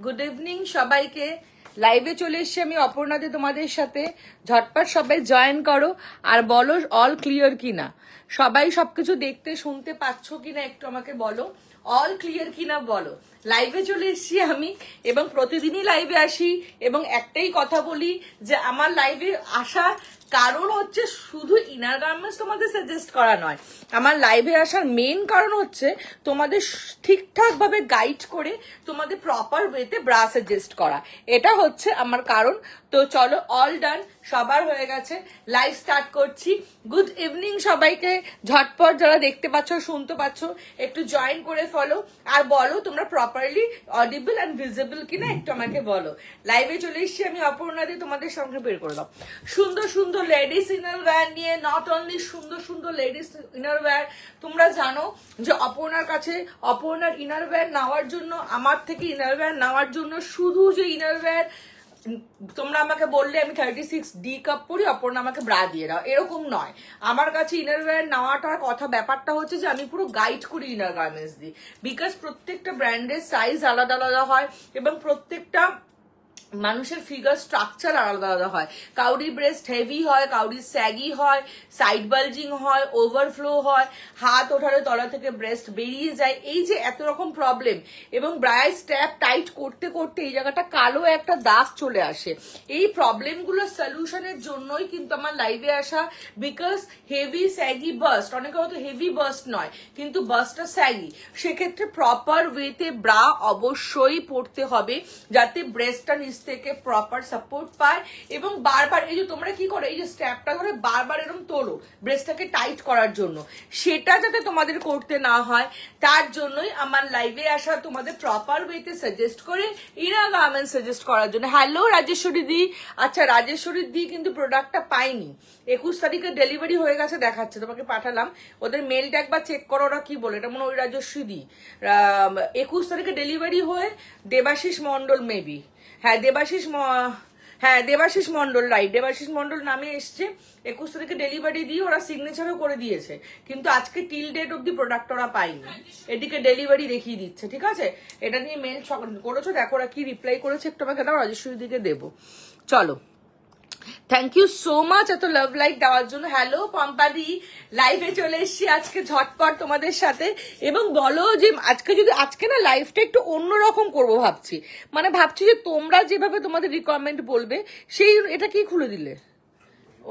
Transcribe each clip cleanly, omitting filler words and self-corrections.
Good evening সবাইকে। লাইভে চলে এসেছি আমি অপর্ণাতে তোমাদের সাথে। ঝটপট সবাই জয়েন করো আর বলো অল ক্লিয়ার কিনা, সবাই সবকিছু দেখতে শুনতে পাচ্ছ কিনা একটু আমাকে বলো, অল ক্লিয়ার কিনা বলো। লাইভে চলে এসেছি আমি এবং প্রতিদিনই লাইভে আসি এবং একটাই কথা বলি যে আমার লাইভে আসার কারণ হচ্ছে শুধু ইনার গার্মেন্টস তোমাদের সাজেস্ট করা নয়, আমার লাইভে আসার মেইন কারণ হচ্ছে তোমাদের ঠিকঠাক ভাবে গাইড করে তোমাদের প্রপার ওয়েতে ব্রা সাজেস্ট করা, এটা হচ্ছে আমার কারণ। তো চলো অল ডান, সবার হয়ে গেছে, লাইভ স্টার্ট করছি। গুড ইভিনিং সবাইকে। ঝটপট যারা দেখতে পাচ্ছ শুনতে পাচ্ছ একটু জয়েন করে ফলো আর বলো তোমরা প্রপারলি অডিবল অ্যান্ড ভিজিবল কিনা একটু আমাকে বলো। লাইভে চলে এসেছি আমি অপর্ণাদি, তোমাদের সঙ্গে বের করলাম সুন্দর সুন্দর লেডিস ইনার ওয়্যার নিয়ে। নট অনলি সুন্দর সুন্দর লেডিস ইনার ওয়্যার, তোমরা জানো যে অপর্ণার কাছে অপর্ণার ইনার ওয়্যার নেওয়ার জন্য, আমার থেকে ইনার ওয়্যার নেওয়ার জন্য শুধু যে ইনার ওয়্যার তোমরা আমাকে বললে আমি 36D কাপ পরি, অপর্ণা আমাকে ব্রা দিয়ে দাও, এরকম নয়। আমার কাছে ইনার ওয়্যার নেওয়াটার কথা ব্যাপারটা হচ্ছে যে আমি পুরো গাইড করি ইনার গার্মেন্টস দিই, বিকজ প্রত্যেকটা ব্র্যান্ডের সাইজ আলাদা আলাদা হয় এবং প্রত্যেকটা মানুষের ফিগার স্ট্রাকচার আলাদা আলাদা হয়। কাউরি ব্রেস্ট হেভি হয়, কাউরি স্যাগি হয়, সাইড বালজিং হয়, ওভারফ্লো হয়, হাত ওঠালে তলা থেকে ব্রেস্ট বেরিয়ে যায়, এই যে এত রকম প্রবলেম। এবং ব্রায় স্ট্যাপ টাইট করতে করতে এই জায়গাটা কালো একটা দাগ চলে আসে। এই প্রবলেমগুলোর সলিউশনের জন্যই কিন্তু আমার লাইভে আসা, বিকজ হেভি স্যাগি বাস্ট, অনেকে হয়তো হেভি বাস্ট নয় কিন্তু বাস্টটা স্যাগি, সেক্ষেত্রে প্রপার ওয়েতে ব্রা অবশ্যই পড়তে হবে যাতে ব্রেস্টটা থেকে প্রপার সাপোর্ট পায়। এবং বারবার এই যে তোমরা কি করো, এই যে স্ট্র্যাপটা ধরে বারবার এরকম তোলো ব্রেস্টটাকে টাইট করার জন্য, সেটা যাতে তোমাদের করতে না হয় তার জন্যই আমার লাইভে আসা, তোমাদের প্রপার ওয়েতে সাজেস্ট করে ইনার গার্মেন্টস সাজেস্ট করার জন্য। হ্যালো রাজেশ্বরী দি। আচ্ছা রাজেশ্বরী দি কিন্তু প্রোডাক্টটা পাইনি, 21 তারিখে ডেলিভারি হয়ে গেছে দেখাচ্ছে, তোমাকে পাঠালাম, ওদের মেলটা একবার চেক করো ওরা কি বলে, এটা মনে ওই রাজেশ্বরী দি। 21 তারিখে ডেলিভারি হয়ে দেবাশিস মন্ডল মেবি, হ্যাঁ দেবাশিস মন্ডল, রাইট, দেবাশিস মন্ডল নামে এসছে। 21 তারিখে ডেলিভারি দিয়ে ওরা সিগনেচারও করে দিয়েছে, কিন্তু আজকে টিল ডেট অব্দি প্রোডাক্ট ওরা পাইনি, এদিকে ডেলিভারি দেখিয়ে দিচ্ছে। ঠিক আছে, এটা নিয়ে মেল করেছো, দেখো ওরা কি রিপ্লাই করেছে, একটু আমাকে দাও, রাজেশ্বরী দিকে দেবো। চলো, থ্যাংক ইউ সো মাচ এত লাভ লাইক দেওয়ার জন্য। হ্যালো পম্পাদি, লাইভে চলে এসছি আজকে ঝটপট তোমাদের সাথে। এবং বলো যে আজকে না লাইভটা একটু অন্যরকম করবো ভাবছি, মানে ভাবছি যে তোমরা যেভাবে তোমাদের রিকোয়ারমেন্ট বলবে সেই, এটা কি খুলে দিলে,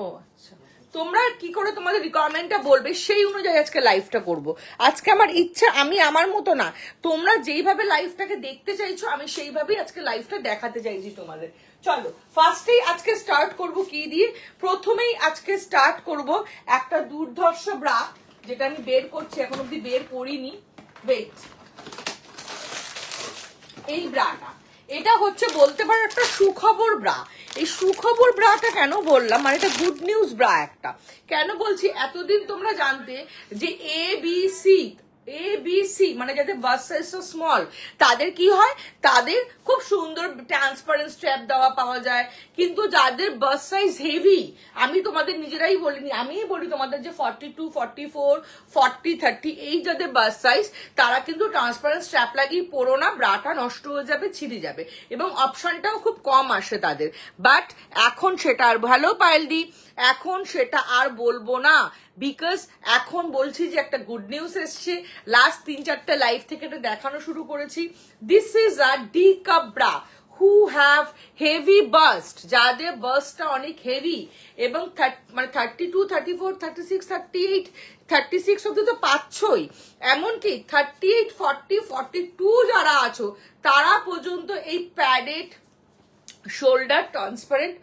ও আচ্ছা, তোমরা কি করে তোমাদের রিকোয়ারমেন্টটা বলবে সেই অনুযায়ী আজকে লাইভটা করব। আজকে আমার ইচ্ছা, আমি আমার মতো না, তোমরা যেইভাবে লাইভটাকে দেখতে চাইছো আমি সেইভাবেই আজকে লাইভটা দেখাতে চাইছি তোমাদের। চলো ফার্স্টেই আজকে স্টার্ট করব কি দিয়ে, প্রথমেই আজকে স্টার্ট করব একটা দুর্ধর্ষ ব্রা, যেটা আমি বের করছি, এখন অব্দি বের করিনি, ওয়েট, এই ব্রাটা, এটা হচ্ছে বলতে পারো একটা সুখবর ব্রা। এই সুখবর ব্রাটা কেন বললাম, মানে এটা গুড নিউজ ব্রা একটা, কেন বলছি, এতদিন তোমরা জানতে যে ABC মানে যাদের বাস সাইজ স্মল তাদের কি হয়, তাদের খুব সুন্দর ট্রান্সপারেন্ট স্ট্র্যাপ দেওয়া পাওয়া যায়, কিন্তু যাদের বাস সাইজ হেভি, আমি তোমাদের নিজেরাই বলিনি, আমিই বলি তোমাদের যে 42, 44, 40, 30 এই যাদের বাস সাইজ তারা কিন্তু ট্রান্সপারেন্ট স্ট্র্যাপ লাগিয়ে পরো না, ব্রাটা নষ্ট হয়ে যাবে, ছিঁড়ে যাবে এবং অপশনটাও খুব কম আসে তাদের। বাট এখন সেটা আর, ভালো পায়েলদি, এখন সেটা আর বলবো না, বিকজ এখন বলছি যে একটা গুড নিউজ এসছে, লাস্ট 3-4টা লাইভ থেকে এটা দেখানো শুরু করেছি। This is a D cup bra who have heavy bust, যাদের বাস্টটা অনেক হেভি এবং মানে 32, 34, 36, 38, 36 অব্দি তো পাচ্ছই, এমনকি 38, 40, 42 যারা আছো তারা পর্যন্ত এই প্যাডেড শোল্ডার ট্রান্সপারেন্ট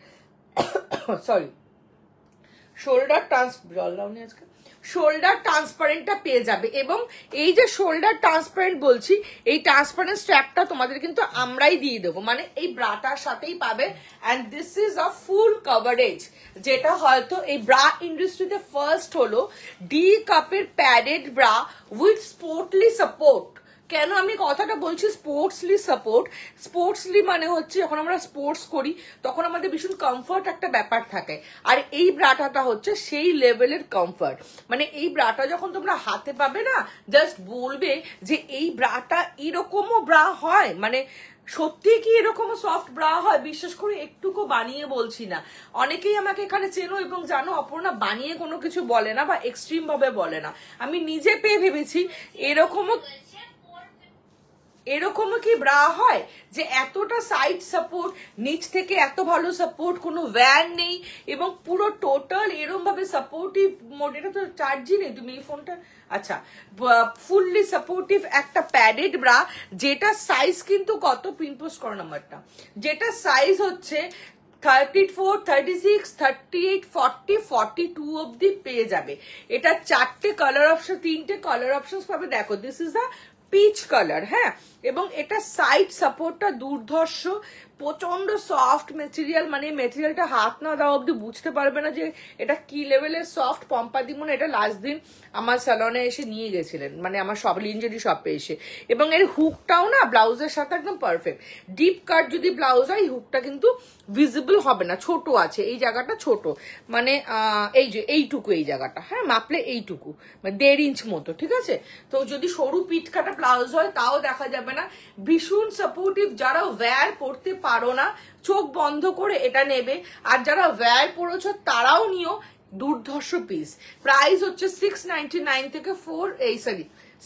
শোল্ডার ট্রান্সপারেন্টটা পেয়ে যাবে। এবং এই যে শোল্ডার ট্রান্সপারেন্ট বলছি, এই ট্রান্সপারেন্ট স্ট্র্যাপটা তোমাদের কিন্তু আমরাই দিয়ে দেবো, মানে এই ব্রাটার সাথেই পাবে। And this is a full coverage, যেটা হয়তো এই ব্রা ইন্ডাস্ট্রিতে ফার্স্ট হলো ডি কাপের প্যাডেড ব্রা উইথ স্পোর্টলি সাপোর্ট। কেন আমি কথাটা বলছি স্পোর্টসলি সাপোর্ট? স্পোর্টসলি মানে হচ্ছে যখন আমরা স্পোর্টস করি তখন আমাদের ভীষণ কমফর্ট একটা ব্যাপার থাকে, আর এই ব্রাটাটা হচ্ছে সেই লেভেলের কমফর্ট। মানে এই ব্রাটা যখন তোমরা হাতে পাবে না, জাস্ট বলবে যে এই ব্রাটা এরকমও ব্রা হয়, মানে সত্যি কি এরকম সফট ব্রা হয়? বিশ্বাস করে একটুকু বানিয়ে বলছি না। অনেকেই আমাকে এখানে চেনো এবং জানো অপর্ণা বানিয়ে কোনো কিছু বলে না বা এক্সট্রিম ভাবে বলে না। আমি নিজে পেয়ে ভেবেছি এরকমও কি ব্রা হয় যে এতটা সাইড সাপোর্ট, নিচ থেকে এত ভালো সাপোর্ট, কোনো ভ্যান নেই এবং পুরো টোটাল এরকম ভাবে সাপোর্টিভ মোড। এটা তো চার্জই নেই, তুমি এই ফোনটা, আচ্ছা, ফুললি সাপোর্টিভ একটা প্যাডেড ব্রা, যেটা সাইজ কিন্তু কত, পিনপোস্ট করো নাম্বারটা, যেটা সাইজ হচ্ছে 34, 36, 38, 40, 42 অব্দি পেয়ে যাবে। এটা চারটে কালার অপশন, তিনটে কালার অপশন পাবে। দেখো, this is the peach colour, হ্যাঁ, এবং এটা সাইড সাপোর্টটা দুর্ধর্ষ, প্রচন্ড সফট মেটেরিয়াল, মানে মেটেরিয়ালটা হাত না দেওয়া অব্দি বুঝতে পারবে না যে এটা কি লেভেলের সফট। পম্পা দিমন এটা লাস্ট দিন আমার স্যালনে এসে নিয়ে গেছিলেন, মানে আমার সব লিঞ্জারি শপে এসে, এবং এর হুকটাও না ব্লাউজের সাথে একদম পারফেক্ট। ডিপ কাট যদি ব্লাউজ হয় হুকটা কিন্তু ভিজিবল হবে না, ছোট আছে এই জায়গাটা, ছোট মানে এই যে এইটুকু, এই জায়গাটা, হ্যাঁ, মাপলে এইটুকু, মানে 1.5 ইঞ্চ মতো, ঠিক আছে। তো যদি সরু পিঠ কাটা ব্লাউজ হয় তাও দেখা যাবে না। ভীষণ সাপোর্টিভ, যারা ওয়্যার পড়তে পারো না চোখ বন্ধ করে এটা নেবে, আর যারা ওয়্যার পড়েছো তারাও নিও। দুর্ধর্ষ পিস। প্রাইস হচ্ছে 699 থেকে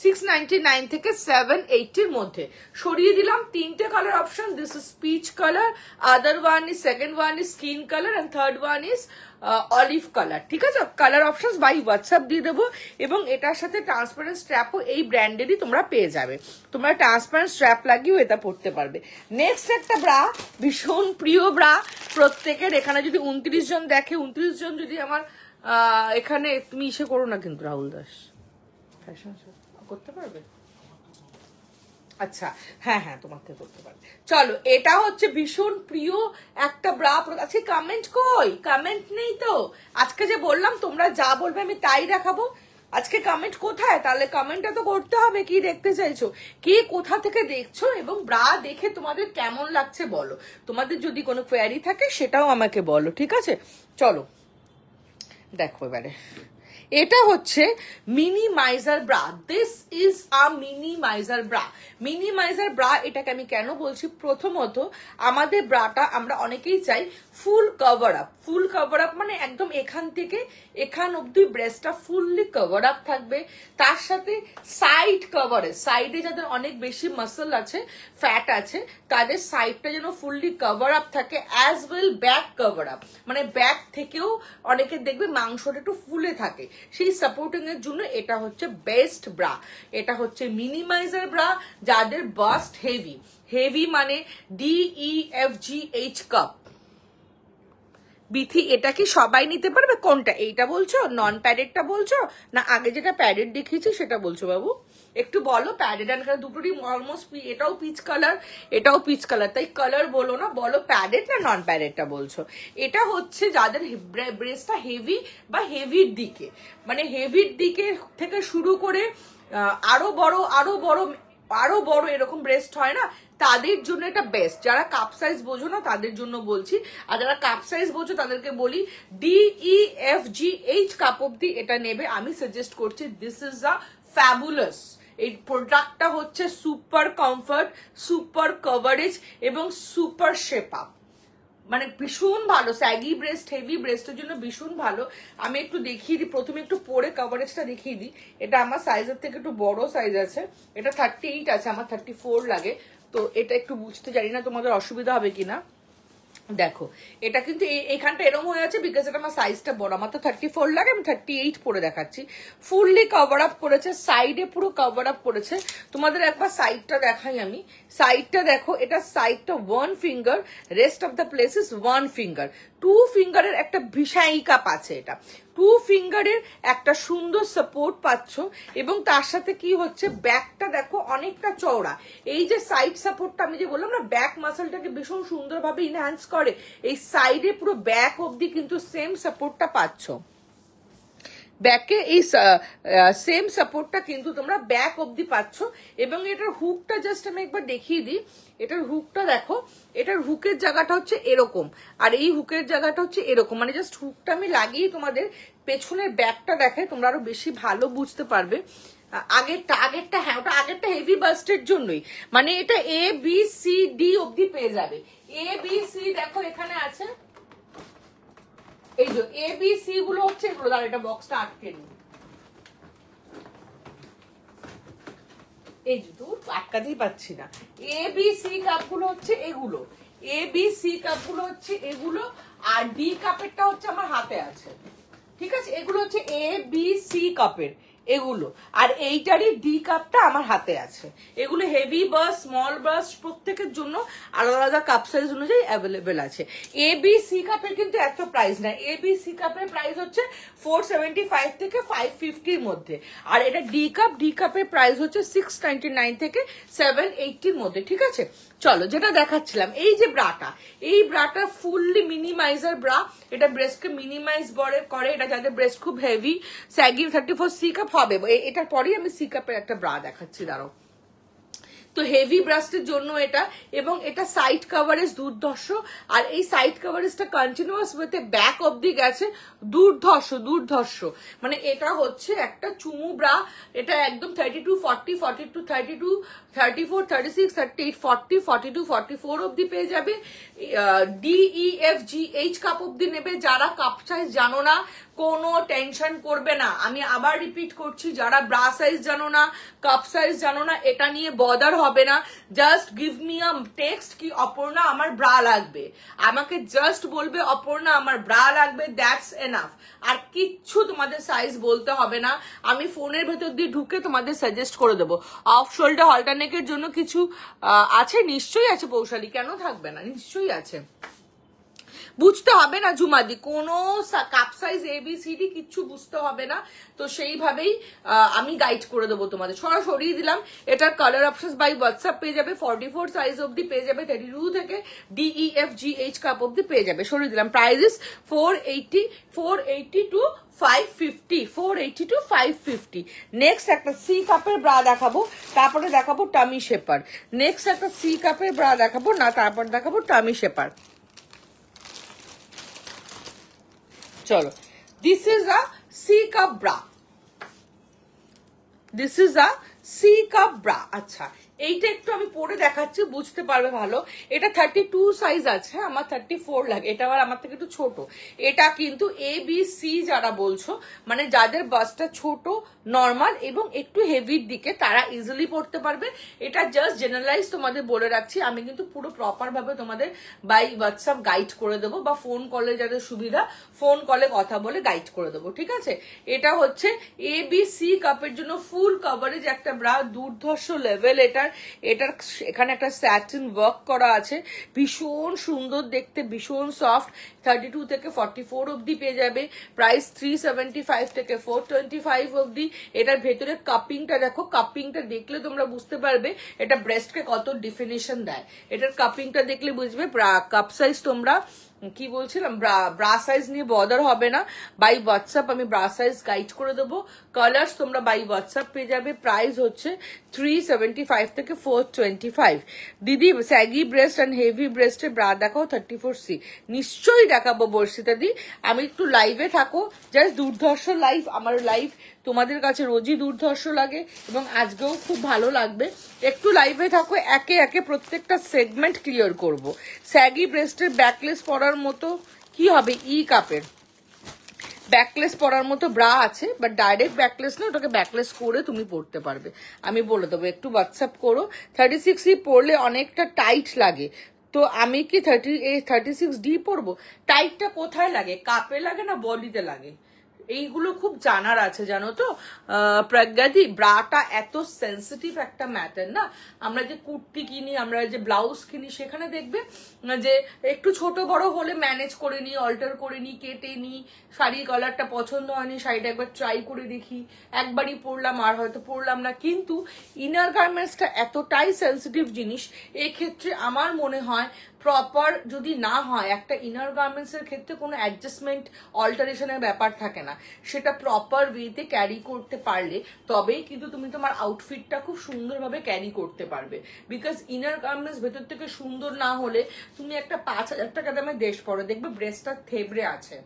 699 থেকে 780 মধ্যে। সরিয়ে দিলাম তিনটে colour option. This is peach colour, other one is, second one is skin colour, and third one is olive colour, ঠিক আছে। কালার অপশন বাই হোয়াটসঅ্যাপ দিয়ে দেবো, এবং এটার সাথে ট্রান্সপারেন্ট স্ট্র্যাপও এই ব্র্যান্ডেরই তোমরা পেয়ে যাবে। তোমরা ট্রান্সপারেন্ট স্ট্র্যাপ লাগিয়েও এটা পড়তে পারবে। নেক্সট একটা ব্রা, ভীষণ প্রিয় ব্রা প্রত্যেকের। এখানে যদি 29 জন দেখে, 29 জন যদি আমার এখানে, তুমি ইসে করো না কিন্তু রাহুল দাস, ফ্যাশন শো করতে পারবে? আচ্ছা, হ্যাঁ হ্যাঁ, তোমার থেকে করতে পারবে। চলো, এটা হচ্ছে ভীষণ প্রিয় একটা ব্রা। আজকে কমেন্ট কই? কমেন্ট নেই তো। আজকে যে বললাম তোমরা যা বলবে আমি তাই দেখাবো। আজকে কমেন্ট কোথায়? তাহলে কমেন্টটা তো করতে হবে, কি দেখতে চাইছো, কে কোথা থেকে দেখছো, এবং ব্রা দেখে তোমাদের কেমন লাগছে বলো। তোমাদের যদি কোনো কোয়ারি থাকে সেটাও আমাকে বলো, ঠিক আছে। চলো দেখো এবারে, এটা হচ্ছে minimiser bra. This is a minimiser bra. Minimiser bra এটাকে আমি কেন বলছি, প্রথমত আমাদের ব্রাটা আমরা অনেকেই চাই ফুল কভার আপ। ফুল কভার আপ মানে একদম এখান থেকে এখান অব্দি ব্রেস্টটা ফুললি কভার আপ থাকবে। তার সাথে সাইড কভারে, সাইডে যাদের অনেক বেশি মাসল আছে, ফ্যাট আছে, তাদের সাইডটা যেন ফুললি কভার আপ থাকে, as well back cover up, মানে ব্যাক থেকেও অনেকে দেখবে মাংসটা একটু ফুলে থাকে, সেই সাপোর্টিং এর জন্য এটা হচ্ছে বেস্ট ব্রা। এটা হচ্ছে মিনিমাইজার ব্রা যাদের বাস্ট হেভি, হেভি মানে DEFGH কাপ বিথি। এটা কি সবাই নিতে পারবে? কোনটা, এইটা বলছো, নন প্যাডেডটা বলছো, না আগে যেটা প্যাডেড দেখিয়েছি সেটা বলছো? বাবু একটু বলো। প্যাডেড অ্যান্ড কালার দুটোরই অলমোস্ট, এটাও পিচ কালার, এটাও পিচ কালার, তাই কালার বলো না, বলো প্যাডেড না নন প্যাডেডটা বলছো। এটা হচ্ছে যাদের ব্রেস্টটা হেভি বা হেভির দিকে, মানে হেভির দিকে থেকে শুরু করে আরো বড় আরো বড় আরো বড় এরকম ব্রেস্ট হয় না, তাদের জন্য এটা বেস্ট। যারা কাপ সাইজ বোঝো না তাদের জন্য বলছি, আর যারা কাপ সাইজ বোঝো তাদেরকে বলি DEFGH কাপ অব্দি এটা নেবে। আমি সাজেস্ট করছি, দিস ইজ আ ফ্যাবুলাস। এই প্রোডাক্টটা হচ্ছে সুপার কমফর্ট, সুপার কভারেজ এবং সুপার শেপ আপ, মানে ভীষণ ভালো। স্যাগি ব্রেস্ট, হেভি ব্রেস্টের জন্য ভীষণ ভালো। আমি একটু দেখিয়ে দিই, প্রথমে একটু পরে কভারেজটা দেখিয়ে দিই। এটা আমার সাইজের থেকে একটু বড় সাইজ আছে, এটা 38 আছে, আমার 34 লাগে, তো এটা একটু বুঝতে জানি না তোমাদের অসুবিধা হবে কিনা। দেখো এটা কিন্তু এখানটা এরকম হয়ে আছে বিকজ এটা আমার সাইজটা বড়, আমার তো 34 লাগে, আমি 38 পরে দেখাচ্ছি। ফুললি কভার আপ করেছে, সাইডে পুরো কভার আপ করেছে। তোমাদের একবার সাইডটা দেখাই আমি। সাইডটা দেখো, এটা সাইডটা 1 finger, rest of the place is 1 finger. 2 ফিঙ্গারের একটা ভিসাই কাপ আছে, এটা 2 ফিঙ্গারের একটা সুন্দর সাপোর্ট পাচ্ছ, এবং তার সাথে কি হচ্ছে ব্যাকটা দেখো অনেকটা চওড়া। এই যে সাইড সাপোর্টটা আমি যে বললাম না, ব্যাক মাসলটাকে ভীষণ সুন্দরভাবে ইনহ্যান্স করে, এই সাইডে পুরো ব্যাক অবধি কিন্তু সেম সাপোর্টটা পাচ্ছ। ব্যাকে এই সেম সাপোর্টটা কিন্তু তোমরা ব্যাক অবধি পাচ্ছ। এবং এটার হুকটা জাস্ট আমি একবার দেখিয়ে দিই। এটার হুকটা দেখো, এটার হুকের জায়গাটা হচ্ছে এরকম, আর এই হুকের জায়গাটা হচ্ছে এরকম। মানে জাস্ট হুকটা আমি লাগিয়ে তোমাদের পেছনের ব্যাকটা দেখাই, তোমরা আরো বেশি ভালো বুঝতে পারবে। আগেরটা হ্যাঁ, ওটা আগেরটা হেভি বাস্টের জন্যই, মানে এটা এ বি সি ডি অবধি পেয়ে যাবে। এ বি সি দেখো এখানে আছে, এই যে এ বি সি গুলো হচ্ছে এগুলো। দাঁড়া, এটা বক্সটা আটকে নি, এই যে তো আটকাতেই পাচ্ছি না। এ বি সি কাপ গুলো হচ্ছে এগুলো, এ বি সি কাপ গুলো হচ্ছে এগুলো, আর ডি কাপেরটা হচ্ছে আমার হাতে আছে। ঠিক আছে, এগুলো হচ্ছে এ বি সি কাপের এগুলো, আর এইটারই ডি কাপটা আমার হাতে আছে। এগুলো হেভি বাস, স্মল বাস, প্রত্যেকের জন্য আলাদা আলাদা কাপ সাইজ অনুযায়ী অ্যাভেলেবেল আছে। এ বি সি কাপের কিন্তু এত প্রাইস না, এ বি সি কাপের প্রাইস হচ্ছে 475 থেকে 550 মধ্যে, আর এটা ডি কাপের প্রাইস হচ্ছে 699 থেকে 780 মধ্যে। ঠিক আছে, চলো যেটা দেখাচ্ছিলাম, এই যে ব্রাটা, এই ব্রাটা ফুললি মিনিমাইজার ব্রা, এটা ব্রেস্টকে মিনিমাইজ করে। এটা যাদের ব্রেস্ট খুব হেভি, স্যাগি 34 সি কাপ হবে। এটার পরেই আমি সি কাপের একটা ব্রা দেখাচ্ছি, দাঁড়াও। তো হেভি ব্রাস্টের জন্য এটা, এবং এটা সাইড কভারেজ দুর্ধর্ষ, আর এই সাইড কভারেজটা কন্টিনিউয়াস ওয়েতে ব্যাক অবধি গেছে, দুর্ধর্ষ। মানে এটা হচ্ছে একটা চুমু ব্রা। এটা একদম 32, 40, 42, 32, 34, 36, 38, 40, 42, 44 অবধি পেয়ে যাবে। DEFGH কাপ অবধি নেবে। যারা কাপ সাইজ জানো না, কোনো টেনশন করবে না। আমি আবার রিপিট করছি, যারা ব্রা সাইজ জানো না, কাপ সাইজ জানো না, এটা নিয়ে বদার হবে না। Just give me a text কি অপর্ণা আমার ব্রা লাগবে, আমাকে জাস্ট বলবে অপর্ণা আমার ব্রা লাগবে, দ্যাটস এনাফ। আর কিচ্ছু তোমাদের সাইজ বলতে হবে না, আমি ফোনের ভেতর দিয়ে ঢুকে তোমাদের সাজেস্ট করে দেবো। অফ শোল্ডার অল্টারনেটের জন্য কিছু আছে, নিশ্চয়ই আছে পৌশালী, কেন থাকবে না, নিশ্চয়ই আছে। বুঝতে হবে না ঝুমাদি, কোনো কাপ সাইজ ABCD কিচ্ছু বুঝতে হবে না। তো সেইভাবেই আমি গাইড করে দেবো তোমাদের। সরিয়ে দিলাম। এটার কালার অপশন বাই হোয়াটসঅ্যাপ পেয়ে যাবে, 44 সাইজ অবধি পেয়ে যাবে, 32 থেকে DEFGH কাপ অবধি পেয়ে যাবে। সরিয়ে দিলাম। Price 480 to 550, 480 to 550। নেক্সট একটা সি কাপের ব্রা দেখাবো, তারপরে দেখাবো টামি শেপার। নেক্সট একটা সি কাপের ব্রা দেখাবো না, তারপর দেখাবো টামি শেপার। চলো, this is a C cup bra, this is a C cup bra. আচ্ছা, এইটা একটু আমি পরে দেখাচ্ছি, বুঝতে পারবে ভালো। এটা 32 সাইজ আছে, আমার 34 লাগে, এটা আবার আমার থেকে একটু ছোট। এটা কিন্তু ABC যারা বলছো, মানে যাদের বাসটা ছোট, নর্মাল এবং একটু হেভির দিকে, তারা ইজিলি পড়তে পারবে। এটা জাস্ট জেনারেলাইজ তোমাদের বলে রাখছি, আমি কিন্তু পুরো প্রপার ভাবে তোমাদের বাই হোয়াটসঅ্যাপ গাইড করে দেবো, বা ফোন কলে যাদের সুবিধা ফোন কলে কথা বলে গাইড করে দেবো। ঠিক আছে, এটা হচ্ছে ABC কাপের জন্য ফুল কভারেজ একটা ব্রা, দুর্ধর্ষ লেভেল। এটার এখানে একটা স্যাটিন ওয়ার্ক করা আছে, ভীষণ সুন্দর দেখতে, ভীষণ সফট। 32 থেকে 44 অবধি পেয়ে যাবে। প্রাইস 375 থেকে 425 অবধি। এটার ভেতরে কাপিংটা দেখো, কাপিংটা দেখলে তোমরা বুঝতে পারবে এটা ব্রেস্টকে কত ডিফিনিশন দেয়। এটার কাপিংটা দেখলে বুঝবে। কাপ সাইজ তোমরা কি বলছিলাম, ব্রা সাইজ নিয়ে বদার হবে না। বাই হোয়াটসঅ্যাপ আমি ব্রা সাইজ গাইড করে দেবো। কালার্স তোমরা বাই হোয়াটসঅ্যাপ পেয়ে যাবে। প্রাইস হচ্ছে 375 থেকে 425। দিদি স্যাগি ব্রেস্ট অ্যান্ড হেভি ব্রেস্টের ব্রা দেখাও 34C। নিশ্চয়ই দেখাবো বর্ষিতা দি, আমি একটু লাইভে থাকো। জাস্ট দুর্ধর্ষ লাইভ, আমার লাইভ তোমাদের কাছে রোজই দুর্ধর্ষ লাগে এবং আজকেও খুব ভালো লাগবে। একটু লাইভে থাকো, একে একে প্রত্যেকটা সেগমেন্ট ক্লিয়ার করব। স্যাগি ব্রেস্টের ব্যাকলেস পরার মতো কি হবে, কাপের ব্যাকলেস পরার মতো ব্রা আছে, বাট ডাইরেক্ট ব্যাকলেস না, ওটাকে ব্যাকলেস করে তুমি পরতে পারবে। আমি বলে দেবো, একটু হোয়াটসঅ্যাপ করো। 36C পরলে অনেকটা টাইট লাগে, তো আমি কি 36D পরবো? টাইটটা কোথায় লাগে, কাপে লাগে না বডিতে লাগে? এইগুলো খুব জানার আছে, জানো তো প্রজ্ঞাদি। ব্রাটা এত সেন্সিটিভ একটা ম্যাটার না। আমরা যে কুর্তি কিনি, আমরা যে ব্লাউজ কিনি, সেখানে দেখবে যে একটু ছোট বড় হলে ম্যানেজ করে নিই, অল্টার করে নিই, কেটে নিই। শাড়ির কালারটা পছন্দ হয়নি, শাড়িটা একবার ট্রাই করে দেখি, একবারই পরলাম আর হয়তো পরলাম না। কিন্তু ইনার গার্মেন্টসটা এতটাই সেন্সিটিভ জিনিস, এক্ষেত্রে আমার মনে হয় প্রপার যদি না হয়, একটা ইনার গার্মেন্টস এর ক্ষেত্রে কোনো অ্যাডজাস্টমেন্ট অল্টারেশনের ব্যাপার থাকে না। সেটা প্রপার ওয়েতে ক্যারি করতে পারলে তবেই কিন্তু তুমি তোমার আউটফিটটা খুব সুন্দরভাবে ক্যারি করতে পারবে। বিকজ ইনার গার্মেন্টস ভেতর থেকে সুন্দর না হলে তুমি একটা 5,000 টাকা দামের ড্রেস পরো, দেখবে ব্রেস্টটা থেবড়ে আছে,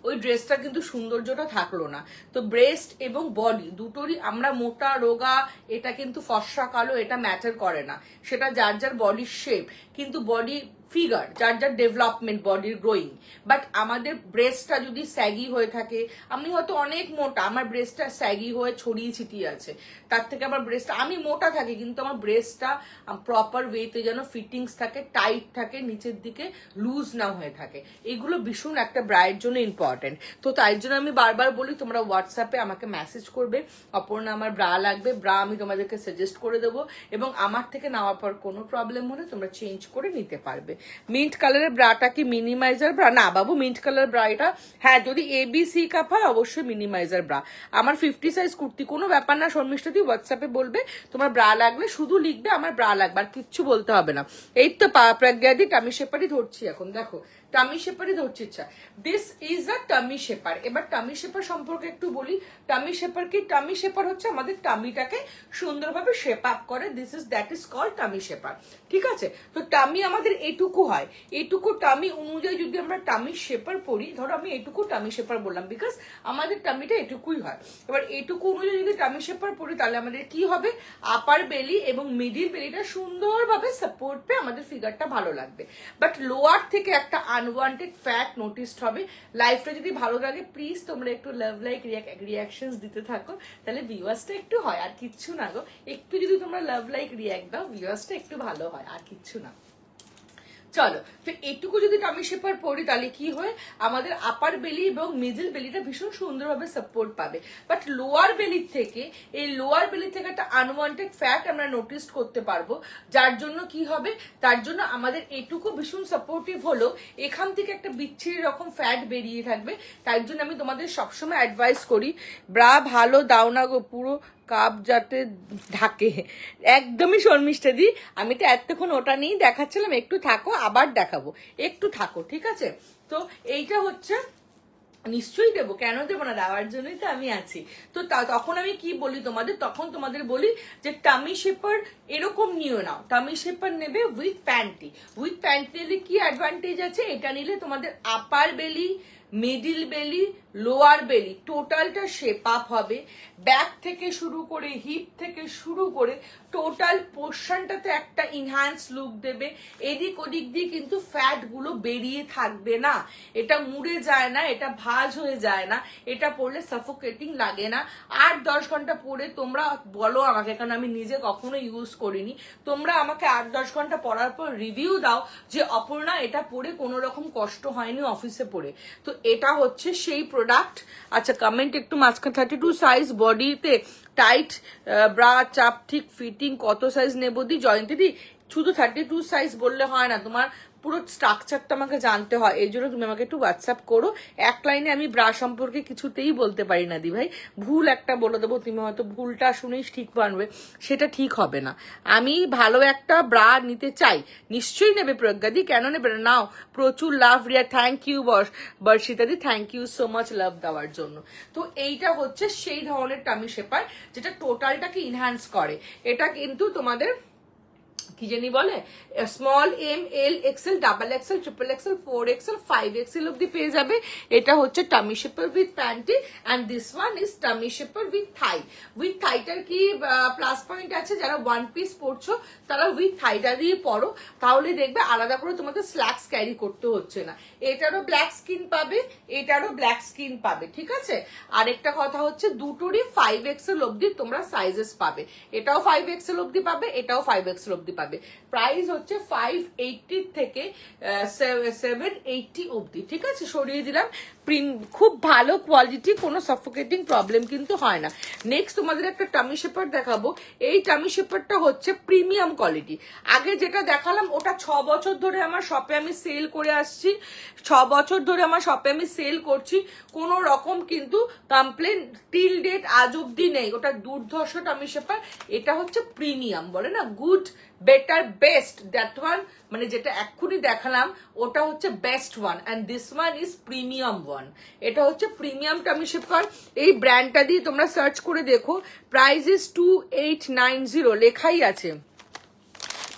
ওই ড্রেসটা কিন্তু সৌন্দর্যটা থাকলো না। তো ব্রেস্ট এবং বডি দুটোরই আমরা মোটা রোগা এটা কিন্তু ফর্সা কালো এটা ম্যাটার করে না, সেটা যার যার বডির শেপ, কিন্তু বডি ফিগার যার যার ডেভেলপমেন্ট বডির গ্রোয়িং। বাট আমাদের ব্রেস্টটা যদি স্যাগি হয়ে থাকে, আমি হয়তো অনেক মোটা, আমার ব্রেস্টটা স্যাগি হয়ে ছড়িয়ে ছিটিয়ে আছে, তার থেকে আমার ব্রেস্টটা, আমি মোটা থাকি কিন্তু আমার ব্রেস্টটা প্রপার ওয়েতে যেন ফিটিংস থাকে, টাইট থাকে, নিচের দিকে লুজ না হয়ে থাকে, এগুলো ভীষণ একটা ব্রাইয়ের জন্য ইম্পর্টেন্ট। তো তাই জন্য আমি বারবার বলি তোমরা হোয়াটসঅ্যাপে আমাকে মেসেজ করবে, অপর্ণা আমার ব্রা লাগবে, ব্রা আমি তোমাদেরকে সাজেস্ট করে দেবো, এবং আমার থেকে নেওয়ার পর কোনো প্রবলেম হলে তোমরা চেঞ্জ করে নিতে পারবে। মিন্ট কালারের ব্রাটা কি মিনিমাইজার ব্রা? না বাবু, মিন্ট কালার ব্রা এটা, হ্যাঁ যদি ABC কাপ হয় অবশ্যই মিনিমাইজার ব্রা। আমার 50 সাইজ কুর্তি, কোনো ব্যাপার না শর্মিষ্ঠা, তুই হোয়াটসঅ্যাপে বলবে তোমার ব্রা লাগলে, শুধু লিখবে আমার ব্রা লাগবে, আর কিচ্ছু বলতে হবে না। এই তো প্রজ্ঞাদি টামি শেপারই ধরছি এখন, দেখো টামি শেপারই ধরছি। ইচ্ছা this is a tummy shaper. এবার টামি শেপার সম্পর্কে একটু বলি। টামি শেপার কি? টামি শেপার হচ্ছে আমাদের টামিটাকে সুন্দরভাবে শেপ আপ করে, that is called tummy shaper, ঠিক আছে? তো টামি আমাদের এটুকু হয়, এটুকু টামি অনুযায়ী যদি আমরা টামি শেপার পরি, ধরো আমি এটুকু টামি শেপার বললাম বিকজ আমাদের টামিটা এটুকুই হয়। এবার এটুকু অনুযায়ী যদি টামি শেপার পরি তাহলে আমাদের কি হবে, আপার বেলি এবং মিডিল বেলিটা সুন্দরভাবে সাপোর্ট পেয়ে আমাদের ফিগারটা ভালো লাগবে। বাট লোয়ার থেকে একটা আনওয়ান্টেড ফ্যাট নোটিসড হবে। লাইফটা যদি ভালো লাগে প্লিজ তোমরা একটু লাভ লাইক রিয়াকশনস দিতে থাকো, তাহলে ভিউয়ার্সটা একটু হয়, আর কিচ্ছু না গো। একটু যদি তোমরা লাভ লাইক রিয়াক্ট দাও ভিউয়ার্সটা একটু ভালো হয়, আর কিচ্ছু না। চলো, তো এটুকু যদি টামি শেপার পরি তাহলে কি হয়, আমাদের আপার বেলি এবং মিডল বেলিটা ভীষণ সুন্দরভাবে সাপোর্ট পাবে। বাট লোয়ার বেলির থেকে, এই লোয়ার বেলি থেকে একটা আনওয়ান্টেড ফ্যাট আমরা নোটিস করতে পারবো, যার জন্য কি হবে, তার জন্য আমাদের এটুকু ভীষণ সাপোর্টিভ হলো, এখান থেকে একটা বিচ্ছিরি রকম ফ্যাট বেরিয়ে থাকবে। তাই জন্য আমি তোমাদের সবসময় অ্যাডভাইস করি ব্রা ভালো দাও না গো, পুরো কাপ যাতে ঢাকে। একদমই শর্মিষ্ঠা দি, আমি তো এতক্ষণ ওটা নিয়েই দেখাচ্ছিলাম, একটু থাকো আবার দেখাবো, একটু থাকো, ঠিক আছে? তো এইটা হচ্ছে, নিশ্চয়ই দেবো, কেন দেবো না, দেওয়ার জন্যই তো আমি আছি। তো তখন আমি কি বলি তোমাদের, তখন তোমাদের বলি যে টামি শেপার এরকম নিও নাও, টামি শেপার নেবে উইথ প্যান্টি। উইথ প্যান্টি নিলে কি অ্যাডভান্টেজ আছে, এটা নিলে তোমাদের আপার বেলি, মিডিল বেলি, লোয়ার বেলি টোটালটা শেপ আপ হবে। ব্যাক থেকে শুরু করে, হিপ থেকে শুরু করে টোটাল পোর্শনটাতে একটা ইনহ্যান্স লুক দেবে। এদিক ওদিক দিয়ে কিন্তু ফ্যাট গুলো বেরিয়ে থাকবে না, এটা মুড়ে যায় না, এটা ভাঁজ হয়ে যায় না, এটা পরলে সাফোকেটিং লাগে না। 8-10 ঘন্টা পরে তোমরা বলো আমাকে, কারণ আমি নিজে কখনো ইউজ করিনি, তোমরা আমাকে 8-10 ঘন্টা পরার পর রিভিউ দাও যে অপর্ণা এটা পরে কোনো রকম কষ্ট হয়নি অফিসে পরে। তো এটা হচ্ছে সেই প্রোডাক্ট। আচ্ছা কমেন্ট একটু মাঝখানে, 32 সাইজ বডিতে টাইট ব্রা চাপ ঠিক ফিটিং কত সাইজ নেবো দি? জয়ন্তী দি শুধু 32 সাইজ বললে হয় না, তোমার পুরো স্ট্রাকচারটা আমাকে জানতে হয়, এই জন্য তুমি আমাকে একটু হোয়াটসঅ্যাপ করো। এক লাইনে আমি ব্রা সম্পর্কে কিছুতেই বলতে পারি না দি ভাই, ভুল একটা বলে দেবো, তুমি হয়তো ভুলটা শুনেই ঠিক বানবে, সেটা ঠিক হবে না। আমি ভালো একটা ব্রা নিতে চাই, নিশ্চয়ই নেবে প্রজ্ঞাদি, কেন নেবে না? নাও, প্রচুর love Riya, thank you Barshita দি, thank you so much love দেওয়ার জন্য। তো এইটা হচ্ছে সেই ধরনের টামি শেপার যেটা টোটালটাকে ইনহ্যান্স করে। এটা কিন্তু তোমাদের কি জানি বলে, small M, L, XL, double XL, triple XL, 4XL, 5XL অব্দি পেয়ে যাবে। এটা হচ্ছে tummy shaper with panty, and this one is tummy shaper with thigh. With থাইটার কি প্লাস পয়েন্ট আছে, যারা ওয়ান পিস পরছো তারা উইথ থাইটা দিয়ে পরো, তাহলে দেখবে আলাদা করে তোমাকে স্ল্যাক্স ক্যারি করতে হচ্ছে না। এটারও ব্ল্যাক স্কিন পাবে, এটারও ব্ল্যাক স্কিন পাবে, ঠিক আছে? আরেকটা কথা হচ্ছে দুটোরই 5XL অব্দি তোমরা সাইজেস পাবে, এটাও 5XL অব্দি পাবে, এটাও 5XL অব্দি পাবে। প্রাইস হচ্ছে 580 থেকে 780 অব্দি, ঠিক আছে? সরিয়ে দিলাম, খুব ভালো কোয়ালিটি, কোনো সাফোকেটিং প্রবলেম কিন্তু হয় না। নেক্সট তোমাদের একটা টামি শেপার দেখাবো। এই টামি শেপারটা হচ্ছে প্রিমিয়াম কোয়ালিটি। আগে যেটা দেখালাম ওটা 6 বছর ধরে আমার শপে আমি সেল করে আসছি, 6 বছর ধরে আমার শপে আমি সেল করছি, কোনো রকম কিন্তু কমপ্লেন টিল ডেট আজ অব্দি নেই। ওটা দুর্ধর্ষ টামি শেপার, এটা হচ্ছে প্রিমিয়াম, বলে না good, better, best, that one মানে যেটা এক্ষুনি দেখালাম ওটা হচ্ছে best one, and this one is premium one. এটা হচ্ছে প্রিমিয়াম টামি শেপার। এই ব্র্যান্ডটা দিয়ে তোমরা সার্চ করে দেখো, প্রাইস ইজ 2890 লেখাই আছে।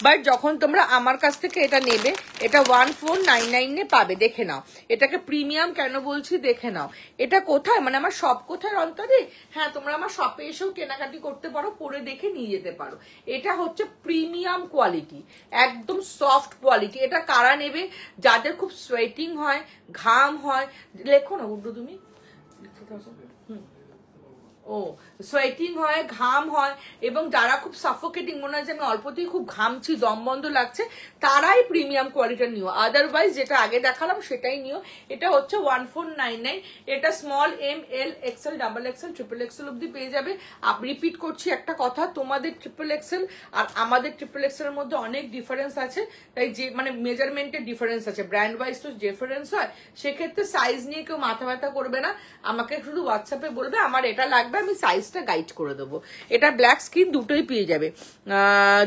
বাট যখন তোমরা আমার কাছ থেকে এটা নেবে, এটা 1499 পাবে, দেখে নাও। এটাকে প্রিমিয়াম কেন বলছি দেখে নাও। এটা কোথায়, মানে আমার শপ কোথায় অন্তরে? হ্যাঁ, তোমরা আমার শপে এসেও কেনাকাটি করতে পারো, পরে দেখে নিয়ে যেতে পারো। এটা হচ্ছে প্রিমিয়াম কোয়ালিটি, একদম সফট কোয়ালিটি। এটা কারা নেবে? যাদের খুব সোয়েটিং হয়, ঘাম হয়। লেখো না উর্দু তুমি, ও সোয়েটিং হয়, ঘাম হয়, এবং যারা খুব সাফোকেটিং, মনে হয় যে আমি অল্পতেই খুব ঘামছি, দম বন্ধ লাগছে, তারাই প্রিমিয়াম কোয়ালিটির নিও। আদারওয়াইজ যেটা আগে দেখালাম সেটাই নিও। এটা হচ্ছে 1499। এটা small, M, L, XL, double XL, triple XL অব্দি পেয়ে যাবে। রিপিট করছি একটা কথা, তোমাদের ট্রিপল এক্সেল আর আমাদের ট্রিপল এক্সেল এর মধ্যে অনেক ডিফারেন্স আছে, তাই যে মানে মেজারমেন্টের ডিফারেন্স আছে, ব্র্যান্ড ওয়াইজ তো ডিফারেন্স হয়। সেক্ষেত্রে সাইজ নিয়ে কেউ মাথা ব্যথা করবে না, আমাকে শুধু হোয়াটসঅ্যাপে বলবে আমার এটা লাগবে, আমি সাইজটা গাইড করে দেবো। এটা ব্ল্যাক স্কিন দুটোই পেয়ে যাবে।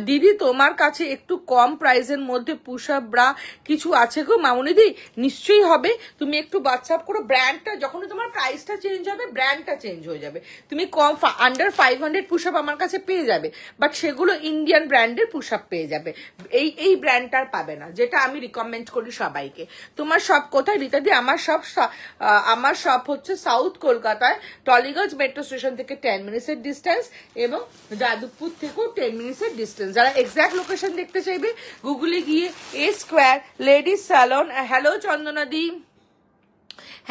দিদি তোমার কাছে একটু কম প্রাইসের মধ্যে পুশ আপ ব্রা কিছু আছে গো মামুনিদি? নিশ্চয়ই হবে, তুমি একটু হোয়াটসঅ্যাপ করো। ব্র্যান্ডটা যখন তোমার প্রাইসটা চেঞ্জ হবে, ব্র্যান্ডটা চেঞ্জ হয়ে যাবে। তুমি কম আন্ডার 500 পুশ আপ আমার কাছে পেয়ে যাবে, বাট সেগুলো ইন্ডিয়ান ব্র্যান্ডের পুশ আপ পেয়ে যাবে। এই ব্র্যান্ডটার পাবে না, যেটা আমি রিকমেন্ড করি সবাইকে। তোমার শপ কোথায় রীতাদি? আমার শপ হচ্ছে সাউথ কলকাতায়, টলিগঞ্জ মেট্রো স্টেশন থেকে 10 মিনিটের ডিস্টেন্স, এবং যাদবপুর থেকেও 10 মিনিটের ডিস্টেন্স। যারা এক্সাক্ট লোকেশন দেখতে চাইবে, গুগলে গিয়ে A square ladies salon. Hello চন্দনাদি,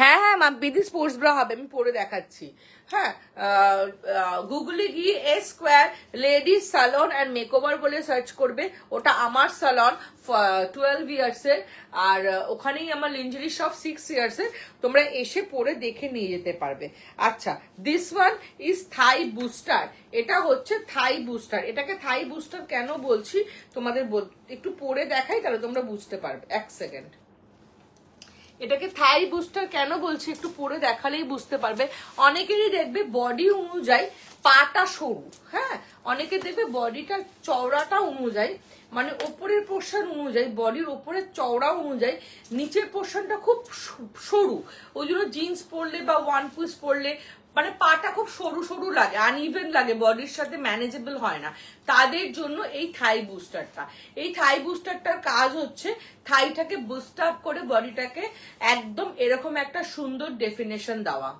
হ্যাঁ হ্যাঁ ম্যাম, বিদি স্পোর্টস ব্রা হবে, আমি পরে দেখাচ্ছি। হ্যাঁ, গুগলে গিয়ে A square ladies salon and makeover বলে সার্চ করবে, ওটা আমার স্যালন 12 ইয়ার্সের, আর ওখানেই আমার লিঞ্জারি শপ 6 ইয়ার্সের। তোমরা এসে পরে দেখে নিয়ে যেতে পারবে। আচ্ছা, this one is Thai booster. এটা হচ্ছে থাই বুস্টার। এটাকে থাই বুস্টার কেন বলছি তোমাদের একটু পরে দেখাই, তাহলে তোমরা বুঝতে পারবে। এক সেকেন্ড, এটাকে থাই বুস্টার কেন বলছি একটু পরে দেখালেই বুঝতে পারবে। অনেকেরই দেখবে বডি অনুযায়ী পাটা সরু, হ্যাঁ, অনেকে দেখবে বডিটা চওড়াটা অনুযায়ী, মানে ওপরের পোর্শন অনুযায়ী, বডির ওপরের চওড়া অনুযায়ী নিচের পোর্শনটা খুব সরু। ওই জন্য জিন্স পরলে বা ওয়ান পিস পরলে মানে পাটা খুব সরু সরু লাগে, আনইভেন লাগে, বডির সাথে ম্যানেজেবল হয় না। তাদের জন্য এই থাই বুস্টারটা। এই থাই বুস্টারটার কাজ হচ্ছে থাইটাকে বুস্ট আপ করে বডিটাকে একদম এরকম একটা সুন্দর ডেফিনেশন দেওয়া।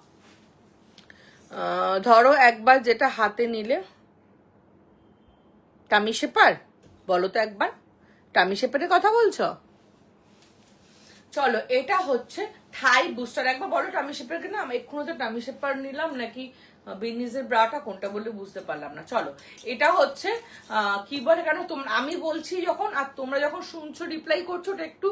ধরো একবার যেটা হাতে নিলে, টামি শেপার বলো তো একবার, টামি শেপারের কথা বলছো? চলো, এটা হচ্ছে থাই বুস্টার। একবার বলো টামি শেপার কেন। আমি এক্ষুনি তো টামি শেপার নিলাম নাকি বিনিজের ব্রাটা কোনটা বলে বুঝতে পারলাম না। চলো, এটা হচ্ছে কি বলে কেন তোমরা, আমি বলছি যখন আর তোমরা যখন শুনছো রিপ্লাই করছো, ওটা একটু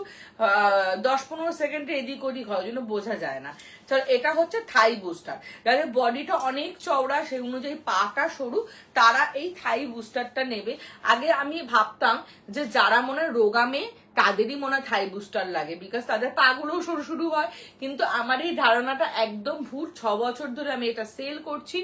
10-15 সেকেন্ডে এদিক ওদিক হয়, ওই জন্য বোঝা যায় না। চলো, এটা হচ্ছে থাই বুস্টার। যাদের বডিটা অনেক চওড়া, সেই অনুযায়ী পাটা সরু, তারা এই থাই বুস্টারটা নেবে। আগে আমি ভাবতাম যে যারা মনে রোগা মেয়ে তাদেরই মনে হয় থাই বুস্টার লাগে, বিকজ তাদের পাগুলোও সরু সরু হয়। কিন্তু আমার এই ধারণাটা একদম ভুল। 6 বছর ধরে আমি এটা সেল করছি।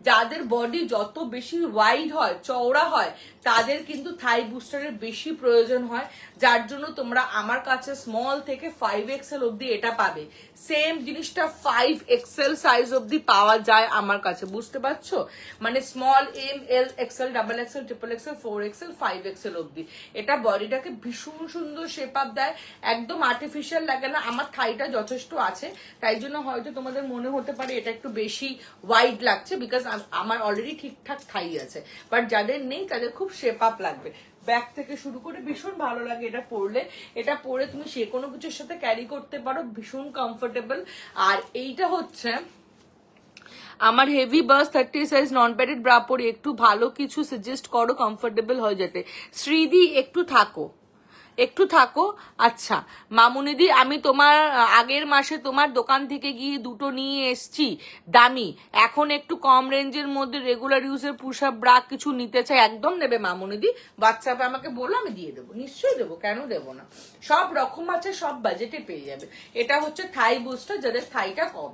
যাদের বডি যত বেশি ওয়াইড হয়, চওড়া হয়, তাদের কিন্তু থাই বুস্টারের বেশি প্রয়োজন হয়, যার জন্য তোমরা আমার কাছে স্মল থেকে 5XL অব্দি এটা পাবে। সেম জিনিসটা 5XL সাইজ অব্দি পাওয়া যায় আমার কাছে, বুঝতে পারছো? মানে small, M, L, XL, double XL, triple XL, 4XL, 5XL অব্দি। এটা বডিটাকে ভীষণ সুন্দর শেপ আপ দেয়, একদম আর্টিফিশিয়াল লাগে না। আমার থাইটা যথেষ্ট আছে, তাই জন্য হয়তো তোমাদের মনে হতে পারে এটা একটু বেশি ওয়াইড লাগছে, বিকজ আমার অলরেডি ঠিকঠাক থাই আছে। বাট যাদের নেই তাদের খুব শেপ আপ লাগবে। ব্যাক থেকে শুরু করে ভীষণ ভালো লাগে এটা পরলে। এটা পরে তুমি যে কোনো কিছুর সাথে ক্যারি করতে পারো, ভীষণ কমফোর্টেবল। আর এইটা হচ্ছে আমার হেভি বাস 30 সাইজ নন প্যাডেড ব্রা পরে, একটু ভালো কিছু সাজেস্ট করো কমফোর্টেবল হয়ে যেতে। শ্রীদি একটু থাকো। আচ্ছা মামুনিদি, আমি তোমার আগের মাসে তোমার দোকান থেকে গিয়ে দুটো নিয়ে এসছি দামি, এখন একটু কম রেঞ্জের মধ্যে রেগুলার ইউজের পুশ আপ ব্রা কিছু নিতে চাই, একদম নেবে মামুনিদি? হোয়াটসঅ্যাপে আমাকে বলো, আমি দিয়ে দেবো, নিশ্চয়ই দেবো, কেন দেবো না। সব রকম আছে, সব বাজেটে পেয়ে যাবে। এটা হচ্ছে থাই বুস্টার, যাদের থাইটা কম।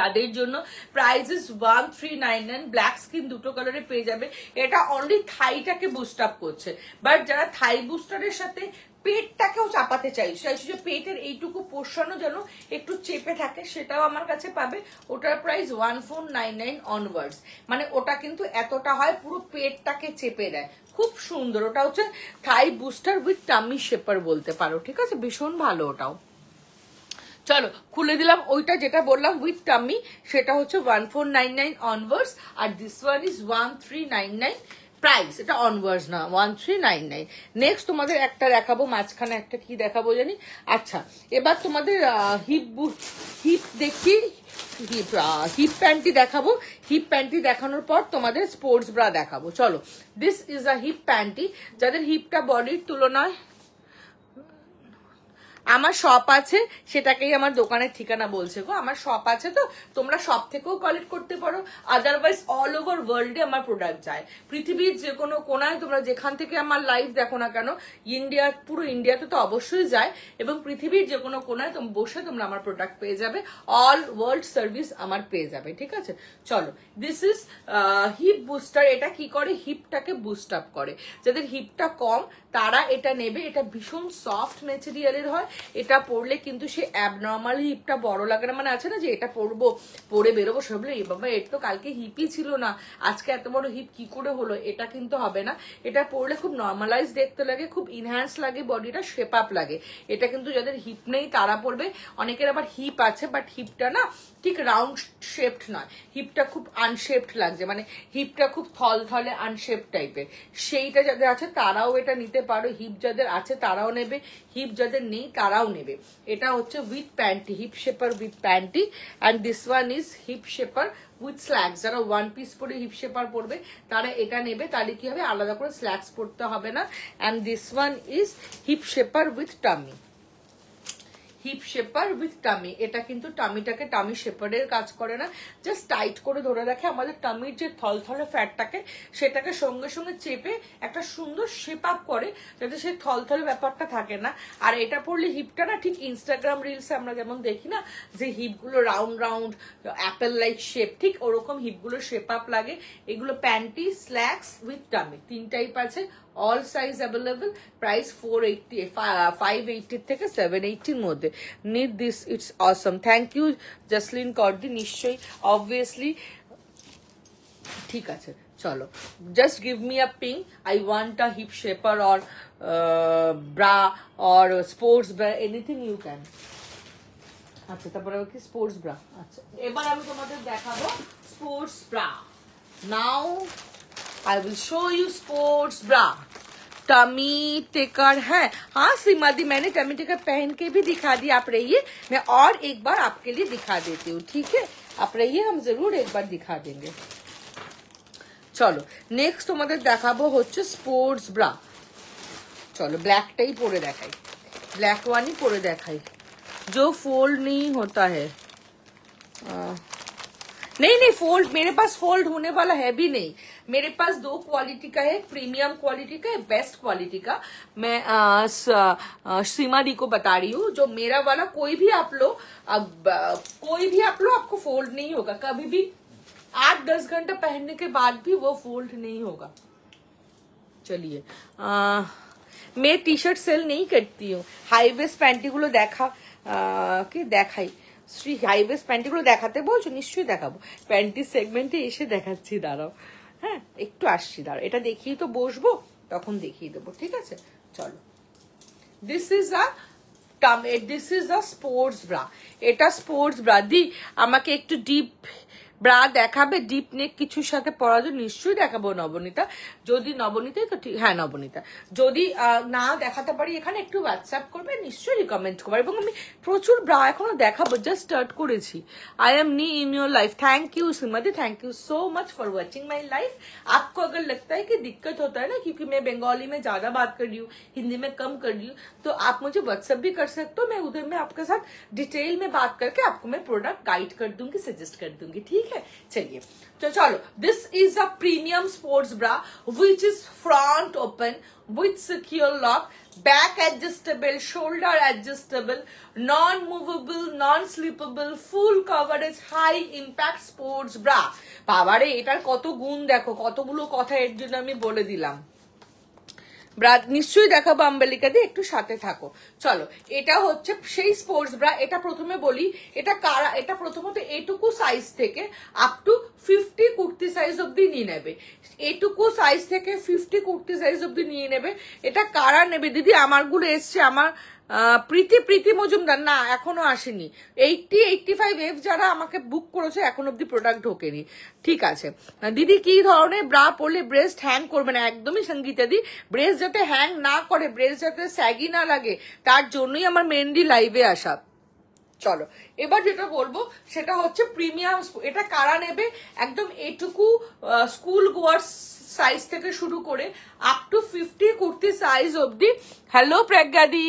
তাদের জন্য প্রাইস ইজ 1399 ব্ল্যাক স্কিন দুটো কালারে পেয়ে যাবে। এটা অনলি থাইটাকে বুস্ট আপ করছে, বাট যারা থাই বুস্টারের সাথে পেটটাকেও চাপাতে চাইছে যে পেটের এইটুকু পোর্শনও যেন একটু চেপে থাকে, সেটাও আমার কাছে পাবে। ওটার প্রাইস 1499 অনওয়ার্ডস, মানে ওটা কিন্তু এতটা হয় পুরো পেটটাকে চেপে দেয়, খুব সুন্দর। ওটা হচ্ছে থাই বুস্টার উইথ টামি শেপার বলতে পারো, ঠিক আছে, ভীষণ ভালো ওটাও। চলো খুলে দিলাম ওইটা যেটা বললাম উইথ টামি, সেটা হচ্ছে 1499 অনওয়ার্ডস, আর দিস ওয়ান ইজ 1399 প্রাইস, এটা অনওয়ার্ডস না 1399। নেক্সট তোমাদের একটা দেখাবো, মাঝখানে একটা কি দেখাবো জানি। আচ্ছা এবার তোমাদের হিপ দেখি, হিপ প্যান্টি দেখাবো। হিপ প্যান্টি দেখানোর পর তোমাদের স্পোর্টস ব্রা দেখাবো। চলো, this is a hip panty, যাদের হিপটা বডির তুলনায়, আমার শপ আছে, সেটাকেই আমার দোকানের ঠিকানা বলছে গো, আমার শপ আছে, তো তোমরা শপ থেকেও কালেক্ট করতে পারো, আদারওয়াইজ অল ওভার ওয়ার্ল্ডে আমার প্রোডাক্ট যায়। পৃথিবীর যে কোনো কোনায় তোমরা যেখান থেকে আমার লাইভ দেখো না কেন, ইন্ডিয়া, পুরো ইন্ডিয়াতে তো অবশ্যই যায়, এবং পৃথিবীর যে কোনো কোনায় বসে তোমরা আমার প্রোডাক্ট পেয়ে যাবে, অল ওয়ার্ল্ড সার্ভিস আমার পেয়ে যাবে, ঠিক আছে। চলো, দিস ইজ হিপ বুস্টার। এটা কি করে, হিপটাকে বুস্ট আপ করে। যাদের হিপটা কম তারা এটা নেবে, এটা ভীষণ সফট মেটেরিয়ালের হয়, এটা পরলে কিন্তু সে অ্যাবনর্মাল হিপটা বড় লাগে না, মানে আছে না যে এটা পরবো, পরে বেরোবো, সব বলে এ বাবা এর তো কালকে হিপই ছিল না, আজকে এত বড় হিপ কি করে হলো, এটা কিন্তু হবে না। এটা পরলে খুব নর্মালাইজ দেখতে লাগে, খুব ইনহ্যান্স লাগে, বডিটা শেপ আপ লাগে। এটা কিন্তু যাদের হিপ নেই তারা পরবে। অনেকের আবার হিপ আছে বাট হিপটা না ঠিক রাউন্ড শেপড নয়, হিপটা খুব আনশেপড লাগছে, মানে হিপটা খুব থলথলে আনশেপড টাইপের, সেইটা যাদের আছে তারাও এটা নিতে পারো। হিপ যাদের আছে তারাও নেবে, হিপ যাদের নেই তারাও নেবে। এটা হচ্ছে with panty, hip shaper with panty, and this one is hip shaper with slacks. যারা ওয়ান পিস পরে হিপ শেপার পরবে তারা এটা নেবে, তাহলে কি হবে, আলাদা করে স্ল্যাক্স পরতে হবে না। And this one is hip shaper with tummy, hip shaper with tummy. এটা কিন্তু টামিটাকে টামি শেপারের কাজ করে না, জাস্ট টাইট করে ধরে রাখে আমাদের টামির যে থলথলে ফ্যাটটাকে, সেটাকে সঙ্গে সঙ্গে চেপে একটা সুন্দর শেপ আপ করে, যাতে সেই থলথলে ব্যাপারটা থাকে না। আর এটা পরলে হিপটা না ঠিক ইনস্টাগ্রাম রিলসে আমরা যেমন দেখি না যে হিপগুলো round round apple like shape, ঠিক ওরকম হিপগুলো শেপ আপ লাগে। এগুলো panty, slacks with tummy, 3 type আছে, all size available, price 480 580 থেকে 780 এর মধ্যে। Need this, it's awesome. Thank you Jaslin Kordi, নিশ্চয়ই obviously ঠিক আছে। চলো, just give me a ping, I want a hip shaper or bra or sports bra, anything you can। আচ্ছা তারপরে কি স্পোর্টস ব্রা। আচ্ছা এবার আমি তোমাদের দেখাবো sports bra. Now I will show you sports bra, tummy tucker है। हाँ सीमा दी, मैंने टमी टेकर पहन के भी दिखा दी, आप रहिए मैं और एक बार आपके लिए दिखा देती हूँ, ठीक है, आप रहिए, हम जरूर एक बार दिखा देंगे। चलो नेक्स्ट তোমাদের দেখাবো হচ্ছে স্পোর্টস ব্রা। চলো ব্ল্যাকটাই পরে দেখাই, ব্ল্যাক ওয়ানই পরে দেখাই, जो फोल्ड नहीं होता है। नहीं फोल्ड, मेरे पास फोल्ड होने वाला है भी नहीं, मेरे पास 2 क्वालिटी का है, प्रीमियम क्वालिटी का है, बेस्ट क्वालिटी का। मैं सीमा दी को बता रही हूँ, जो मेरा वाला कोई भी आप लो, आपको फोल्ड नहीं होगा कभी भी, 8-10 घंटा पहनने के बाद भी वो फोल्ड नहीं होगा। चलिए मैं टी शर्ट सेल नहीं करती हूँ, हाई वेस्ट पैंटी गुलो देखा কি দেখাই, শ্রী হাইওয়েস প্যান্টিগুলো দেখাতে বলছো, নিশ্চয়ই দেখাবো, প্যান্টি সেগমেন্টে এসে দেখাচ্ছি, দাঁড়াও, হ্যাঁ একটু আসছি, দাঁড়াও, এটা দেখিয়ে তো বসবো, তখন দেখিয়ে দেবো, ঠিক আছে। চলো, this is a sports bra. এটা স্পোর্টস ব্রা। দি আমাকে একটু ডিপ ব্রা দেখাবে, ডিপ নেক কিছুর সাথে পরা জন্য, নিশ্চয়ই দেখাবো নবনীতা, যদি নবনীতাই তো ঠিক, হ্যাঁ নবনীতা, যদি না দেখাতে পারি এখানে একটু হোয়াটসঅ্যাপ করবে, নিশ্চয়ই রিকমেন্ড করবে, এবং আমি প্রচুর ব্রা এখনো দেখাবো, জাস্ট স্টার্ট করেছি। I am new in your life, thank you Smriti, thank you so much for watching my life. आपको अगर लगता है कि दिक्कत होता है ना, क्योंकि मैं बंगाली में ज्यादा बात कर रही हूँ, हिंदी में कम कर रही हूँ, तो आप मुझे व्हाट्सएप भी कर सकते हो, मैं उधर में आपके साथ डिटेल में बात करके आपको मैं प्रोडक्ट गाइड कर दूंगी, सजेस्ट कर दूंगी, ठीक ठीक है। चलिए तो चलो, this is a premium sports bra which is front open with secure lock, back adjustable, shoulder adjustable, non-movable, non-slippable, full coverage, high impact sports bra। বাবারে এটার কত গুণ দেখো, কতগুলো কথা এর জন্য আমি বলে দিলাম। ব্রা নিশ্চয়ই দেখাবো আম্বেলিকা দিয়ে, একটু সাথে থাকো। চলো, এটা হচ্ছে সেই স্পোর্টস ব্রা। এটা প্রথমে বলি, এটা কারা, এটা প্রথমত এটুকু সাইজ থেকে আপ টু 50 কুর্তি সাইজ অব্দি নিয়ে নেবে। এটুকু সাইজ থেকে 50 কুর্তি সাইজ অব্দি নিয়ে নেবে। এটা কারা নেবে দিদি? আমারগুলো এসছে, আমার প্রীতি মজুমদার না, এখনো আসেনি। 85F যারা আমাকে বুক করেছে এখন অব্দি প্রোডাক্ট ঢোকেনি। ঠিক আছে দিদি, কি ধরনের ব্রা পরলে ব্রেস্ট হ্যাং করবে না? একদমই সঙ্গীতা দি, ব্রেস্ট যাতে হ্যাং না করে, ব্রেস্ট যাতে স্যাগি না লাগে, তার জন্যই আমার মেনলি লাইভে আসা। চলো, এবার যেটা বলবো সেটা হচ্ছে প্রিমিয়াম। এটা কারা নেবে? একদম এটুকু স্কুল গোয়ার সাইজ থেকে শুরু করে আপ টু 50 কুর্তি সাইজ অব্দি। হ্যালো প্রজ্ঞাদি,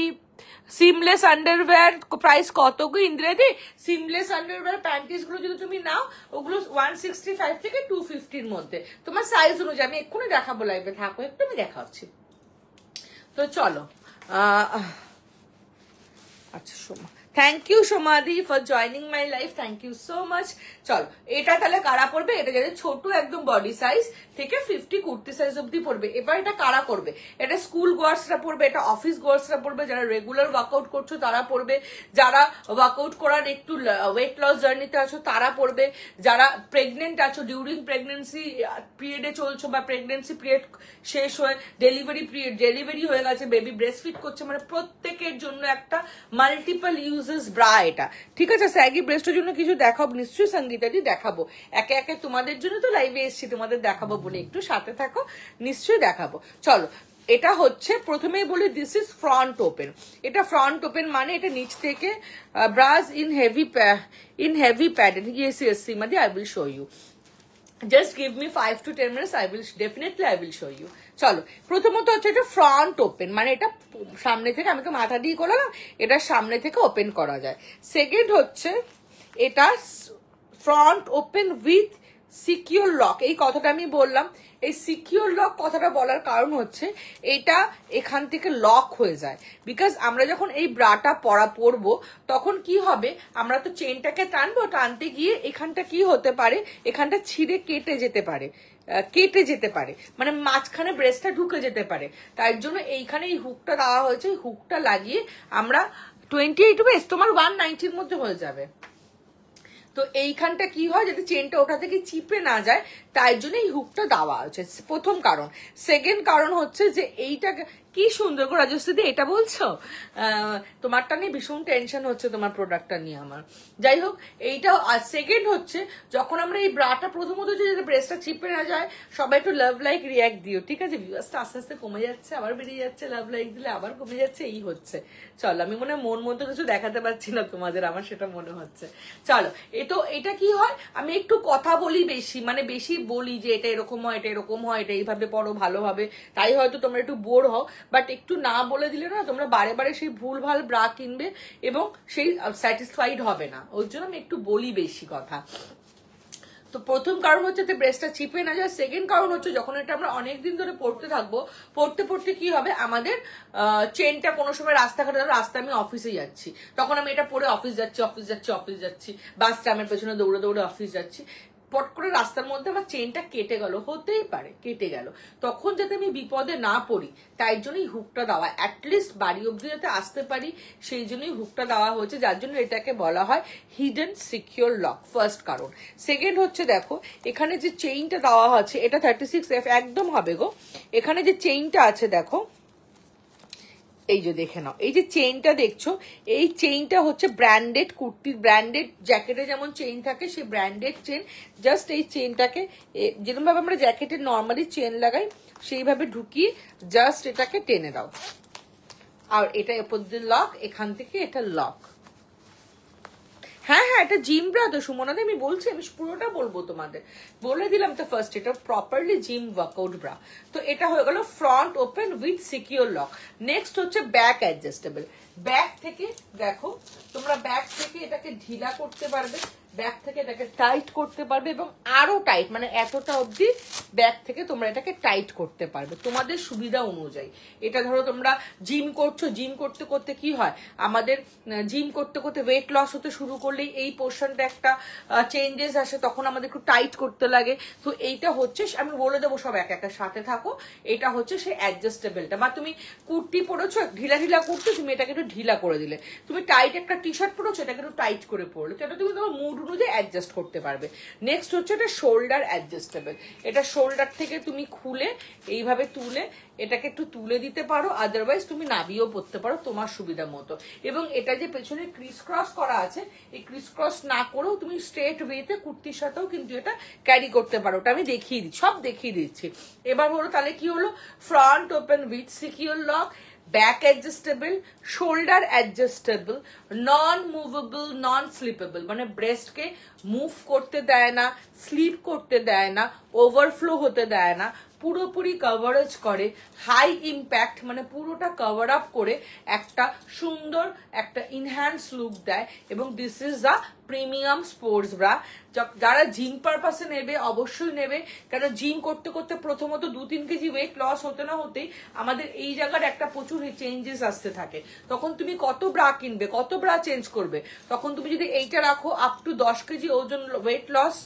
সিমলেস আন্ডারওয়্যার প্রাইস কত গো ইন্দ্রাদি? সিমলেস আন্ডারওয়্যার প্যান্টিস গুলো যদি তুমি নাও, ওগুলো 165 থেকে 250 এর মধ্যে, তোমার সাইজ অনুযায়ী। আমি এক্ষুনি দেখাবো, লাইভে থাকো একটু, আমি দেখাচ্ছি। তো চলো, আচ্ছা সোমা, থ্যাংক ইউ সোমাদি for joining my life, thank you so much. চলো, এটা তাহলে কারা পড়বে? এটা যাদের ছোট একদম বডি সাইজ থেকে 50 কুর্তি সাইজ অব্দি পড়বে। এবার এটা কারা করবে? এটা স্কুল গোয়ার্সরা পড়বে, এটা অফিস গোয়ার্সরা পড়বে, যারা রেগুলার ওয়ার্কআউট করছো তারা পড়বে, যারা ওয়ার্কআউট করার একটু ওয়েট লস জার্নিতে আছো তারা পড়বে, যারা প্রেগনেন্ট আছো, ডিউরিং প্রেগনেন্সি পিরিয়ডে চলছো বা প্রেগনেন্সি পিরিয়ড শেষ হয়ে ডেলিভারি হয়ে গেছে, বেবি ব্রেস্ট ফিড করছে, মানে প্রত্যেকের জন্য একটা মাল্টিপল ইউজেস ব্রা এটা। ঠিক আছে, স্যাগি ব্রেস্টের জন্য কিছু দেখাবো নিশ্চয়ই সঙ্গীতাদি, দেখাবো একে একে। তোমাদের জন্য তো লাইভে এসছি, তোমাদের দেখাবো বলে একটু সাথে থাকো, নিশ্চয়ই দেখাবো। চলো, এটা হচ্ছে প্রথমেই বলি, দিস ইজ ফ্রন্ট ওপেন। এটা ফ্রন্ট ওপেন মানে এটা নিচ থেকে bras in heavy padded. Yes সীমাদি, I will show you. Just give me 5 to 10 minutes, I will show you. চলো, প্রথমত হচ্ছে এটা ফ্রন্ট ওপেন, মানে এটা সামনে থেকে, আমি তো মাথা দিয়ে করলাম, এটা সামনে থেকে ওপেন করা যায়। সেকেন্ড হচ্ছে এটা front open with secure lock. এই কথাটা আমি বললাম, এই সিকিউর লক কথাটা বলার কারণ হচ্ছে এটা এখান থেকে লক হয়ে যায়। বিকজ আমরা যখন এই ব্রাটা পরবো তখন কি হবে, আমরা তো চেনটাকে টানবো, টানতে গিয়ে এখানটা কি হতে পারে, এখানটা ছিঁড়ে কেটে যেতে পারে, মানে মাঝখানে ব্রেস্টটা ঢুকে যেতে পারে। তার জন্য এইখানে এই হুকটা দেওয়া হয়েছে। এই হুকটা লাগিয়ে আমরা 28 বেস তোমার 190 মধ্যে হয়ে যাবে। তো এইখানটা কি হয়, যাতে চেনটা ওটা থেকে চিপে না যায়, তাই জন্য এই হুকটা দেওয়া হচ্ছে, প্রথম কারণ। সেকেন্ড কারণ হচ্ছে যে এইটা কি সুন্দর করে রাজস্থাদি, এটা বলছো তোমারটা নিয়ে ভীষণ টেনশন হচ্ছে, তোমার প্রোডাক্টটা নিয়ে আমার। যাই হোক, এইটা। আর সেকেন্ড হচ্ছে যখন আমরা এই ব্রাটা প্রথমত যদি ব্রেস্টটা চিপে না যায়, সবাই একটু লাভ লাইক রিয়াক্ট দিও, ঠিক আছে? ভিউয়ার্সটা আস্তে আস্তে কমে যাচ্ছে, আবার বেরিয়ে যাচ্ছে, লাভ লাইক দিলে আবার কমে যাচ্ছে, এই হচ্ছে। চলো, আমি মনে হয় মন মতো কিছু দেখাতে পারছি না তোমাদের, আমার সেটা মনে হচ্ছে। চলো, এটা কি হয়, আমি একটু কথা বলি বেশি, মানে বেশি বলি যে এটা এরকম হয়, এটা এরকম হয়, এটা এইভাবে পড়ো ভালোভাবে, তাই হয়তো তোমরা একটু বোর হও। বাট একটু না বলে দিলে না, তোমরা বারে বারে সেই ভুলভাল ব্রা কিনবে এবং সেই স্যাটিসফাইড হবে না। ওই জন্য আমি একটু বলি বেশি কথা। তো প্রথম কারণ হচ্ছে ব্রেস্টটা চিপে না যায়। সেকেন্ড কারণ হচ্ছে যখন এটা আমরা অনেকদিন ধরে পড়তে থাকবো, পড়তে কি হবে, আমাদের চেনটা কোনো সময় রাস্তা আমি অফিসে যাচ্ছি, তখন আমি এটা পরে অফিস যাচ্ছি, বাস স্ট্যান্ডের পেছনে দৌড়ে অফিস যাচ্ছি, পট করে রাস্তার মধ্যে আমার চেনটা কেটে গেল, হতেই পারে কেটে গেল, তখন যাতে আমি বিপদে না পড়ি তাই জন্যই হুকটা দেওয়া, অ্যাটলিস্ট বাড়ি অব্দি যাতে আসতে পারি সেই জন্যই হুকটা দেওয়া হয়েছে, যার জন্য এটাকে বলা হয় হিডেন সিকিউর লক, ফার্স্ট কারণ। সেকেন্ড হচ্ছে দেখো এখানে যে চেইনটা দেওয়া আছে এটা 36F একদম হবে গো। এখানে যে চেইনটা আছে দেখো, এই যে দেখে নাও, এই যে চেইনটা দেখছো, এই চেইনটা হচ্ছে ব্র্যান্ডেড কুর্তির, ব্র্যান্ডেড জ্যাকেটে যেমন চেইন থাকে সেই ব্র্যান্ডেড চেইন। জাস্ট এই চেইনটাকে যেরকম ভাবে আমরা জ্যাকেটের নর্মালি চেইন লাগাই সেইভাবে ঢুকিয়ে জাস্ট এটাকে টেনে দাও, আর এটা উপর দিয়ে লক, এখান থেকে এটা লক। হ্যাঁ, এটা জিম ব্রা তো সুমনাদি, আমি বলছি, আমি পুরোটা বলবো তোমাদের, বলে দিলাম তো ফার্স্ট, এটা প্রপারলি জিম ওয়ার্কআউট ব্রা। তো এটা হয়ে গেল front open with secure lock. Next হচ্ছে ব্যাক অ্যাডজাস্টেবল। ব্যাক থেকে দেখো তোমরা ব্যাক থেকে এটাকে ঢিলা করতে পারবে, ব্যাক থেকে এটাকে টাইট করতে পারবে এবং আরো টাইট, মানে এতটা অবধি ব্যাক থেকে তোমরা এটাকে টাইট করতে পারবে তোমাদের সুবিধা অনুযায়ী। এটা ধরো তোমরা জিম করছো, জিম করতে করতে কি হয় আমাদের, জিম করতে করতে ওয়েট লস হতে শুরু করলেই এই পোর্শনটা একটা চেঞ্জেস আসে, তখন আমাদের একটু টাইট করতে লাগে। তো এইটা হচ্ছে, আমি বলে দেবো সব এক একটা, সাথে থাকো। এটা হচ্ছে সেই অ্যাডজাস্টেবলটা, বা তুমি কুর্তি পরেছো ঢিলা ঢিলা কুর্তি, তুমি এটাকে একটু ঢিলা করে দিলে, তুমি টাইট একটা টি শার্ট পরেছো এটাকে একটু টাইট করে পরলে, তো এটা তুমি তোমার মুড অনুযায়ী অ্যাডজাস্ট করতে পারবে। নেক্সট হচ্ছে এটা শোল্ডার অ্যাডজাস্টেবল। এটা শোল্ডার থেকে তুমি খুলে এইভাবে তুলে এটাকে একটু তুলে দিতে পারো, আদারওয়াইজ তুমি নাবিও পরতে পারো তোমার সুবিধা মতো। এবং এটা যে পেছনে ক্রিস ক্রস করা আছে, এই ক্রিস ক্রস না করেও তুমি স্ট্রেট ওয়েতে কুর্তির সাথেও কিন্তু এটা ক্যারি করতে পারো। ওটা আমি দেখিয়ে দিচ্ছি, সব দেখিয়ে দিচ্ছি। এবার হলো তাহলে কি হলো, front open with secure lock, back adjustable, shoulder adjustable, non movable, non slippable, মানে ব্রেস্টকে মুভ করতে দেয় না, স্লিপ করতে দেয় না, ওভারফ্লো হতে দেয় না, পুরোপুরি কভারেজ করে, হাই ইম্প্যাক্ট মানে পুরোটা কভার আপ করে একটা সুন্দর একটা ইনহ্যান্স লুক দেয়। এবং this is the premium sports bra. যারা জিম পারপাসে নেবে অবশ্যই নেবে, কেন জিম করতে করতে প্রথমত 2-3 কেজি ওয়েট লস হতে না হতেই আমাদের এই জায়গার একটা প্রচুর চেঞ্জেস আসতে থাকে। তখন তুমি কত ব্রা কিনবে, কত ব্রা চেঞ্জ করবে, তখন তুমি যদি এইটা রাখো আপ টু 10 কেজি ওজন ওয়েট লস।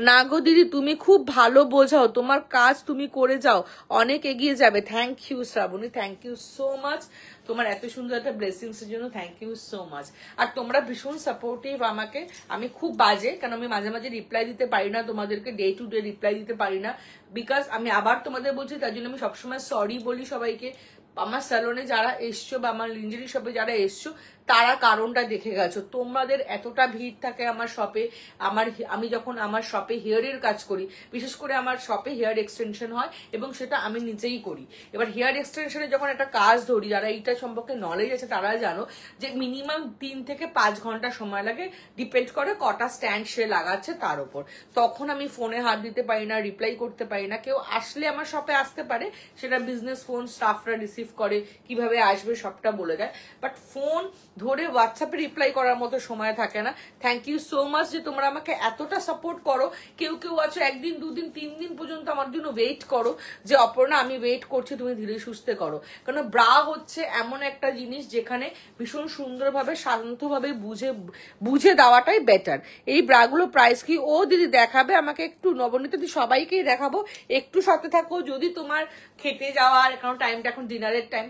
না গো দিদি, তুমি খুব ভালো বোঝাও, তোমার কাজ তুমি করে যাও, অনেক এগিয়ে যাবে। Thank you Shrabani, thank you so much, তোমার এত সুন্দর একটা ব্লেসিংস এর জন্য থ্যাংক ইউ সো মাচ। আর তোমরা ভীষণ সাপোর্টিভ আমাকে, আমি খুব বাজে, কারণ আমি মাঝে মাঝে রিপ্লাই দিতে পারি না তোমাদেরকে, ডে টু ডে রিপ্লাই দিতে পারি না, বিকজ আমি আবার তোমাদের বলছি, তার জন্য আমি সবসময় সরি বলি সবাইকে। আমার স্যালনে যারা এসছো বা আমার লিঞ্জারি শপে যারা এসছো তারা কারণটা দেখে গেছো, তোমাদের এতটা ভিড় থাকে আমার শপে। আমি যখন আমার শপে হেয়ারের কাজ করি, বিশেষ করে আমার শপে হেয়ার এক্সটেনশন হয় এবং সেটা আমি নিজেই করি। এবার হেয়ার এক্সটেনশনে যখন একটা কাজ ধরি, যারা এইটা সম্পর্কে নলেজ আছে তারা জানো যে মিনিমাম 3 থেকে 5 ঘন্টা সময় লাগে, ডিপেন্ড করে কটা স্ট্যান্ড সে লাগাচ্ছে তার উপর। তখন আমি ফোনে হাত দিতে পারি না, রিপ্লাই করতে পারি না। কেউ আসলে আমার শপে আসতে পারে, সেটা বিজনেস ফোন, স্টাফরা রিসিভ করে, কিভাবে আসবে সবটা বলে দেয়, বাট ফোন ধরে হোয়াটসঅ্যাপে রিপ্লাই করার মতো সময় থাকে না। থ্যাংক ইউ সো মাচ যে তোমরা আমাকে এতটা সাপোর্ট করো। কেউ কেউ আছো 1 দিন 2 দিন 3 দিন পর্যন্ত আমার জন্য ওয়েট করো, যে অপর্ণা আমি ওয়েট করছি, তুমি ধীরে সুস্থে করো। কারণ ব্রা হচ্ছে এমন একটা জিনিস যেখানে ভীষণ সুন্দরভাবে শান্তভাবে বুঝে দেওয়াটাই বেটার। এই ব্রাগুলো প্রাইস কি, ও দিদি দেখাবে আমাকে একটু, নবনীতা দি সবাইকেই দেখাবো, একটু সাথে থাকো। যদি তোমার খেতে যাওয়ার, কারণ টাইমটা এখন ডিনারের টাইম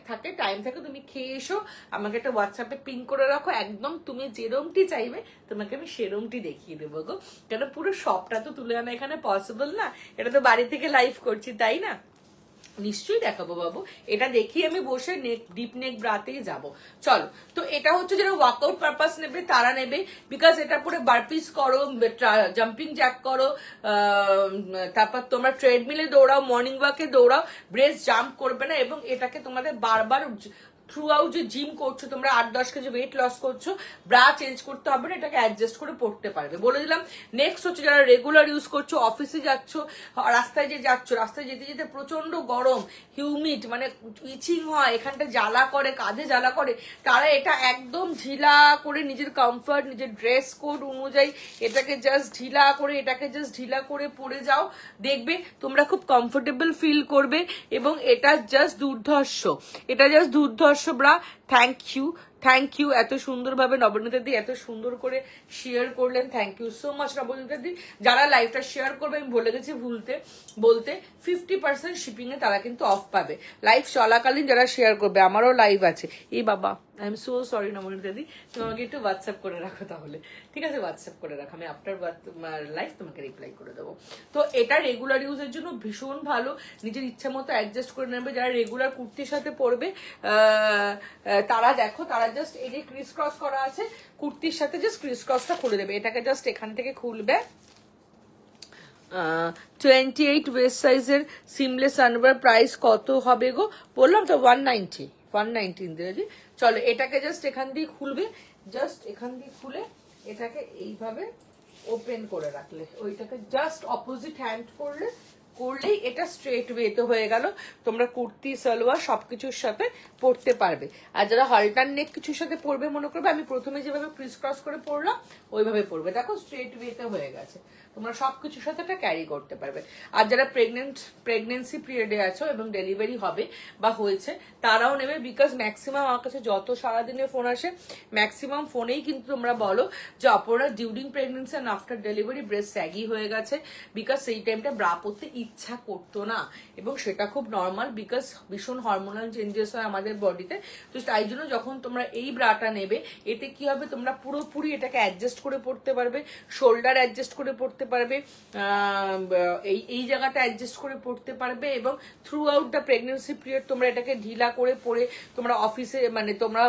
থাকে, তুমি খেয়ে এসো, আমাকে একটা হোয়াটসঅ্যাপে পিন করে রাখো, একদম তুমি যেরমটি চাইবে তোমাকে আমি সেরমটি দেখিয়ে দেবো গো। কেন পুরো সবটা তো তুলে আনা এখানে পসিবল না, এটা তো বাড়ি থেকে লাইভ করছি, তাই না? নিশ্চয়ই দেখাবো বাবু, এটা দেখি আমি বসে ডিপ নেক ব্রাতেই যাব। চলো, তো এটা হচ্ছে যারা ওয়ার্কআউট পারপাস নেবে তারা নেবে, বিকজ এটা পরে বারপিস করো, জাম্পিং জ্যাক করো, তারপর তোমরা ট্রেডমিলে দৌড়াও, মর্নিং ওয়াকে দৌড়াও, ব্রেস্ট জাম্প করবে না। এবং এটাকে তোমাদের বারবার থ্রু আউট যে জিম করছো তোমরা, 8-10 কেজি ওয়েট লস করছো, ব্রা চেঞ্জ করতে হবে না, এটাকে অ্যাডজাস্ট করে পড়তে পারবে, বলে দিলাম। নেক্সট হচ্ছে যারা রেগুলার ইউজ করছো, অফিসে যাচ্ছ, রাস্তায় রাস্তায় যেতে যেতে প্রচন্ড গরম, হিউমিড, মানে ইচিং হয়, এখানটা জ্বালা করে, কাঁধে জ্বালা করে, তারা এটা একদম ঢিলা করে নিজের কমফর্ট, নিজের ড্রেস কোড অনুযায়ী এটাকে জাস্ট ঢিলা করে পরে যাও, দেখবে তোমরা খুব কমফোর্টেবল ফিল করবে। এবং এটা জাস্ট দুর্ধর্ষ ব্রা। থ্যাংক ইউ এত সুন্দরভাবে নবনীতা দি এত সুন্দর করে শেয়ার করলেন, thank you so much Nabanita দি। যারা লাইভটা শেয়ার করবে, আমি বলে গেছি বলতে 50% শিপিং এ তারা কিন্তু অফ পাবে, লাইভ চলাকালীন যারা শেয়ার করবে। আমারও লাইভ আছে, এই বাবা I am so sorry Nabanita দি, তুমি আমাকে একটু হোয়াটসঅ্যাপ করে রাখো তাহলে, ঠিক আছে? হোয়াটসঅ্যাপ করে রাখো, আমি আফটার লাইভ তোমাকে রিপ্লাই করে দেবো। তো এটা রেগুলার ইউজের জন্য ভীষণ ভালো, নিজের ইচ্ছা মতো অ্যাডজাস্ট করে নেবে। যারা রেগুলার কুর্তির সাথে পরবে তারা দেখো, তারা জাস্ট এই যে ক্রিস ক্রস করা আছে কুর্তির সাথে, জাস্ট ক্রিস ক্রসটা খুলে দেবে, এটাকে জাস্ট এখান থেকে খুলবে। 28 ওয়েস্ট সাইজের সিমলেস আনবার প্রাইস কত হবে গো? বললাম তো 190 ইন্দিরাজি। চলো, এটাকে জাস্ট এখান দিয়ে খুলবে, জাস্ট এখান দিয়ে খুলে এটাকে এইভাবে ওপেন করে রাখলে, ওইটাকে জাস্ট অপোজিট হ্যান্ড করলে করলেই এটা স্ট্রেট ওয়েতে হয়ে গেল। তোমরা কুর্তি সালোয়ার সবকিছুর সাথে পরতে পারবে। আর যারা হলটার নেক কিছুর সাথে পরবে মনে করবে, আমি প্রথমে যেভাবে ক্রিস ক্রস করে পরলাম ওইভাবে পরবে। দেখো স্ট্রেট ওয়েতে হয়ে গেছে, তোমরা সবকিছুর সাথে এটা ক্যারি করতে পারবে। আর যারা প্রেগনেন্সি পিরিয়ডে আছো এবং ডেলিভারি হবে বা হয়েছে তারাও নেবে, বিকজ ম্যাক্সিমাম আমার কাছে যত সারাদিনে ফোন আসে ম্যাক্সিমাম ফোনেই কিন্তু তোমরা বলো যে অপরা during pregnancy and after delivery breast saggy হয়ে গেছে, বিকজ সেই টাইমটা ব্রা পরতে ইচ্ছা করতো না, এবং সেটা খুব নর্মাল, বিকজ ভীষণ হরমোনাল চেঞ্জেস হয় আমাদের বডিতে। তো তাই জন্য যখন তোমরা এই ব্রাটা নেবে, এতে কি হবে, তোমরা পুরোপুরি এটাকে অ্যাডজাস্ট করে পড়তে পারবে, শোল্ডার অ্যাডজাস্ট করে পড়তে পারবে, এই জায়গাটা অ্যাডজাস্ট করে পড়তে পারবে, এবং through out the pregnancy period তোমরা এটাকে ঢিলা করে পরে তোমরা অফিসে, মানে তোমরা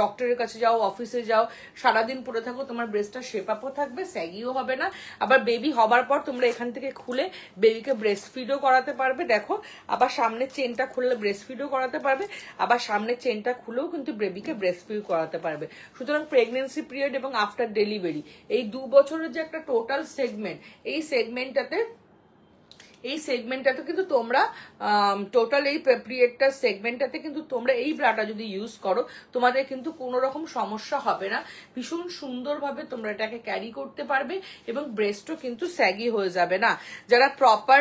ডক্টরের কাছে যাও, অফিসে যাও, সারাদিন পরে থাকো, তোমার ব্রেস্টটা শেপ আপও থাকবে, স্যাগিও হবে না। আবার বেবি হবার পর তোমরা এখান থেকে খুলে বেবিকে ব্রেস্ট ফিডও করাতে পারবে। দেখো আবার সামনের চেনটা খুললে ব্রেস্ট ফিডও করাতে পারবে, আবার সামনের চেনটা খুলেও কিন্তু বেবিকে ব্রেস্ট ফিড করাতে পারবে। সুতরাং প্রেগনেন্সি পিরিয়ড এবং আফটার ডেলিভারি এই 2 বছরের যে একটা টোটাল সেগমেন্ট, এই সেগমেন্টটাতে কিন্তু তোমরা টোটাল এই পিরিয়ডটার সেগমেন্টটাতে কিন্তু তোমরা এই ব্রাটা যদি ইউজ করো তোমাদের কিন্তু কোনো রকম সমস্যা হবে না। ভীষণ সুন্দরভাবে তোমরা এটাকে ক্যারি করতে পারবে এবং ব্রেস্টও কিন্তু স্যাগি হয়ে যাবে না। যারা প্রপার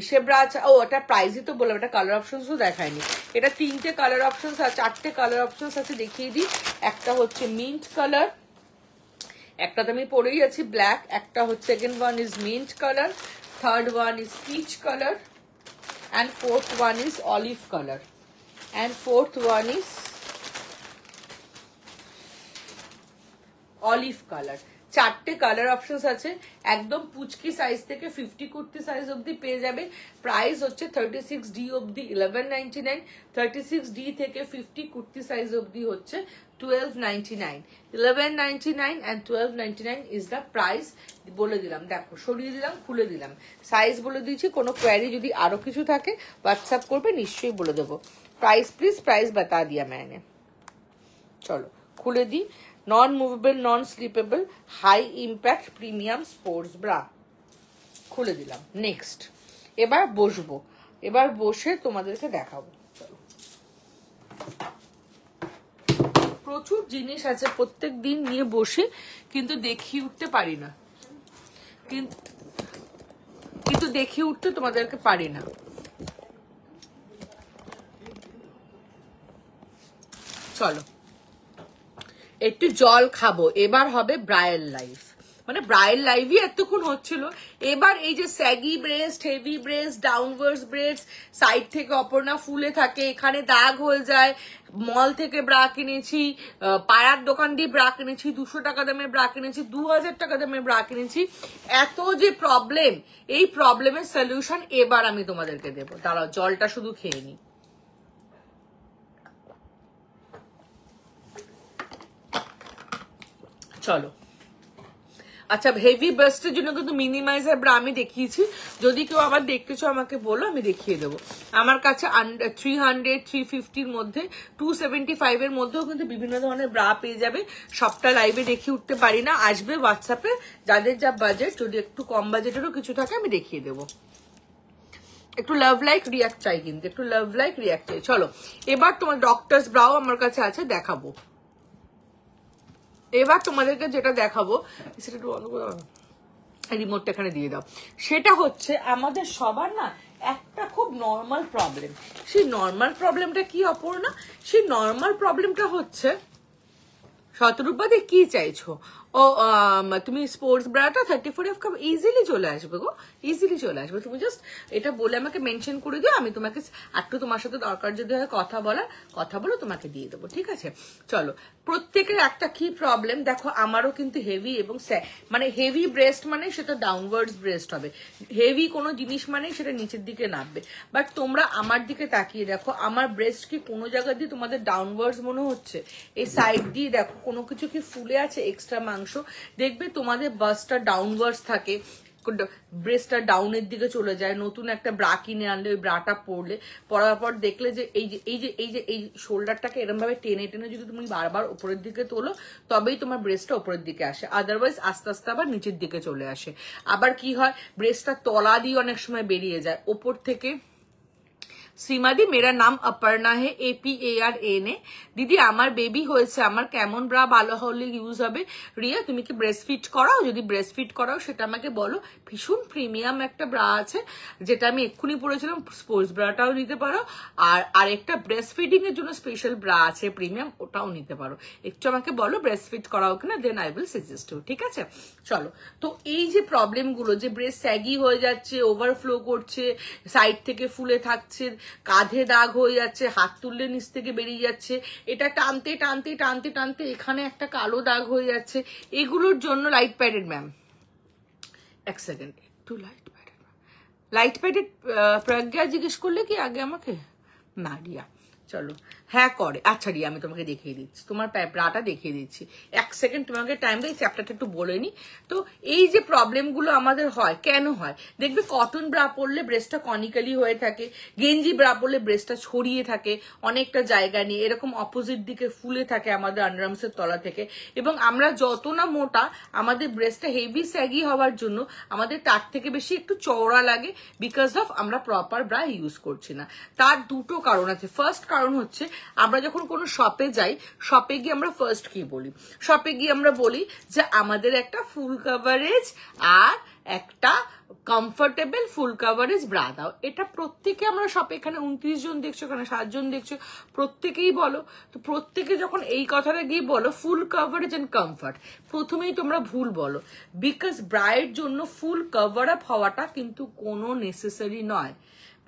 সে ব্রা, এটা প্রাইসই তো বললাম, এটা কালার অপশনসও দেখায়নি। এটা 3টে কালার অপশনস আছে, 4টে কালার অপশনস আছে, দেখিয়ে দিই। একটা হচ্ছে মিন্ট কালার, একটাতে আমি পরেই আছি ব্ল্যাক, একটা হচ্ছে second one is mint colour, third one is peach colour, and fourth one is olive colour, and fourth one is olive colour. 4টে কালার অপশনস আছে। একদম পুচকি সাইজ থেকে 50 কুর্তি সাইজ অব্দি পেয়ে যাবে। প্রাইস হচ্ছে 36D অব্দি 1199, 36D থেকে 50 কুর্তি সাইজ অব্দি হচ্ছে 1299, 1199 and 1299 is the price। বলে দিলাম, দেখো সরিয়ে দিলাম, খুলে দিলাম, সাইজ বলে দিয়েছি। কোনো কোয়ারি যদি আরো কিছু থাকে হোয়াটসঅ্যাপ করবে, নিশ্চয়ই বলে দেবো। प्राइस प्लीज प्राइस बता दिया मैंने। चलो खुले दी। Non movable non slippable high impact premium sports bra খুলে দিলাম। নেক্সট এবার বসবো, এবার বসে তোমাদেরকে দেখাবো। চলো, প্রচুর জিনিস আছে, প্রত্যেক দিন নিয়ে বসে কিন্তু দেখিয়ে উঠতে পারি না, কিন্তু দেখিয়ে উঠতে তোমাদেরকে পারি না। চলো একটু জল খাবো, এবার হবে ব্রায়াল লাইফ। মানে ব্রায়াল লাইভই এতক্ষণ হচ্ছিল, এবার এই যে saggy breast, heavy breast, downwards breast, side থেকে অপর্ণা ফুলে থাকে, এখানে দাগ হয়ে যায়, মল থেকে ব্রা কিনেছি, পাড়ার দোকান দিয়ে ব্রা কিনেছি, 200 টাকা দামের ব্রা কিনেছি, 2000 টাকা দামের ব্রা কিনেছি, এত যে প্রবলেম, এই প্রবলেমের সলিউশন এবার আমি তোমাদেরকে দেবো। দাঁড়াও জলটা শুধু খেয়ে নি। চলো, আচ্ছা হেভি ব্রেস্টের জন্য কিন্তু মিনিমাইজার ব্রা আমি দেখিয়েছি, যদি কেউ আবার দেখতে চাও আমাকে বলো, আমি দেখিয়ে দেবো। আমার কাছে 300, 350-র মধ্যে, 275 এর মধ্যেও কিন্তু বিভিন্ন ধরনের ব্রা পেয়ে যাবে। সবটা লাইভে দেখিয়ে উঠতে পারি না, আসবে হোয়াটসঅ্যাপে, যাদের যা বাজেট, যদি একটু কম বাজেটেরও কিছু থাকে আমি দেখিয়ে দেবো। একটু লাভ লাইক রিয়াক্ট চাই, কিন্তু একটু লাভ লাইক রিয়াক্ট চাই। চলো এবার তোমার ডক্টরস ব্রাও আমার কাছে আছে, দেখাবো। এবার তোমাদেরকে যেটা দেখাবো, সেটা একটু বন্ধ করে রিমোটটা এখানে দিয়ে দাও। সেটা হচ্ছে আমাদের সবার না একটা খুব নর্মাল প্রবলেম। সেই নর্মাল প্রবলেমটা কি অপর্ণা? সেই নর্মাল প্রবলেমটা হচ্ছে, শতরূপাদি কি চাইছো? ও তুমি স্পোর্টস ব্রাটা 34F কাপ ইজিলি চলে আসবে গো, ইজিলি চলে আসবে। তুমি জাস্ট এটা বলে আমাকে মেনশন করে দিও, আমি তোমাকে একটু তোমার সাথে দরকার যদি হয় কথা বলো, তোমাকে দিয়ে দেবো, ঠিক আছে? চলো, প্রত্যেকের একটা কি প্রবলেম দেখো, আমারও কিন্তু হেভি এবং মানে হেভি ব্রেস্ট মানে সেটা ডাউনওয়ার্ডস ব্রেস্ট হবে, হেভি কোনো জিনিস মানে সেটা নিচের দিকে নামবে। বাট তোমরা আমার দিকে তাকিয়ে দেখো, আমার ব্রেস্ট কি কোনো জায়গা দিয়ে তোমাদের ডাউনওয়ার্ডস মনে হচ্ছে? এই সাইড দিয়ে দেখো কোনো কিছু কি ফুলে আছে, এক্সট্রা মাংস, দেখবে তোমাদের বাসটা ডাউনওয়ার্ডস থাকে, ব্রেস্টটা ডাউনের দিকে চলে যায়। নতুন একটা ব্রা কিনে আনলে ওই ব্রাটা পরলে, পরার পর দেখলে যে এই শোল্ডারটাকে এরকম ভাবে টেনে টেনে যদি তুমি বারবার উপরের দিকে তোলো, তবেই তোমার ব্রেস্টটা উপরের দিকে আসে, আদারওয়াইজ আস্তে আস্তে আবার নিচের দিকে চলে আসে। আবার কি হয়, ব্রেস্টটা তলা দিয়ে অনেক সময় বেরিয়ে যায় ওপর থেকে। শ্রীমাদি, মেরা নাম অপর্ণা হে, APARNA। দিদি আমার বেবি হয়েছে, আমার কেমন ব্রা ভালো হলে ইউজ হবে? রিয়া, তুমি কি ব্রেস্ট ফিট করাও? যদি ব্রেস্ট ফিট করাও সেটা আমাকে বলো। ভীষণ প্রিমিয়াম একটা ব্রা আছে যেটা আমি এক্ষুনি পরেছিলাম, স্পোর্টস ব্রাটাও নিতে পারো। আর আরেকটা ব্রেস্ট ফিডিং এর জন্য স্পেশাল ব্রা আছে প্রিমিয়াম, ওটাও নিতে পারো। একটু আমাকে বলো ব্রেস্ট ফিট করাও কিনা, then I will suggest you. ঠিক আছে, চলো। তো এই যে প্রবলেমগুলো, যে ব্রেস্ট স্যাগি হয়ে যাচ্ছে, ওভারফ্লো করছে, সাইড থেকে ফুলে থাকছে, কাঁধে দাগ হয়ে যাচ্ছে, হাত তুললে নিচ থেকে বেরিয়ে যাচ্ছে, এটা টানতে টানতে টানতে টানতে এখানে একটা কালো দাগ হয়ে যাচ্ছে, এগুলোর জন্য লাইট প্যাডেড ম্যাম, এক সেকেন্ড, একটু লাইট প্যাডেড প্রজ্ঞা জিজ্ঞেস করলে কি আগে আমাকে? না রিয়া, চলো হ্যাঁ করে। আচ্ছা রিয়া, আমি তোমাকে দেখিয়ে দিচ্ছি, তোমার ব্রাটা দেখিয়ে দিচ্ছি, এক সেকেন্ড তোমাকে টাইম দেয়, চ্যাপ্টারটা একটু বলে নি। তো এই যে প্রবলেমগুলো আমাদের হয়, কেন হয় দেখবে, কটন ব্রা পরলে ব্রেস্টটা কনিক্যালি হয়ে থাকে, গেঞ্জি ব্রা পরলে ব্রেস্টটা ছড়িয়ে থাকে অনেকটা জায়গা নিয়ে, এরকম অপোজিট দিকে ফুলে থাকে আমাদের আন্ডারআর্মসের তলা থেকে। এবং আমরা যত না মোটা, আমাদের ব্রেস্টটা হেভি স্যাগি হওয়ার জন্য আমাদের তার থেকে বেশি একটু চওড়া লাগে, বিকজ অফ আমরা প্রপার ব্রা ইউজ করছি না। তার দুটো কারণ আছে। ফার্স্ট কারণ হচ্ছে, আমরা যখন কোনো শপে যাই, শপে গিয়ে আমরা ফার্স্ট কি বলি, শপে গিয়ে আমরা বলি যে আমাদের একটা ফুল কভারেজ আর একটা কমফোর্টেবল ফুল কভারেজ ব্রা দাও। এটা প্রত্যেকে আমরা শপে, এখানে 29 জন দেখছো, এখানে 7 জন দেখছো, প্রত্যেকেই বলো। তো প্রত্যেকে যখন এই কথাটা গিয়ে বলো ফুল কভারেজ এন্ড কমফর্ট, প্রথমেই তোমরা ভুল বলো, বিকজ ব্রায়ের জন্য ফুল কভার আপ হওয়াটা কিন্তু কোনো নেসেসারি নয়।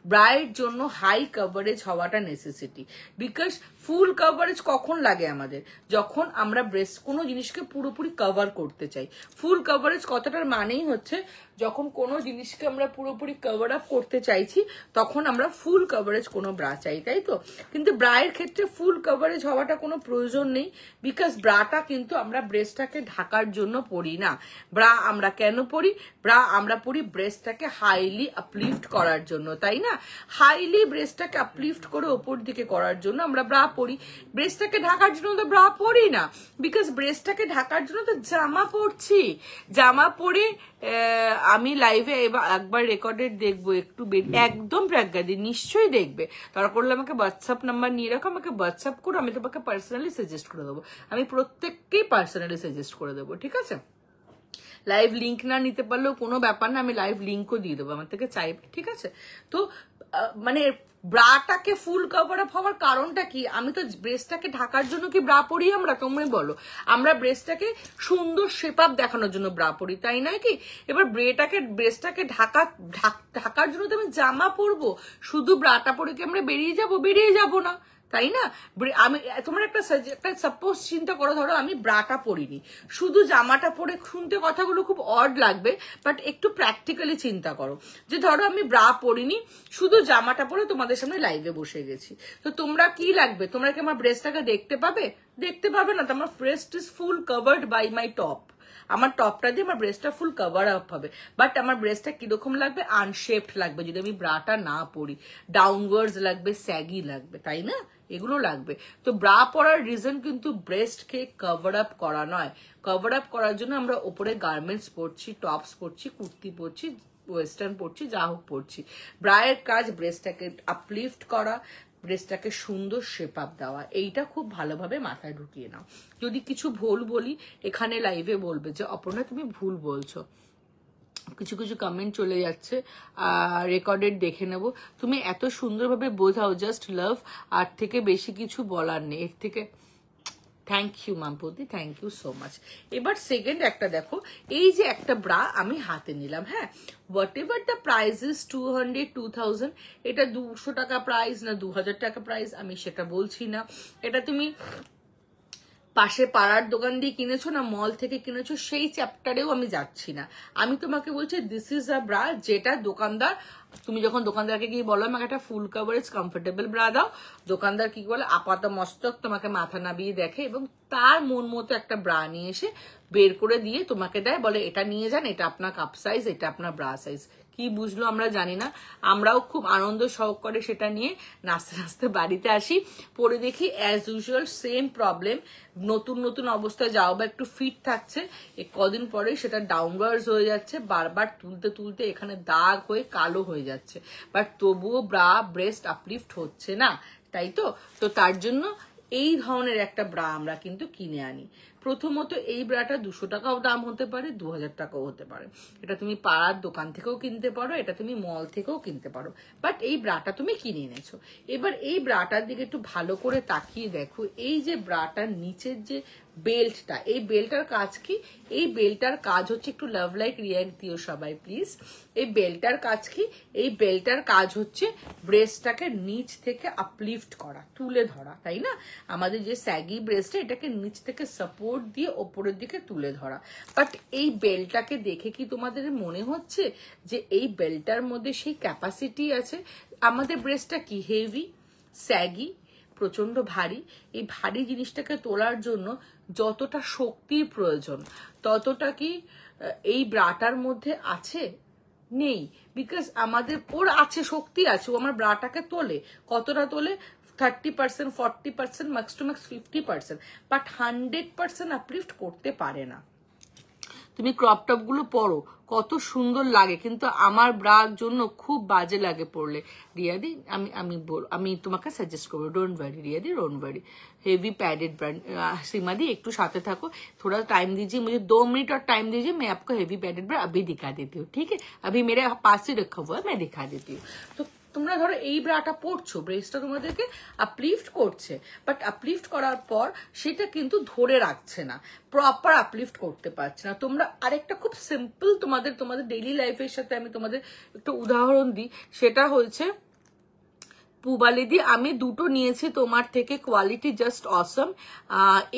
ব্রায়ের জন্য হাই কভারেজ হওয়াটা নেসেসিটি। বিকজ ফুল কভারেজ কখন লাগে আমাদের, যখন আমরা ব্রেস্ট কোনো জিনিসকে পুরোপুরি কভার করতে চাই। ফুল কভারেজ কথাটার মানেই হচ্ছে, যখন কোনো জিনিসকে আমরা পুরোপুরি কভার আপ করতে চাইছি, তখন আমরা ফুল কভারেজ কোনো ব্রা চাই, তাই তো? কিন্তু ব্রায়ের ক্ষেত্রে ফুল কভারেজ হওয়াটা কোনো প্রয়োজন নেই, বিকজ ব্রাটা কিন্তু আমরা ব্রেস্টটাকে ঢাকার জন্য পরি না। ব্রা আমরা কেন পরি? ব্রা আমরা পরি ব্রেস্টটাকে হাইলি আপলিফট করার জন্য, তাই না? হাইলি ব্রেস্টটাকে আপলিফট করে ওপর দিকে করার জন্য আমরা ব্রা পরি। ব্রেস্টটাকে ঢাকার জন্য তো ব্রা পরি না, বিকজ ব্রেস্টটাকে ঢাকার জন্য তো জামা পরছি। জামা পরে আমি লাইভে একবার রেকর্ডেড দেখবো, একটু একদম প্রজ্ঞাদি নিশ্চয়ই দেখবে। তারপর করলে আমাকে হোয়াটসঅ্যাপ নাম্বার নিয়ে রাখো, আমাকে হোয়াটসঅ্যাপ করো, আমি তোমাকে পার্সোনালি সাজেস্ট করে দেবো। আমি প্রত্যেককেই পার্সোনালি সাজেস্ট করে দেবো, ঠিক আছে? লাইভ লিঙ্ক না নিতে পারলেও কোনো ব্যাপার না, আমি লাইভ লিঙ্কও দিয়ে দেবো, আমার থেকে চাইবে, ঠিক আছে? তো মানে ব্রাটাকে ফুল কভার আপ হওয়ার কারণটা কি? আমি তো ব্রেস্টটাকে ঢাকার জন্য কি ব্রা পরি আমরা? তোমরাই বলো। আমরা ব্রেস্টটাকে সুন্দর শেপ আপ দেখানোর জন্য ব্রা পরি, তাই নয় কি? এবার ব্রেস্টটাকে ঢাকার জন্য তো আমি জামা পরবো, শুধু ব্রাটা পরে কি আমরা বেরিয়ে যাবো না, তাই না? আমি তোমার একটা সাপোজ চিন্তা করো, ধরো আমি ব্রাটা পরিনি, শুধু জামাটা পরে, শুনতে কথাগুলো খুব অড লাগবে, বাট একটু প্র্যাকটিক্যালি চিন্তা করো, যে ধরো আমি ব্রা পরিনি, শুধু জামাটা পরে তোমাদের সামনে লাইভে বসে গেছি, তো তোমরা কি লাগবে? তোমরা কি আমার ব্রেস্টটাকে দেখতে পাবে? দেখতে পাবে না তো। আমার breast is full covered by my top, আমার টপটা দিয়ে আমার ব্রেস্টটা ফুল কভার আপ হবে, বাট আমার ব্রেস্টটা কিরকম লাগবে? আনশেপড লাগবে যদি আমি ব্রাটা না পরি, ডাউনওয়ার্ডস লাগবে, স্যাগি লাগবে, তাই না? এগুলো লাগবে। তো ব্রা পরার রিজন কিন্তু ব্রেস্টকে কভার আপ করা নয়। কভার আপ করার জন্য আমরা ওপরে গার্মেন্টস পরছি, টপস পরছি, কুর্তি পরছি, ওয়েস্টার্ন পরছি, যা হোক পরছি। ব্রায়ের কাজ ব্রেস্টটাকে আপলিফট করা, ব্রেস্টটাকে সুন্দর শেপ আপ দেওয়া, এইটা খুব ভালোভাবে মাথায় ঢুকিয়ে নাও। যদি কিছু ভুল বলি এখানে লাইভে বলবে যে অপর্ণা তুমি ভুল বলছো। কিছু কিছু কমেন্ট চলে যাচ্ছে, রেকর্ডেড দেখে নেব। তুমি এত সুন্দরভাবে বোঝাও, জাস্ট লাভ, আর থেকে বেশি কিছু বলার নেই এর থেকে। থ্যাংক ইউ মাম্পতি, থ্যাংক ইউ সো মাচ। এবার সেকেন্ড একটা দেখো, এই যে একটা ব্রা আমি হাতে নিলাম, হ্যাঁ, what ever the price is 200, 2000, এটা 200 টাকা প্রাইস না 2000 টাকা প্রাইস, আমি সেটা বলছি না। এটা তুমি পাশে পাড়ার দোকান দিয়ে কিনেছো না মল থেকে কিনেছো সেই চ্যাপ্টারেও আমি যাচ্ছি না। আমি তোমাকে বলছি দিস ইজ আ ব্রা যেটা দোকানদার, তুমি যখন দোকানদারকে গিয়ে বলো আমাকে একটা ফুল কভারেজ কমফোর্টেবল ব্রা দাও, দোকানদার কি বলে আপাত মস্তক তোমাকে মাথা নাবিয়ে দেখে এবং তার মন মতো একটা ব্রা নিয়ে এসে বের করে দিয়ে তোমাকে দেয়, বলে এটা নিয়ে যান, এটা আপনার কাপ সাইজ, এটা আপনার ব্রা সাইজ। কি বুঝলো আমরা জানি না, আমরাও খুব আনন্দ সহকারে সেটা নিয়ে নাচতে নাচতে বাড়িতে আসি, পরে দেখি অ্যাজ ইউজুয়াল সেম প্রবলেম, নতুন নতুন অবস্থায় যাও বা একটু ফিট থাকছে, কদিন পরে সেটা ডাউনওয়ার্ডস হয়ে যাচ্ছে, বারবার তুলতে তুলতে এখানে দাগ হয়ে কালো হয়ে যাচ্ছে, বাট তবুও ব্রা ব্রেস্ট আপলিফট হচ্ছে না, তাই তো। তো তার জন্য এই ধরনের একটা ব্রা আমরা কিন্তু কিনে আনি। প্রথমত এই ব্রাটা 200 টাকাও দাম হতে পারে, 2000 টাকাও হতে পারে। এটা তুমি পাড়ার দোকান থেকেও কিনতে পারো, এটা তুমি মল থেকেও কিনতে পারো, বাট এই ব্রাটা তুমি কিনে এনেছো। এবার এই ব্রাটার দিকে একটু ভালো করে তাকিয়ে দেখো, এই যে ব্রাটার নিচের যে বেল্টটা, এই বেল্টটার কাজ কি? এই বেল্টটার কাজ হচ্ছে, একটু লাভ লাইক রিয়াক্ট দিও সবাই প্লিজ। এই বেল্টটার কাজ কি? এই বেল্টটার কাজ হচ্ছে ব্রেস্টটাকে নিচ থেকে আপলিফট করা, তুলে ধরা, তাই না? আমাদের যে স্যাগি ব্রেস্টে এটাকে নিচ থেকে সাপোর্ট দিয়ে ওপরের দিকে তুলে ধরা। বাট এই বেল্টটাকে দেখে কি তোমাদের মনে হচ্ছে যে এই বেল্টটার মধ্যে সেই ক্যাপাসিটি আছে? আমাদের ব্রেস্টটা কি হেভি, স্যাগি, প্রচন্ড ভারী। এই ভারী জিনিসটাকে তোলার জন্য যতটা শক্তির প্রয়োজন ততটা কি এই ব্রাটার মধ্যে আছে? নেই। বিকজ আমাদের ওর আছে, শক্তি আছে, ও আমার ব্রাটাকে তোলে। কতটা তোলে? 30%, 40%, max to max 50%, but 100% uplift করতে পারে না। তুমি ক্রপ টপ গুলো পরো, কত সুন্দর লাগে, কিন্তু আমার ব্রার জন্য খুব বাজে লাগে পরলে। রিয়াদি আমি তোমাকে সাজেস্ট করবো, ডোন্ট ওয়ারি রিয়াদি, don't worry, heavy padded brand. Seema di एक तो साथे थको, थोड़ा टाइम दीजिए मुझे, 2 मिनट और टाइम दीजिए, मैं आपको हेवी पैडेड ब्रांड अभी दिखा देती हूँ, ठीक है? अभी मेरे पास ही रखा हुआ है, मैं दिखा देती हूँ। तो তোমরা ধরো এই ব্রাটা পরছো, ব্রেস্টটা তোমাদেরকে আপলিফট করছে, বাট আপলিফট করার পর সেটা কিন্তু ধরে রাখছে না, প্রপার আপলিফট করতে পারছে না। তোমরা আরেকটা খুব সিম্পল তোমাদের ডেইলি লাইফের সাথে আমি তোমাদের একটা উদাহরণ দিই, সেটা হচ্ছে পুবালিদি আমি দুটো নিয়েছি তোমার থেকে, কোয়ালিটি জাস্ট অসম।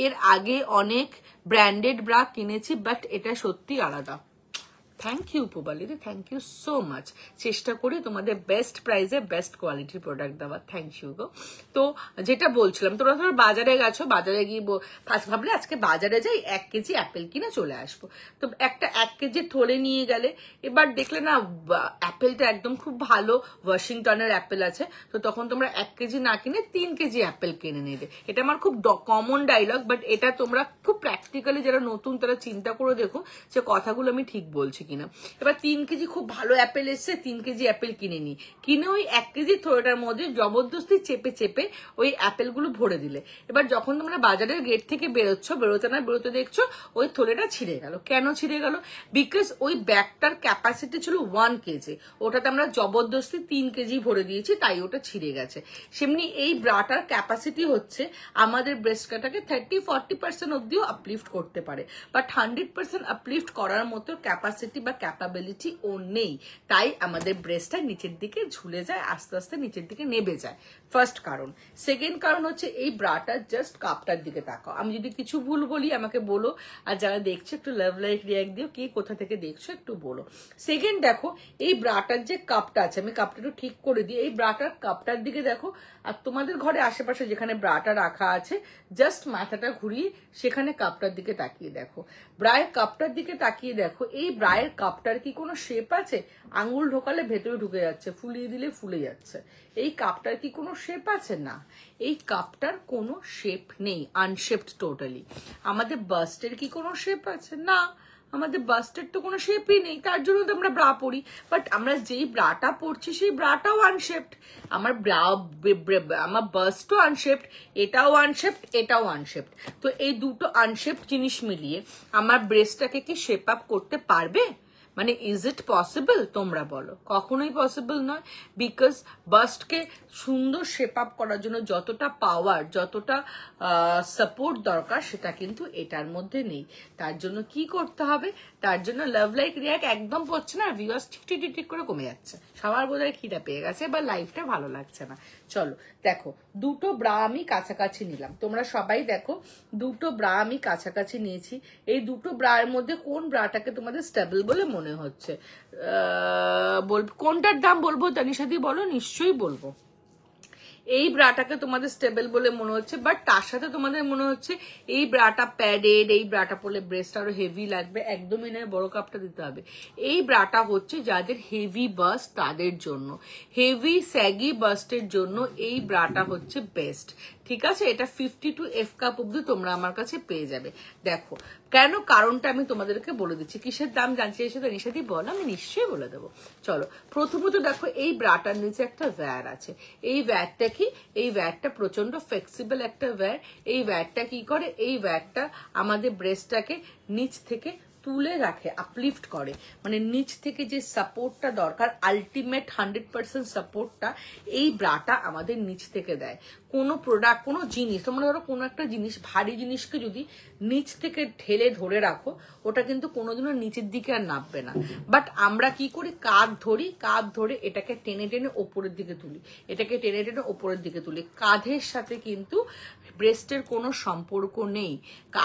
এর আগে অনেক ব্র্যান্ডেড ব্রা কিনেছি, বাট এটা সত্যি আলাদা। থ্যাংক ইউ পুবালিদি, থ্যাংক ইউ সো মাচ। চেষ্টা করি তোমাদের বেস্ট প্রাইসে বেস্ট কোয়ালিটির প্রোডাক্ট দেওয়া, থ্যাংক ইউ গো। তো যেটা বলছিলাম, তোমরা ধরো বাজারে গেছো, বাজারে গিয়ে ভাবলে আজকে বাজারে যাই 1 কেজি অ্যাপেল কিনে চলে আসবো, তো একটা 1 কেজি থলে নিয়ে গেলে, এবার দেখলে না অ্যাপেলটা একদম খুব ভালো ওয়াশিংটনের অ্যাপেল আছে, তো তখন তোমরা 1 কেজি না কিনে 3 কেজি অ্যাপেল কিনে নেবে। এটা আমার খুব কমন ডায়লগ, বাট এটা তোমরা খুব প্র্যাকটিক্যালি যারা নতুন তারা চিন্তা করে দেখো যে কথাগুলো আমি ঠিক বলছি কিনা। এবার 3 কেজি খুব ভালো অ্যাপেল এসছে, 3 কেজি অ্যাপেল কিনে নি, কিনে ওই 1 কেজি থলেটার মধ্যে জবরদস্তি চেপে চেপে ওই অ্যাপেল গুলো ভরে দিলে। এবার যখন তোমরা বাজারের গেট থেকে বেরোতে দেখছো ওই থলেটা ছিঁড়ে গেল। কেন ছিঁড়ে গেল? বিকজ ওই ব্যাগটার ক্যাপাসিটি ছিল 1 কেজি, ওটাতে আমরা জবরদস্তি 3 কেজি ভরে দিয়েছি, তাই ওটা ছিঁড়ে গেছে। সেমনি এই ব্রাটার ক্যাপাসিটি হচ্ছে আমাদের ব্রেস্টটাকে 30-40% অব্দিও আপলিফট করতে পারে, বাট 100% আপলিফট করার মতো ক্যাপাসিটি বা ক্যাপাবিলিটি ও নেই, তাই আমাদের ব্রেস্টটা নিচের দিকে ঝুলে যায়, আস্তে আস্তে নিচের দিকে নেবে যায়। ফার্স্ট কারণ। সেকেন্ড কারণ হচ্ছে এই ব্রাটা জাস্ট কাপটার দিকে তাকাও, আমি যদি কিছু ভুল বলি আমাকে বলো, আর যারা দেখছে একটু লাভ লাইক রিয়াক্ট দিও, কে কোথা থেকে দেখছো একটু বলো। সেকেন্ড দেখো এই ব্রাটার যে কাপটা আছে, আমি কাপটা একটু ঠিক করে দিই, এই ব্রাটার কাপটার দিকে দেখো, আর তোমাদের ঘরে আশেপাশে যেখানে ব্রাটা রাখা আছে জাস্ট মাথাটা ঘুরিয়ে সেখানে কাপটার দিকে তাকিয়ে দেখো, ব্রায়ের কাপটার দিকে তাকিয়ে দেখো, এই ব্রায়ের কাপটার কি কোনো শেপ আছে? আঙ্গুল ঢোকালে ভেতরে ঢুকে যাচ্ছে, ফুলিয়ে দিলে ফুলে যাচ্ছে। এই কাপটার কি কোনো শেপ আছে? না, এই কাপটার কোনো শেপ নেই, আনশেপড টোটালি। আমাদের বাস্টের কি কোনো শেপ আছে? না, আমাদের বাস্টের তো কোনো শেপই নেই, তার জন্য তো আমরা ব্রা পরি, বাট আমরা যেই ব্রাটা পরছি সেই ব্রাটাও আনশেপড, আমার বাস্টও আনশেপড, এটাও আনশেপড, এটাও আনশেপড। তো এই দুটো আনশেপড জিনিস মিলিয়ে আমার ব্রেস্টটাকে কি শেপ আপ করতে পারবে? মানে ইজ ইট পসিবল? তোমরা বলো। কখনোই পসিবল নয়, বিকজ বাস্টকে সুন্দর শেপ আপ করার জন্য যতটা পাওয়ার, যতটা সাপোর্ট দরকার সেটা কিন্তু এটার মধ্যে নেই। তার জন্য কি করতে হবে? তার জন্য লাভ লাইক রিয়াক্ট একদম পড়ছে না, ভিউয়ার্স ঠিক করে কমে যাচ্ছে, সবার বোধহয় খিদা পেয়ে গেছে বা লাইফটা ভালো লাগছে না। চলো দেখো দুটো ব্রা আমি কাছাকাছি নিলাম, তোমরা সবাই দেখো দুটো ব্রা আমি কাছাকাছি নিয়েছি। এই দুটো ব্রার মধ্যে কোন ব্রাটাকে তোমাদের স্টেবল বলে মনে হচ্ছে? কোনটার দাম বলবো তানিশাদি বলো? নিশ্চয়ই বলবো। এই ব্রাটাকে তোমাদের স্টেবল বলে মনে হচ্ছে, বাট তার সাথে তোমাদের মনে হচ্ছে এই ব্রাটা প্যাডেড, এই ব্রাটা পরলে ব্রেস্ট আরো হেভি লাগবে, একদমই নয়, বড় কাপটা দিতে হবে। এই ব্রাটা হচ্ছে যাদের হেভি বাস্ট তাদের জন্য, হেভি স্যাগি বাস্টের জন্য এই ব্রাটা হচ্ছে বেস্ট। ঠিক আছে, এটা 52 এফ কাপ অব্দি তোমরা আমার কাছে পেয়ে যাবে। দেখো কেন, কারণটা আমি তোমাদেরকে বলে দিচ্ছি। কিসের দাম জানতে এসে তো নিশাদি বলো, আমি নিশ্চয়ই বলে দেবো। চলো, প্রথমত দেখো এই ব্রাটার নিচে একটা ওয়্যার আছে। এই ওয়্যারটা কি? এই ওয়্যারটা প্রচন্ড ফ্লেক্সিবল একটা ওয়্যার। এই ওয়্যারটা কি করে? এই ওয়্যারটা আমাদের ব্রেস্টটাকে নিচ থেকে তুলে রাখে, আপলিফট করে, মানে নিচ থেকে যে সাপোর্টটা দরকার, আলটিমেট 100% সাপোর্টটা এই ব্রাটা আমাদের নিচ থেকে দেয়। কোনো প্রোডাক্ট, কোনো জিনিস, তোমরা ধরো কোনো একটা জিনিস, ভারী জিনিসকে যদি নিচ থেকে ঢেলে ধরে রাখো, ওটা কিন্তু কোনোদিনও নিচের দিকে আর নামবে না। বাট আমরা কি করি? কাঁধ ধরি, কাঁধ ধরে এটাকে টেনে টেনে ওপরের দিকে তুলি, এটাকে টেনে টেনে ওপরের দিকে তুলি। কাঁধের সাথে কিন্তু ব্রেস্টের কোনো সম্পর্ক নেই।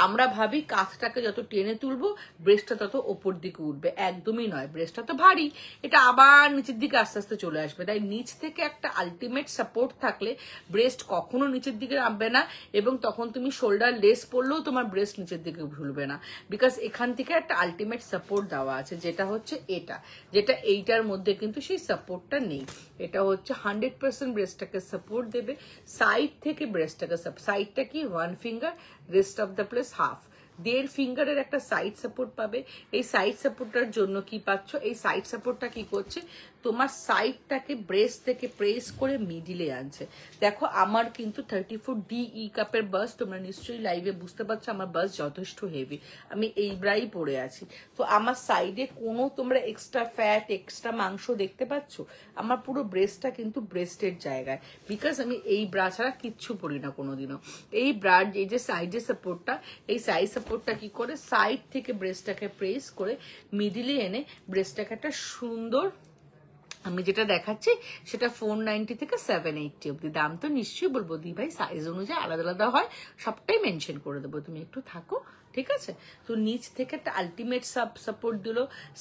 আমরা ভাবি কাঁধটাকে যত টেনে তুলবো ব্রেস্টটা তত ওপর দিকে উঠবে, একদমই নয়। ব্রেস্টটা তো ভারী, এটা আবার নিচের দিকে আস্তে আস্তে চলে আসবে। তাই নিচ থেকে একটা আলটিমেট সাপোর্ট থাকলে ব্রেস্ট কখনো নিচের দিকে নামবে না, এবং তখন তুমি শোল্ডার লেস পরলেও তোমার ব্রেস্ট নিচের দিকে ঝুলবে না, বিকজ এখান থেকে একটা আলটিমেট সাপোর্ট দেওয়া আছে, যেটা হচ্ছে এটা, যেটা এইটার মধ্যে কিন্তু সেই সাপোর্টটা নেই। এটা হচ্ছে 100% ব্রেস্টটাকে সাপোর্ট দেবে। সাইড থেকে ব্রেস্টটাকে, সাইডটা কি? 1 finger, rest of the place half. 1.5 ফিঙ্গারের একটা সাইড সাপোর্ট পাবে। এই সাইড সাপোর্টটার জন্য কি পাচ্ছ? এই সাইড সাপোর্টটা কি করছে? তোমার সাইডটাকে ব্রেস্ট থেকে প্রেস করে মিডিলে আনছে। দেখো আমার কিন্তু 34 DE কাপের বাস, তোমরা নিশ্চয়ই লাইভে বুঝতে পারছো আমার বাস যথেষ্ট হেভি, আমি এই ব্রাই পরে আছি। তো আমার সাইডে কোনো তোমরা এক্সট্রা ফ্যাট, এক্সট্রা মাংস দেখতে পাচ্ছ? আমার পুরো ব্রেস্টটা কিন্তু ব্রেস্টের জায়গায়, বিকজ আমি এই ব্রা ছাড়া কিচ্ছু পরি না কোনোদিনও। এই ব্রার এই যে সাইডে সাপোর্টটা, এই সাইড সাপোর্টটা কি করে? সাইড থেকে ব্রেস্টটাকে প্রেস করে মিডিলে এনে ব্রেস্টটাকে একটা সুন্দর, আমি যেটা দেখাচ্ছি সেটা 490 থেকে 780 অব্দি। দাম তো নিশ্চয়ই বলবো দি ভাই, সাইজ অনুযায়ী আলাদা আলাদা হয়, সবটাই মেনশন করে দেবো, তুমি একটু থাকো, ঠিক আছে? তো নিচ থেকে একটা আলটিমেট সাপোর্ট দিল,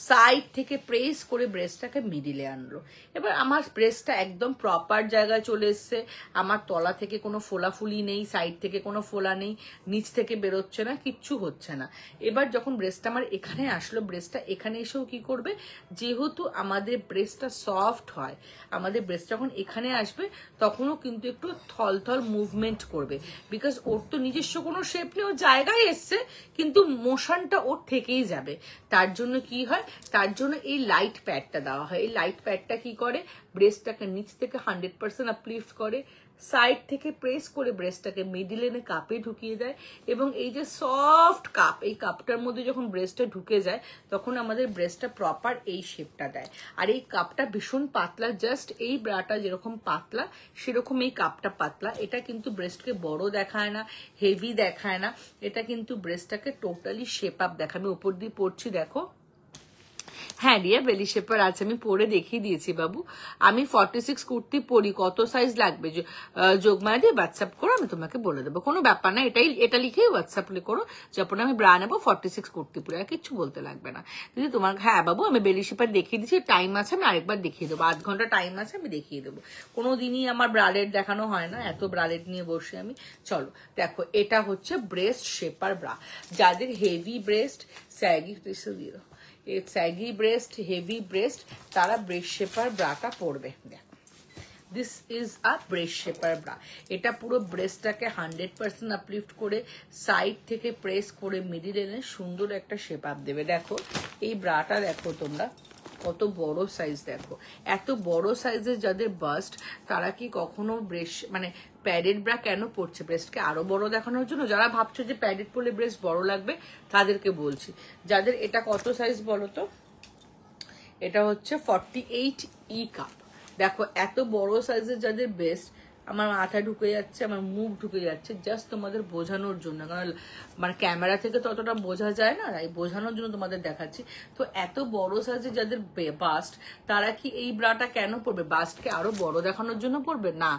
সাইড থেকে প্রেস করে ব্রেস্টটাকে মিডিলে আনলো। এবার আমার ব্রেস্টটা একদম প্রপার জায়গায় চলে এসছে, আমার তলা থেকে কোনো ফোলাফুলি নেই, সাইড থেকে কোনো ফোলা নেই, নিচ থেকে বেরোচ্ছে না, কিচ্ছু হচ্ছে না। এবার যখন ব্রেস্টটা আমার এখানে আসলো, ব্রেস্টটা এখানে এসেও কি করবে? যেহেতু আমাদের ব্রেস্টটা সফট হয়, আমাদের ব্রেস্ট যখন এখানে আসবে তখনও কিন্তু একটু থলথল মুভমেন্ট করবে, বিকজ ওর তো নিজস্ব কোনো শেপ নেই, ও জায়গায় এসছে, কিন্তু মোশনটা ওর থেকেই যাবে। তার জন্য কি হয়? তার জন্য এই লাইট প্যাডটা দেওয়া হয়। এই লাইট প্যাডটা কি করে? ব্রেস্টটাকে নিচ থেকে 100% আপলিফট করে, সাইড থেকে প্রেস করে ব্রেস্টটাকে মিডিল এনে কাপে ঢুকিয়ে দেয়, এবং এই যে সফট কাপ, এই কাপটার মধ্যে যখন ব্রেস্টটা ঢুকে যায় তখন আমাদের ব্রেস্টটা প্রপার এই শেপটা দেয়। আর এই কাপটা ভীষণ পাতলা, জাস্ট এই ব্রাটা যেরকম পাতলা সেরকম এই কাপটা পাতলা। এটা কিন্তু ব্রেস্টকে বড় দেখায় না, হেভি দেখায় না, এটা কিন্তু ব্রেস্টটাকে টোটালি শেপ আপ দেখায়। আমি উপর দিয়ে পড়ছি, দেখো। হ্যাঁ রিয়া, বেলি শেপার আছে, আমি পরে দেখিয়ে দিয়েছি বাবু। আমি 46 কুর্তি পরি, কত সাইজ লাগবে যোগমায়া দিয়ে হোয়াটসঅ্যাপ করো, আমি তোমাকে বলে দেবো, কোনো ব্যাপার না। এটা লিখেই হোয়াটসঅ্যাপ করো, যখন আমি ব্রা নেবো 46 কুর্তি পরে, আর কিচ্ছু বলতে লাগবে না দিদি তোমার। হ্যাঁ বাবু, আমি বেলি শেপার দেখিয়ে দিচ্ছি, টাইম আছে, আমি আরেকবার দেখিয়ে দেবো, 8 ঘন্টা টাইম আছে, আমি দেখিয়ে দেবো। কোনো দিনই আমার ব্রালেট দেখানো হয় না, এত ব্রালেট নিয়ে বসে আমি। চলো দেখো, এটা হচ্ছে ব্রেস্ট শেপার ব্রা। যাদের হেভি ব্রেস্ট, স্যাগি দিয়ে দাও, স্যাগি ব্রেস্ট, হেভি ব্রেস্ট, তারা ব্রেস্ট শেপার ব্রাটা পরবে। দেখো, this is a breast shaper bra. এটা পুরো ব্রেস্টটাকে 100% আপলিফট করে সাইড থেকে প্রেস করে মিডিল এনে সুন্দর একটা শেপ আপ দেবে। দেখো এই ব্রাটা দেখো তোমরা, কত বড় সাইজ। দেখো এত বড় সাইজের যাদের বাস্ট, তারা কি কখনো ব্রেস্ট মানে প্যাডেড ব্রা কেন পড়ছে? ব্রেস্টকে আরো বড় দেখানোর জন্য? যারা ভাবছো যে প্যাডেড পরলে ব্রেস্ট বড় লাগবে তাদেরকে বলছি। যাদের এটা কত সাইজ বলো তো? এটা হচ্ছে 48 ই কাপ। দেখো এত বড় সাইজের যাদের ব্রেস্ট, আমার মাথায় ঢুকে যাচ্ছে, আমার মুখ ঢুকে যাচ্ছে, জাস্ট তোমাদের বোঝানোর জন্য, কারণ মানে ক্যামেরা থেকে তো অতটা বোঝা যায় না, এই বোঝানোর জন্য তোমাদের দেখাচ্ছি। তো এত বড় সাইজে যাদের বাস্ট, তারা কি এই ব্রাটা কেন পরবে? বাস্টকে আরো বড় দেখানোর জন্য পরবে না।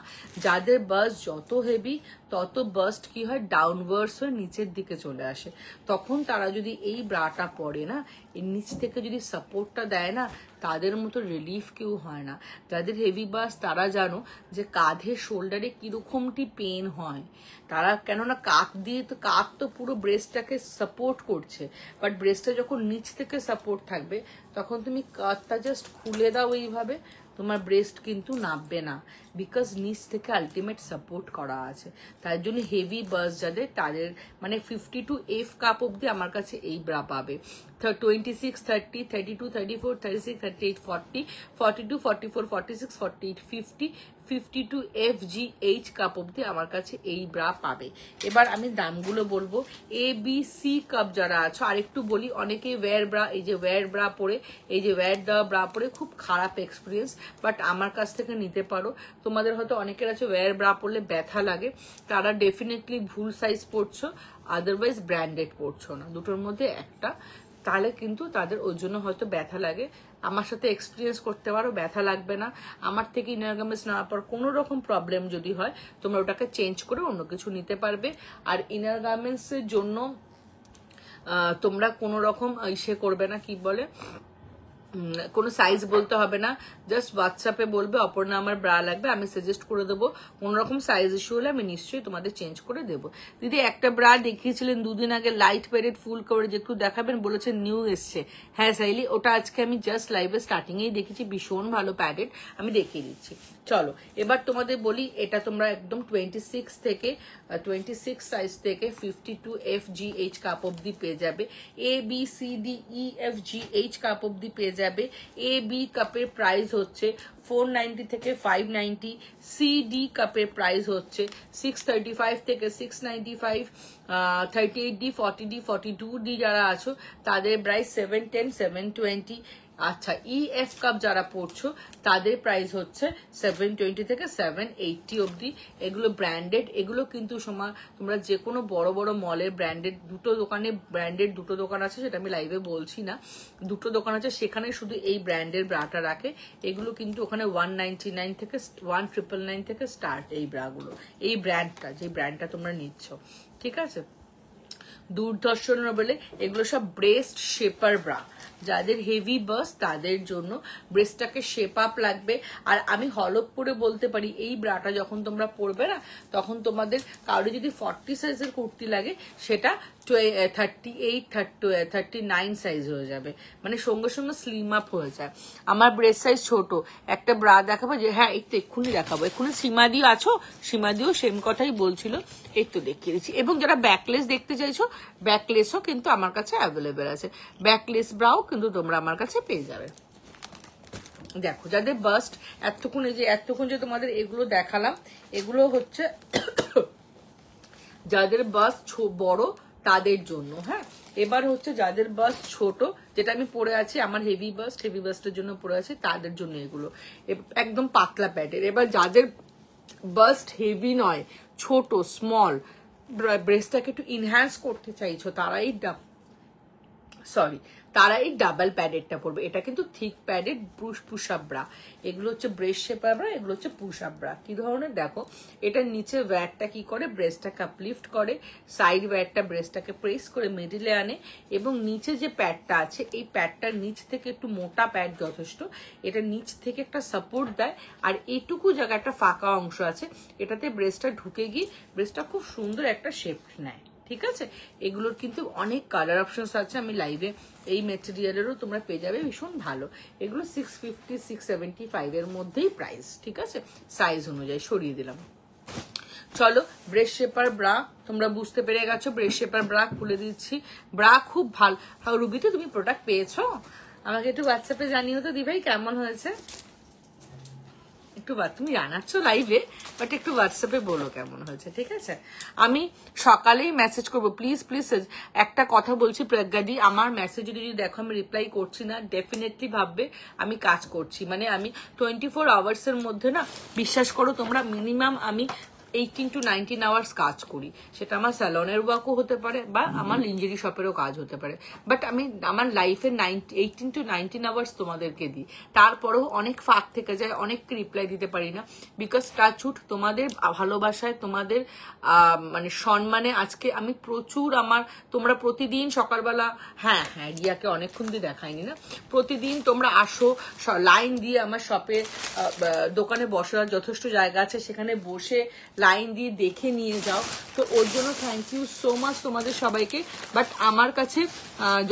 যাদের বাস্ট যত হেভি তত বাস্ট কি হয়, ডাউনওয়ার্ডস হয়ে নিচের দিকে চলে আসে, তখন তারা যদি এই ব্রাটা পরে না, এর নিচ থেকে যদি সাপোর্টটা দেয় না, তাদের মতো রিলিফ কেউ হয় না। যাদের হেভি বাস্ট তারা জানো যে কাঁধে শোল্ডারে কিরকমটি পেন হয়, তারা কেননা কাঁধ দিয়ে তো, কাঁধ তো পুরো ব্রেস্টটাকে সাপোর্ট করছে, বাট ব্রেস্টটা যখন নিচ থেকে সাপোর্ট থাকবে, তখন তুমি কাঁধটা জাস্ট খুলে দাও এইভাবে, তোমার ব্রেস্ট কিন্তু নামবে না, বিকজ নিচ থেকে আলটিমেট সাপোর্ট করা আছে। তার জন্য হেভি বাস্ট যাদের, তাদের মানে 52F কাপ অব্দি আমার কাছে এই ব্রা পাবে। 26, 30, 32, 34, 36, 38, 40, 42, 44, 46, 48, 50, 52FGH কাপ অব্দি আমার কাছে এই ব্রা পাবে। এবার আমি দামগুলো বলবো। ABC কাপ যারা আছো, আরেকটু বলি, অনেকে ওয়্যার ব্রা, এই যে ওয়্যার ব্রা পরে, এই যে ওয়্যার দেওয়া ব্রা পরে খুব খারাপ এক্সপিরিয়েন্স, বাট আমার কাছ থেকে নিতে পারো। তোমাদের হয়তো অনেকের আছে ওয়্যার ব্রা পরলে ব্যথা লাগে, তারা ডেফিনেটলি ভুল সাইজ পরছো, আদারওয়াইজ ব্র্যান্ডেড পরছো না, দুটোর মধ্যে একটা, তাহলে কিন্তু তাদের ওই জন্য হয়তো ব্যথা লাগে। আমার সাথে এক্সপিরিয়েন্স করতে পারো, ব্যথা লাগবে না। আমার থেকে ইনার গার্মেন্টস নেওয়ার পর কোনো রকম প্রবলেম যদি হয়, তোমরা ওটাকে চেঞ্জ করে অন্য কিছু নিতে পারবে। আর ইনার গার্মেন্টস এর জন্য তোমরা কোনো রকম ইসে করবে না, কি বলে, কোনো সাইজ বলতে হবে না, জাস্ট হোয়াটসঅ্যাপে বলবে অপর্ণা আমার ব্রা লাগবে, আমি সাজেস্ট করে দেবো। কোনো রকম সাইজ ইস্যু হলে আমি নিশ্চয়ই তোমাদের চেঞ্জ করে দেবো। দিদি একটা ব্রা দেখিয়েছিলেন দুদিন আগে, লাইট প্যাডেড ফুল কভারেজ, একটু দেখাবেন বলেছেন, নিউ এসছে। হ্যাঁ সাইলি, ওটা আজকে আমি জাস্ট লাইভে স্টার্টিংয়েই দেখেছি, ভীষণ ভালো প্যাডেড, আমি দেখিয়ে দিচ্ছি। চলো এবার তোমাদের বলি, এটা তোমরা একদম 26 সাইজ থেকে 52FGH কাপ অব্দি পেয়ে যাবে। ABCDEFGH কাপ অব্দি পেয়ে যাবে। AB কাপের প্রাইস হচ্ছে 490 থেকে 590, CD কাপের প্রাইস হচ্ছে 635 থেকে 695, 38D, 40D, 42D যারা আছো তাদের প্রাইস 710, 720। আচ্ছা, EF কাপ যারা পড়ছো তাদের প্রাইস হচ্ছে 720 থেকে 780 অব্দি। এগুলো ব্র্যান্ডেড, এগুলো কিন্তু তোমরা যে কোনো বড় বড় মলের ব্র্যান্ডেড, দুটো দোকানে ব্র্যান্ডেড দুটো দোকান আছে, সেটা আমি লাইভে বলছি না, দুটো দোকান আছে, সেখানে শুধু এই ব্র্যান্ডের ব্রাটা রাখে। এগুলো কিন্তু ওখানে 199 থেকে 1999 থেকে স্টার্ট এই ব্রাগুলো, এই ব্র্যান্ডটা, যে ব্র্যান্ডটা তোমরা নিচ্ছ, ঠিক আছে। দূরদর্শন বলে এগুলো সব ব্রেস্ট শেপার ব্রা, যাদের হেভি বাস্ট তাদের জন্য ব্রেস্টটাকে শেপ আপ লাগবে। আর আমি হলপ করে বলতে পারি, এই ব্রাটা যখন তোমরা পরবে না, তখন তোমাদের কারো যদি 40 সাইজের কুর্তি লাগে, সেটা 38, 39 সাইজ হয়ে যাবে, মানে সঙ্গে সঙ্গে স্লিম আপ হয়ে যায়। আমার ব্রেস্ট সাইজ ছোট, একটা ব্রা দেখাবো, যে হ্যাঁ এই তো এক্ষুনি দেখাবো, এক্ষুনি সীমাদিও আছো, সীমাদিও সেম কথাই বলছিল, এই তো দেখিয়ে দিচ্ছি। এবং যারা ব্যাকলেস দেখতে চাইছো, ব্যাকলেসও কিন্তু আমার কাছে অ্যাভেলেবেল আছে, ব্যাকলেস ব্রাও কিন্তু তোমরা আমার কাছে পেয়ে যাবে। দেখো যাদের বাস্ট, এতক্ষণ যে তোমাদের এগুলো দেখালাম, এগুলো হচ্ছে যাদের বাস্ট বড় তাদের জন্য। হ্যাঁ, এবার হচ্ছে যাদের বাস্ট ছোট, যেটা আমি পরে আছি, আমার হেভি বাস্টের জন্য পরে আছি, তাদের জন্য এগুলো একদম পাতলা প্যাডের। এবার যাদের বাস্ট হেভি নয়, ছোট স্মল, ব্রেস্টটাকে একটু ইনহ্যান্স করতে চাইছো, তারা এই ডাবল প্যাডেডটা পরবে। এটা কিন্তু thick padded push up bra, এগুলো হচ্ছে ব্রেস্ট শেপার ব্রা, এগুলো হচ্ছে পুশ আপ ব্রা। কি ধরনের দেখো, এটা নিচে ওয়্যারটা কি করে, ব্রেস্টটাকে আপলিফট করে, সাইড ওয়্যারটা ব্রেস্টটাকে প্রেস করে মিডিলে আনে, এবং নিচে যে প্যাডটা আছে, এই প্যাডটার নিচ থেকে একটু মোটা প্যাড যথেষ্ট, এটা নিচ থেকে একটা সাপোর্ট দেয়, আর এইটুকু জায়গা একটা ফাঁকা অংশ আছে, এটাতে ব্রেস্টটা ঢুকে গিয়ে ব্রেস্টটা খুব সুন্দর একটা শেপ নেয়, ঠিক আছে। এগুলোর কিন্তু অনেক কালার অপশনস আছে, আমি লাইভে এই মেটেরিয়ালেরও তোমরা পেয়ে যাবে, ভীষণ ভালো। এগুলো 650, 675 এর মধ্যেই প্রাইস, ঠিক আছে, সাইজ অনুযায়ী সরিয়ে দিলাম। চলো, ব্রেস্ট শেপার ব্রা তোমরা বুঝতে পেরে গেছো, ব্রেস্ট শেপার ব্রা খুলে দিচ্ছি। ব্রা খুব ভালো। রুবিতে তুমি প্রোডাক্ট পেয়েছো? আমাকে একটু হোয়াটসঅ্যাপে জানিও তো দিভাই কেমন হয়েছে, একটু তুমি জানাচ্ছ লাইভে, বাট একটু হোয়াটসঅ্যাপে বলো কেমন হয়েছে, ঠিক আছে? আমি সকালেই মেসেজ করবো, প্লিজ প্লিজ। একটা কথা বলছি প্রজ্ঞাদি, আমার মেসেজ যদি দেখো আমি রিপ্লাই করছি না, ডেফিনেটলি ভাববে আমি কাজ করছি। মানে আমি 24 আওয়ার্সের মধ্যে না, বিশ্বাস করো তোমরা, মিনিমাম আমি 18 to 19 আওয়ার্স কাজ করি। সেটা আমার স্যালনের ওয়ার্কও হতে পারে বা আমার লিঞ্জারি শপেরও কাজ হতে পারে, বাট আমি আমার লাইফে 18 to 19 আওয়ার্স তোমাদেরকে দিই। তারপরেও অনেক ফাঁক থেকে যায়, অনেককে রিপ্লাই দিতে পারি না, বিকজ টাচউড তোমাদের ভালোবাসায়, তোমাদের মানে সম্মানে আজকে আমি প্রচুর তোমরা প্রতিদিন সকালবেলা, হ্যাঁ হ্যাঁ রিয়াকে অনেকক্ষণ দিয়ে দেখায়নি না, প্রতিদিন তোমরা আসো লাইন দিয়ে আমার শপে, দোকানে বসার যথেষ্ট জায়গা আছে, সেখানে বসে লাইন দিয়ে দেখে নিয়ে যাও। তো ওর জন্য থ্যাংক ইউ সো মাচ তোমাদের সবাইকে। বাট আমার কাছে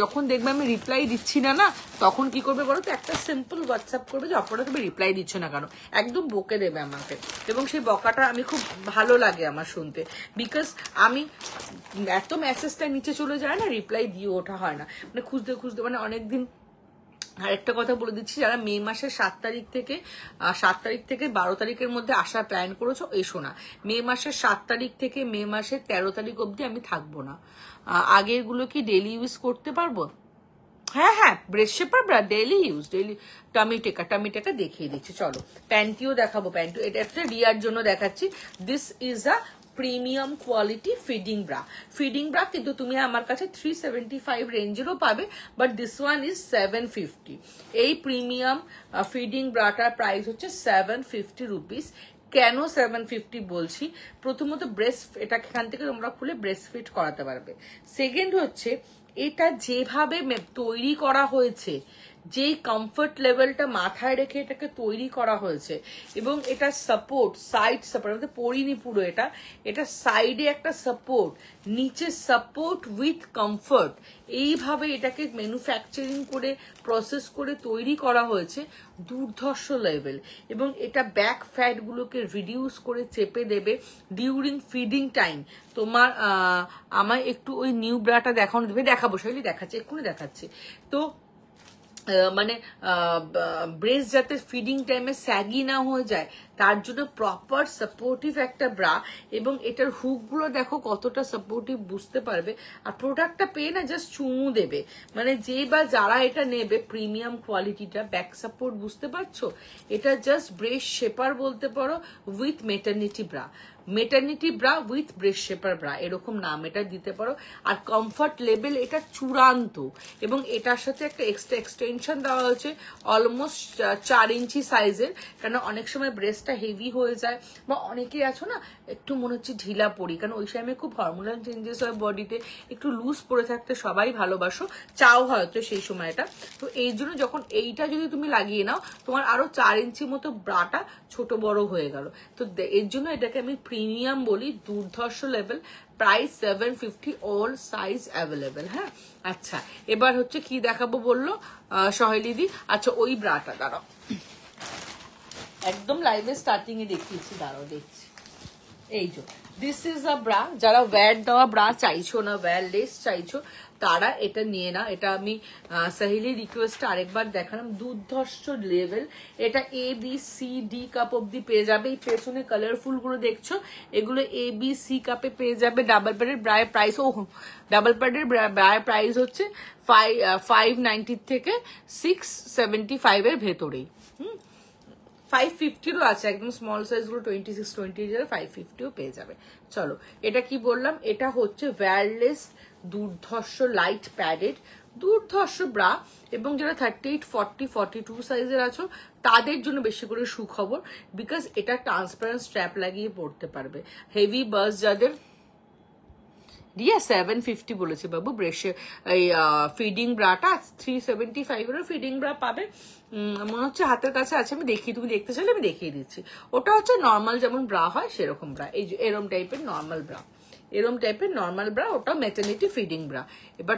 যখন দেখবে আমি রিপ্লাই দিচ্ছি না, তখন কি করবে বলো তো, একটা সিম্পল হোয়াটসঅ্যাপ করবে যে অপরা তুমি রিপ্লাই দিচ্ছ না কেন, একদম বকে দেবে আমাকে। এবং সেই বকাটা আমি খুব ভালো লাগে আমার শুনতে, বিকজ আমি এত মেসেজটা নিচে চলে যায় না, রিপ্লাই দিয়ে ওঠা হয় না, মানে খুঁজতে খুঁজতে মানে অনেকদিন। আর একটা কথা বলে দিচ্ছি, যারা মে মাসের 7 তারিখ থেকে 12 তারিখের মধ্যে আসার প্ল্যান করেছো, এসো না। মে মাসের 7 তারিখ থেকে মে মাসের 13 তারিখ অবধি আমি থাকবো না। আগের গুলো কি ডেলি ইউজ করতে পারবো? হ্যাঁ হ্যাঁ, breast shaper bra daily use, daily. Tummy tucker দেখিয়ে দিচ্ছি, চলো প্যান্টিও দেখাবো। প্যান্টি এটা একটা রিয়ার জন্য দেখাচ্ছি। This is a premium quality feeding bra, কিন্তু তুমি আমার কাছে 375 রেঞ্জেরও পাবে, বাট দিস ওয়ান ইজ 750। এই প্রিমিয়াম ফিডিং ব্রাটার প্রাইস হচ্ছে 750 রুপিস। কেন 750 বলছি? প্রথমত ব্রেস্ট, এটা এখান থেকে তোমরা খুলে ব্রেস্ট ফিট করাতে পারবে। সেকেন্ড হচ্ছে এটা যেভাবে তৈরি করা হয়েছে, যেই কমফর্ট লেভেলটা মাথায় রেখে এটাকে তৈরি করা হয়েছে, এবং এটা সাপোর্ট, সাইড সাপোর্ট, আমাদের পরিনি পুরো, এটা সাইডে একটা সাপোর্ট, নিচে সাপোর্ট উইথ কমফর্ট, এইভাবে এটাকে ম্যানুফ্যাকচারিং করে প্রসেস করে তৈরি করা হয়েছে দুর্ধর্ষ লেভেল। এবং এটা ব্যাক ফ্যাট গুলোকে রিডিউস করে চেপে দেবে ডিউরিং ফিডিং টাইম। তোমার আমায় একটু ওই নিউ ব্রাটা দেখাবো, সেগুলি দেখাচ্ছি, এক্ষুনি দেখাচ্ছি। তো মানে ব্রেস্ট যাতে ফিডিং টাইমে স্যাগি না হয়ে যায়, তার জন্য প্রপার সাপোর্টিভ একটা ব্রা। এবং এটার হুকগুলো দেখো কতটা সাপোর্টিভ, বুঝতে পারবে। আর প্রোডাক্টটা পেয়ে না জাস্ট চুমু দেবে, মানে যে বা যারা এটা নেবে, প্রিমিয়াম কোয়ালিটিটা, ব্যাক সাপোর্ট, বুঝতে পারছো? এটা জাস্ট ব্রেস্ট শেপার বলতে পারো with maternity bra with breast shaper bra, এরকম নাম এটা দিতে পারো। আর কমফর্ট লেভেল এটা চূড়ান্ত। এবং এটার সাথে একটা এক্সট্রা এক্সটেনশন দেওয়া হয়েছে অলমোস্ট 4 ইঞ্চি সাইজের, কারণ অনেক সময় ব্রেস্টটা হেভি হয়ে যায়, বা অনেকেই আছো না একটু মনে হচ্ছে ঢিলা পড়ি, কারণ ওই সময় খুব হরমোনাল চেঞ্জেস হয় বডিতে, একটু লুজ পরে থাকতে সবাই ভালোবাসো, চাও হয়তো সেই সময়টা। তো এই জন্য যখন এইটা যদি তুমি লাগিয়ে নাও, তোমার আরো 4 ইঞ্চি মতো ব্রাটা ছোট বড় হয়ে গেল। তো এর জন্য এটাকে আমি প্রিমিয়াম বলি, দুর্ধর্ষ level. Price 750, all size available. হ্যাঁ, আচ্ছা এবার হচ্ছে কি দেখাবো বললো সহেলিদি? আচ্ছা ওই ব্রাটা দাঁড়াও, একদম লাইভে স্টার্টিং এ দেখিয়েছি, দাঁড়াও দেখছি। এই যে দিস ইজ আ ব্রা, যারা ওয়্যার দেওয়া ব্রা চাইছো না, ওয়্যারলেস চাইছো, তারা এটা নিয়ে না। এটা আমি সাহিলি রিকোয়েস্ট আরেকবার দেখালাম, দুর্ধর্ষ লেভেল। এটা ABCD কাপ অব্দি পেয়ে যাবে। এই পেছনে কালারফুল গুলো দেখছো, এগুলো ABC কাপে পেয়ে যাবে। ডাবল প্যাডের ব্রায়ের প্রাইস, ডাবল প্যাডের ব্রায়ের প্রাইস হচ্ছে 590 থেকে 675 এর ভেতরেই। 550ও আছে, একদম স্মল সাইজ গুলো 26-28 550ও পেয়ে যাবে। চলো এটা কি বললাম, এটা হচ্ছে ওয়্যারলেস দুর্ধর্ষ লাইট প্যাডেড দুর্ধর্ষ ব্রা। এবং যারা 38, 40, 42 সাইজের আছো, তাদের জন্য বেশি করে সুখবর, বিকজ এটা ট্রান্সপারেন্ট স্ট্র্যাপ লাগিয়ে পড়তে পারবে। হেভি বাস যাদের, রিয়া 750 বলেছে বাবু ব্রেশে, এই ফিডিং ব্রাটা 375 এর ফিডিং ব্রা পাবে। মনে হচ্ছে হাতের কাছে আছে, আমি দেখি, তুমি দেখতে চাইলে আমি দেখিয়ে দিচ্ছি। ওটা হচ্ছে নর্মাল যেমন ব্রা হয় সেরকম ব্রা, এই যে এরম টাইপের নর্মাল ব্রা, ওটা ম্যাটারনিটি ফিডিং ব্রা। এবার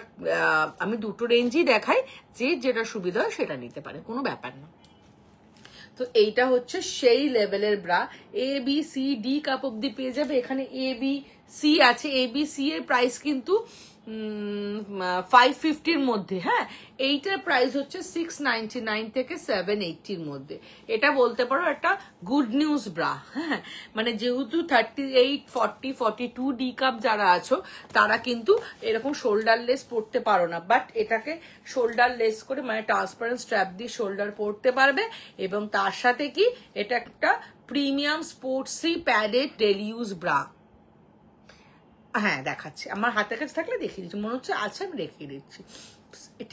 আমি দুটো রেঞ্জই দেখাই, যে যেটা সুবিধা হয় সেটা নিতে পারে, কোনো ব্যাপার না। তো এইটা হচ্ছে সেই লেভেলের ব্রা, ABCD কাপ অব্দি পেয়ে যাবে। এখানে ABC আছে, ABC এর প্রাইস কিন্তু 550-র মধ্যে। হ্যাঁ, এইটার প্রাইস হচ্ছে 699 থেকে 780-র মধ্যে। এটা বলতে পারো একটা গুড নিউজ ব্রা। হ্যাঁ, মানে যেহেতু 38, 40, 42 ডি কাপ যারা আছো তারা কিন্তু এরকম শোল্ডারলেস পরতে পারো না, বাট এটাকে শোল্ডারলেস করে মানে ট্রান্সপারেন্ট স্ট্র্যাপ দিয়ে শোল্ডার পরতে পারবে। এবং তার সাথে কি এটা একটা premium sporty padded daily use bra. হ্যাঁ দেখাচ্ছি, আমার হাতের কাছে থাকলে দেখিয়ে দিচ্ছি, মনে হচ্ছে আছে আমি দেখিয়ে দিচ্ছি,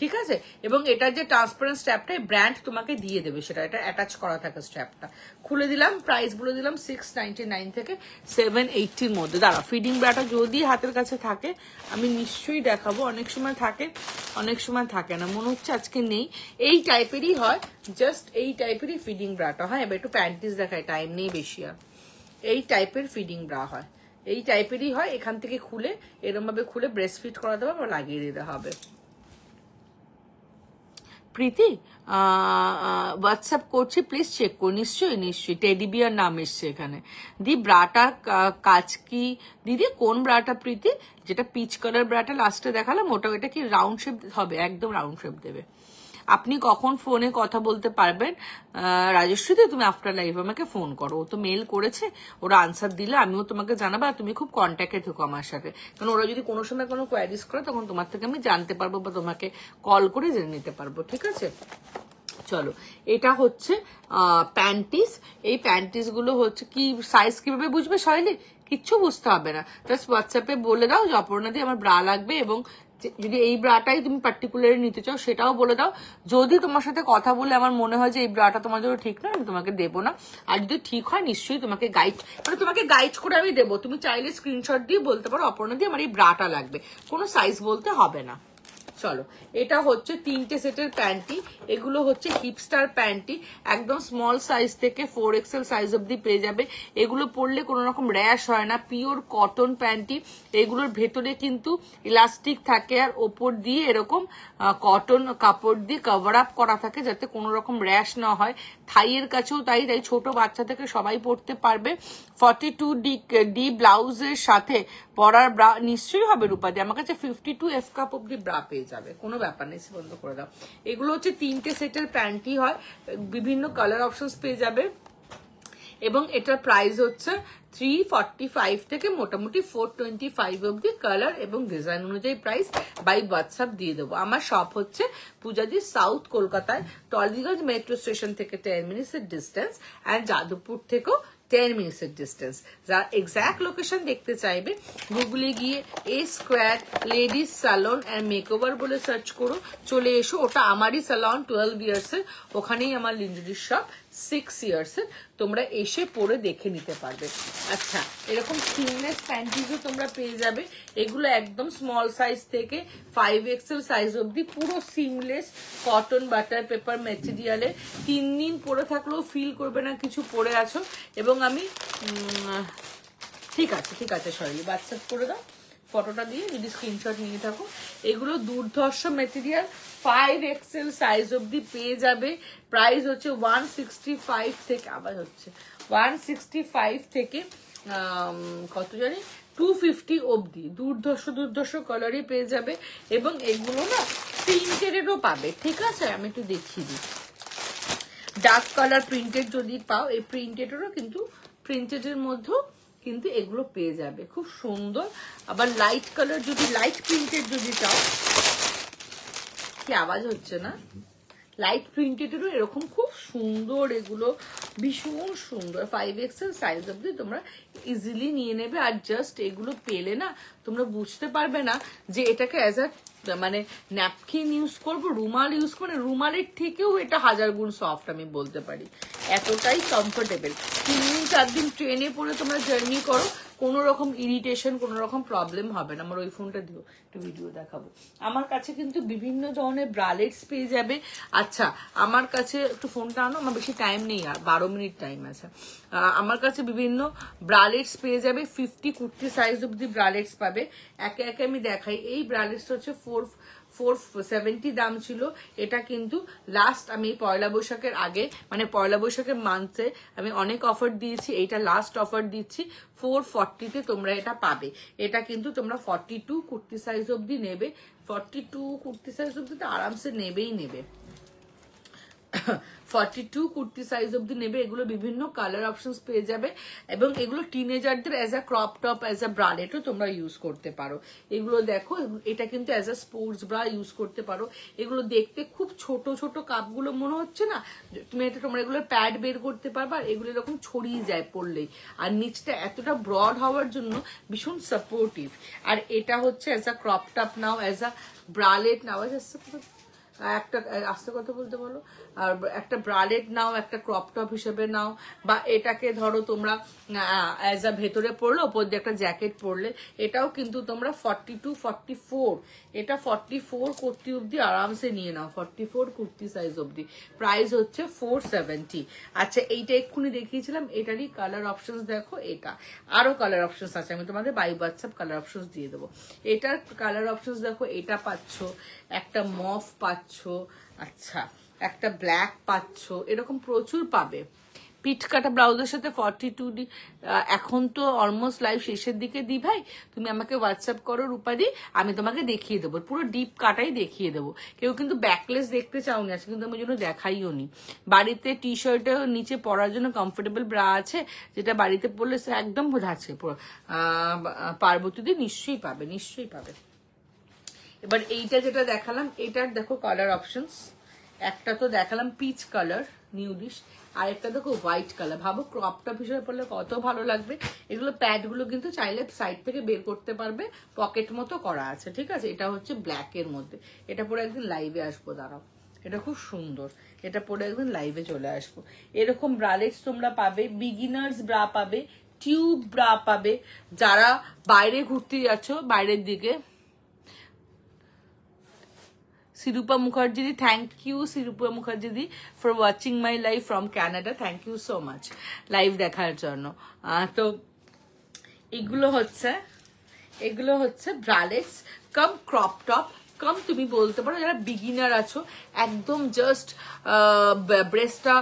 ঠিক আছে। এবং এটার যে ট্রান্সপারেন্ট স্ট্র্যাপটা ব্র্যান্ড তোমাকে দিয়ে দেবে, সেটা এটা অ্যাটাচ করা থাকে স্ট্র্যাপটা। খুলে দিলাম, প্রাইস বলে দিলাম 699 থেকে 780-র মধ্যে। দাঁড়া, ফিডিং ব্রাটা যদি হাতের কাছে থাকে আমি নিশ্চয়ই দেখাবো। অনেক সময় থাকে, অনেক সময় থাকে না, মনে হচ্ছে আজকে নেই। এই টাইপেরই হয়, জাস্ট এই টাইপেরই ফিডিং ব্রাটা হয়। এবার একটু প্যান্টিস দেখায়, টাইম নেই বেশি আর। এই টাইপের ফিডিং ব্রা হয়, এই টাইপেরই হয়। এখান থেকে খুলে এরকম ভাবে খুলে ব্রেস্ট ফিট করা দেবে বা লাগিয়ে দিতে হবে। প্রীতি হোয়াটসঅ্যাপ করছি, প্লিজ চেক করো। নিশ্চয়ই নিশ্চয়ই, টেডি বিয়ার নাম এসছে এখানে। দি ব্রাটার কাজ কি দিদি? কোন ব্রাটা প্রীতি? যেটা পিচ কালার ব্রাটা লাস্টে দেখালাম ওটা, এটা কি রাউন্ড শেপ হবে? একদম রাউন্ড শেপ দেবে। আপনি কখন ফোনে কথা বলতে পারবেন? রাজেশ্বরী, তুমি আফটার লাইভ আমাকে ফোন করো। ও তো মেল করেছে, ওরা আনসার দিলে আমিও তোমাকে জানাবো। আর তুমি খুব কন্ট্যাক্টে থেকো আমার সাথে, কারণ ওরা যদি কোনো সময় কোনো কোয়ারিজ করে তখন তোমার থেকে আমি জানতে পারবো বা তোমাকে কল করে জেনে নিতে পারবো, ঠিক আছে? চলো, এটা হচ্ছে প্যান্টিস। এই প্যান্টিস গুলো হচ্ছে কি সাইজ কিভাবে বুঝবে শৈলী? কিচ্ছু বুঝতে হবে না, জাস্ট হোয়াটসঅ্যাপে বলে দাও যে অপর্ণা দি আমার ব্রা লাগবে, এবং যদি এই ব্রাটাই তুমি পার্টিকুলারলি নিতে চাও সেটাও বলে দাও। যদি তোমার সাথে কথা বলে আমার মনে হয় যে এই ব্রাটা তোমার জন্য ঠিক না, আমি তোমাকে দেবো না। আর যদি ঠিক হয় নিশ্চয়ই তোমাকে গাইড, মানে তোমাকে গাইড করে আমি দেবো। তুমি চাইলে স্ক্রিনশট দিয়ে বলতে পারো অপর্ণা দি আমার এই ব্রাটা লাগবে, কোনো সাইজ বলতে হবে না। চলো, এটা হচ্ছে 3টে সেটের প্যান্টি। এগুলো হচ্ছে হিপস্টার প্যান্টি, একদম স্মল সাইজ থেকে 4XL সাইজ অব্দি পেয়ে যাবে। এগুলো পরলে কোনো রকম র্যাশ হয় না, পিওর কটন প্যান্টি। এগুলোর ভেতরে কিন্তু ইলাস্টিক থাকে আর ওপর দিয়ে এরকম কটন কাপড় দিয়ে কভার আপ করা থাকে যাতে কোনো রকম র্যাশ না হয়। থাইয়ের কাছেও তাই, তাই ছোট বাচ্চা থেকে সবাই পরতে পারবে। 42D ব্লাউজের সাথে পরার ব্রা নিশ্চয়ই হবে রূপাদি। আমার কাছে 52F কাপ অব্দি ব্রা পেয়ে যাবে, কোনো ব্যাপার নেই, বন্ধ করে দাও। এগুলো হচ্ছে 3টে সেটের প্যান্টি হয়, বিভিন্ন কালার অপশনস পেয়ে যাবে। এবং এটার প্রাইস হচ্ছে 345 থেকে মোটামুটি 425 অব্দি কালার এবং ডিজাইন অনুযায়ী প্রাইস বাই হোয়াটসঅ্যাপ দিয়ে দেবো। আমার শপ হচ্ছে পূজাদি সাউথ কলকাতায়, টলিগঞ্জ মেট্রো স্টেশন থেকে 10 মিনিটসের ডিস্টেন্স, অ্যান্ড যাদবপুর থেকেও 10 মিনিটসের ডিস্টেন্স। যারা এক্স্যাক্ট লোকেশন দেখতে চাইবে গুগলে গিয়ে A² ladies salon and makeover বলে সার্চ করো, চলে এসো। ওটা আমারই স্যালন, 12 ইয়ার্সের, ওখানেই আমার লিঞ্জুরির শপ 6 ইয়ার্সের। তোমরা এসে পরে দেখে নিতে পারবে। আচ্ছা, এরকম সিমলেস প্যান্টিজও তোমরা পেয়ে যাবে। এগুলো একদম স্মল সাইজ থেকে 5XL সাইজ অব্দি, পুরো সিমলেস কটন বাটার পেপার ম্যাটেরিয়ালে। 3 দিন পরে থাকলেও ফিল করবে না কিছু পরে আছো। এবং আমি ঠিক আছে ঠিক আছে সরি, হোয়াটসঅ্যাপ করে দাও ফটোটা দিয়ে, যদি স্ক্রিনশট নিয়ে থাকো। এগুলো দুর্ধর্ষ মেটেরিয়াল, 5XL সাইজ অব্দি পেয়ে যাবে। প্রাইস হচ্ছে 165 থেকে, আবার হচ্ছে 165 থেকে কত জানি 250 অব্দি। দুর্ধর্ষ কালারই পেয়ে যাবে। এবং এগুলো না প্রিন্টেডেরও পাবে, ঠিক আছে? আমি একটু দেখিয়ে দিই। ডার্ক কালার প্রিন্টেড যদি পাও, এই প্রিন্টেডেরও কিন্তু প্রিন্টেডের মধ্যেও কিন্তু এগুলো পেয়ে যাবে, খুব সুন্দর। আবার লাইট কালার যদি, লাইট প্রিন্টেড যদি চাও, কি আওয়াজ হচ্ছে না? লাইট প্রিন্টেডেরও এরকম খুব সুন্দর, এগুলো ভীষণ সুন্দর। 5XL সাইজ অব্দি তোমরা ইজিলি নিয়ে নেবে। আর জাস্ট এগুলো পেলে না তোমরা বুঝতে পারবে না যে এটাকে অ্যাজ আ মানে ন্যাপকিন ইউজ করবো, রুমাল ইউজ করবো, রুমালের থেকেও এটা 1000 গুণ সফট আমি বলতে পারি, এতটাই কমফোর্টেবল। 3 দিন 4 দিন ট্রেনে পরে তোমরা জার্নি করো, কোনো রকম ইরিটেশন, কোনো রকম প্রবলেম হবে না। আমার ওই ফোনটা দিও, একটু ভিডিও দেখাবো। আমার কাছে কিন্তু বিভিন্ন ধরনের ব্রালেটস পেয়ে যাবে। আচ্ছা, আমার কাছে একটু ফোনটা আনো, আমার বেশি টাইম নেই, আর 12 মিনিট টাইম আছে। আমার কাছে বিভিন্ন ব্রালেটস পেয়ে যাবে, 50 কুর্তি সাইজ অব্দি ব্রালেটস পাবে। একে একে আমি দেখাই। এই ব্রালেটসটা হচ্ছে 470 দাম ছিল। এটা কিন্তু লাস্ট আমি পয়লা বৈশাখের আগে মানে পয়লা বৈশাখের মান্থে আমি অনেক অফার দিয়েছি, এইটা লাস্ট অফার দিচ্ছি 440-তে তোমরা এটা পাবে। এটা কিন্তু তোমরা 42 কুর্তি সাইজ অবধি নেবে, 42 কুর্তি সাইজ অবধি তো আরামসে নেবেই নেবে। 42 কুর্তি সাইজ অব্দি নেবে। এগুলো বিভিন্ন কালার অপশনস পেয়ে যাবে এবং এগুলো টিনেজারদের as a crop top as a ব্রালেটও তোমরা ইউজ করতে পারো। এগুলো দেখো, এটা কিন্তু as a sports bra use করতে পারো। এগুলো দেখতে খুব ছোট ছোট কাপগুলো মনে হচ্ছে না, তুমি এটা তোমরা এগুলোর প্যাড বের করতে পারবা, আর এগুলো এরকম ছড়িয়ে যায় পড়লেই, আর নিচটা এতটা ব্রড হওয়ার জন্য ভীষণ সাপোর্টিভ। আর এটা হচ্ছে as a crop top now, as a bralette now, একটা আস্তে কথা বলতে বলো, আর একটা ব্রালেট নাও, একটা ক্রপ টপ হিসেবে নাও, বা এটাকে ধরো তোমরা অ্যাজ আ ভেতরে পড়লো, ওপর দিয়ে একটা জ্যাকেট পরলে, এটাও কিন্তু তোমরা 42-44, এটা 44 কুর্তি অব্দি আরামসে নিয়ে নাও, 44 কুর্তি সাইজ অব্দি। প্রাইস হচ্ছে 470। আচ্ছা, এইটা এক্ষুনি দেখিয়েছিলাম, এটারই কালার অপশনস দেখো, এটা আরো কালার অপশনস আছে, আমি তোমাদের বাই হোয়াটসঅ্যাপ কালার অপশনস দিয়ে দেবো। এটার কালার অপশনস দেখো, এটা পাচ্ছ, একটা মফ পাচ্ছ, আচ্ছা একটা ব্ল্যাক পাচ্ছ, এরকম প্রচুর পাবে। পিঠ কাটা ব্লাউজের সাথে 42 এখন তো অলমোস্ট লাইভ শেষের দিকে দি ভাই, তুমি আমাকে হোয়াটসঅ্যাপ করো রূপাদি, আমি তোমাকে দেখিয়ে দেবো, পুরো ডিপ কাটাই দেখিয়ে দেবো। কেউ কিন্তু ব্যাকলেস দেখতে চাওনি, আছে কিন্তু আমি জন্য দেখাইও নি। বাড়িতে টি শার্টের নিচে পরার জন্য কমফোর্টেবল ব্রা আছে, যেটা বাড়িতে পরলে একদম বোঝাচ্ছে। পার্বতীদি নিশ্চয়ই পাবে, নিশ্চয়ই পাবে। এবার এইটা যেটা দেখালাম, এটার দেখো কালার অপশনস, একটা তো দেখালাম পিচ কালার নিউডিশ, আর একটা দেখো হোয়াইট কালার। ভাবো ক্রপ টপ হিসেবে পড়লে কত ভালো লাগবে। এগুলো প্যাডগুলো কিন্তু চাইলে সাইড থেকে বের করতে পারবে, পকেট মতো করা আছে, ঠিক আছে। এটা হচ্ছে ব্ল্যাক এর মধ্যে, এটা পরে একদিন লাইভে আসবো, দাঁড়াও, এটা খুব সুন্দর, এটা পরে একদিন লাইভে চলে আসবো। এরকম ব্রালেটস তোমরা পাবে, বিগিনার্স ব্রা পাবে, টিউব ব্রা পাবে, যারা বাইরে ঘুরতে যাচ্ছ বাইরের দিকে। Sirupa Mukherjee, thank you Sirupa Mukherjee for watching my live from Canada. Thank you so much live দেখার জন্য। তো এগুলো হচ্ছে ব্রালেটস কাম ক্রপ টপ কম, তুমি বলতে পারো যারা বিগিনার আছো, একদম জাস্ট ব্রেস্টটা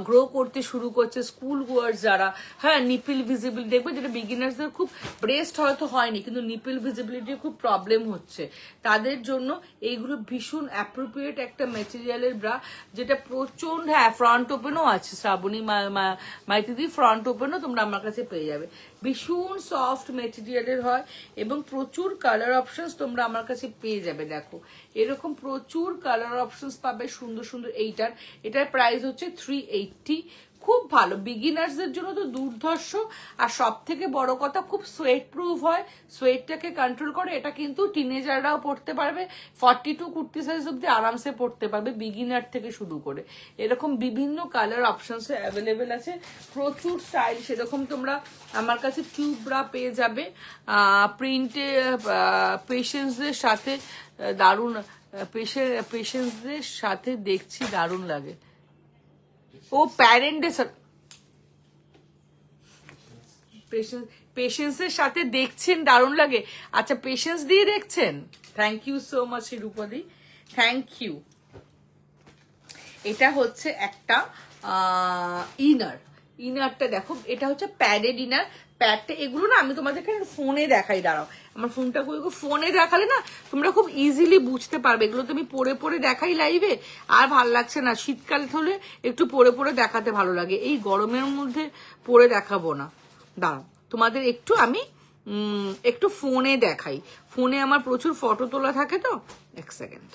গ্রো করতে শুরু করছে, স্কুল গোয়ার্স যারা, হ্যাঁ নিপিল ভিজিবিলিটি দেখবে, যেটা বিগিনার্সদের খুব ব্রেস্ট হয়তো হয়নি কিন্তু নিপিল ভিজিবিলিটির খুব প্রবলেম হচ্ছে, তাদের জন্য এইগুলো ভীষণ অ্যাপ্রোপ্রিয়েট একটা মেটেরিয়ালের ব্রা, যেটা প্রচন্ড, হ্যাঁ ফ্রন্ট ওপেনও আছে, শ্রাবণী মাইতিদি ফ্রন্ট ওপেনও তোমরা আমার কাছে পেয়ে যাবে। ভীষণ সফট মেটেরিয়ালের হয় এবং প্রচুর কালার অপশনস তোমরা আমার কাছে পেয়ে যাবে। দেখো এরকম প্রচুর কালার অপশনস পাবে সুন্দর সুন্দর। এটার প্রাইস হচ্ছে 380, খুব ভালো বিগিনার্সদের জন্য তো দুর্ধর্ষ, আর সব থেকে বড় কথা খুব সোয়েট প্রুফ হয়, সোয়েটটাকে কন্ট্রোল করে। এটা কিন্তু টিনেজাররাও পড়তে পারবে, 42 কুর্তি সাইজ অব্দি আরামসে পড়তে পারবে, বিগিনার থেকে শুরু করে। এরকম বিভিন্ন কালার অপশনস অ্যাভেলেবেল আছে, প্রচুর স্টাইল। সেরকম তোমরা আমার কাছে টিউব ব্রা পেয়ে যাবে, প্রিন্টে পেশেন্সদের সাথে দারুণ, পেশেন্সদের সাথে দেখছি দারুণ লাগে। ও প্যারেন্টদের পেশেন্সের সাথে দেখছেন দারুণ লাগে, আচ্ছা পেশেন্স দিয়ে দেখছেন, থ্যাংক ইউ সো মাচ রূপদি, থ্যাংক ইউ। এটা হচ্ছে একটা ইনারটা দেখো, এটা হচ্ছে প্যাডেড ইনার, প্যাডটা এগুলো না আমি তোমাদেরকে ফোনে দেখাই, দাঁড়াও আমার ফোনটা ফোনে দেখালে না তোমরা খুব ইজিলি বুঝতে পারবে। এগুলো তুমি পরে পরে দেখাই লাইভে আর ভাল লাগছে না, শীতকাল হলে একটু পরে পরে দেখাতে ভালো লাগে, এই গরমের মধ্যে পরে দেখাবো না। দাঁড়াও তোমাদের একটু আমি একটু ফোনে দেখাই, ফোনে আমার প্রচুর ফটো তোলা থাকে তো, এক সেকেন্ড।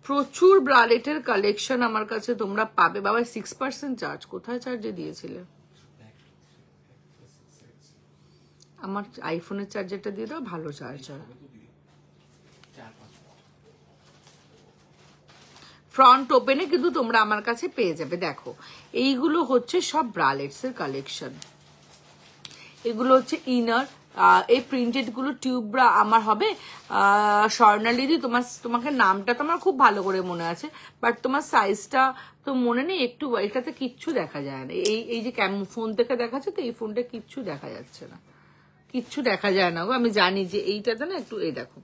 প্রচুর ব্রালেটের কালেকশন আমার কাছে তোমরা পাবে। বাবা 6% চার্জ, কোথায় চার্জে দিয়েছিলে? আমার আইফোনের চার্জারটা দিয়ে দাও, ভালো চার্জার। ফ্রন্ট ওপেনে কিন্তু তোমরা আমার কাছে পেয়ে যাবে। দেখো এইগুলো হচ্ছে সব ব্রালেটস এর কালেকশন, এগুলো হচ্ছে ইনার, এই প্রিন্টেড গুলো টিউব ব্রা আমার হবে। স্বর্ণালিদি তোমাকে নামটা তো আমার খুব ভালো করে মনে আছে, বাট তোমার সাইজটা তো মনে নেই, একটু এটাতে কিচ্ছু দেখা যায় না, এই যে ফোন থেকে দেখাচ্ছে তো, এই ফোনটা কিচ্ছু দেখা যাচ্ছে না, কিচ্ছু দেখা যায় না গো, আমি জানি যে এইটাতে না একটু, এই দেখো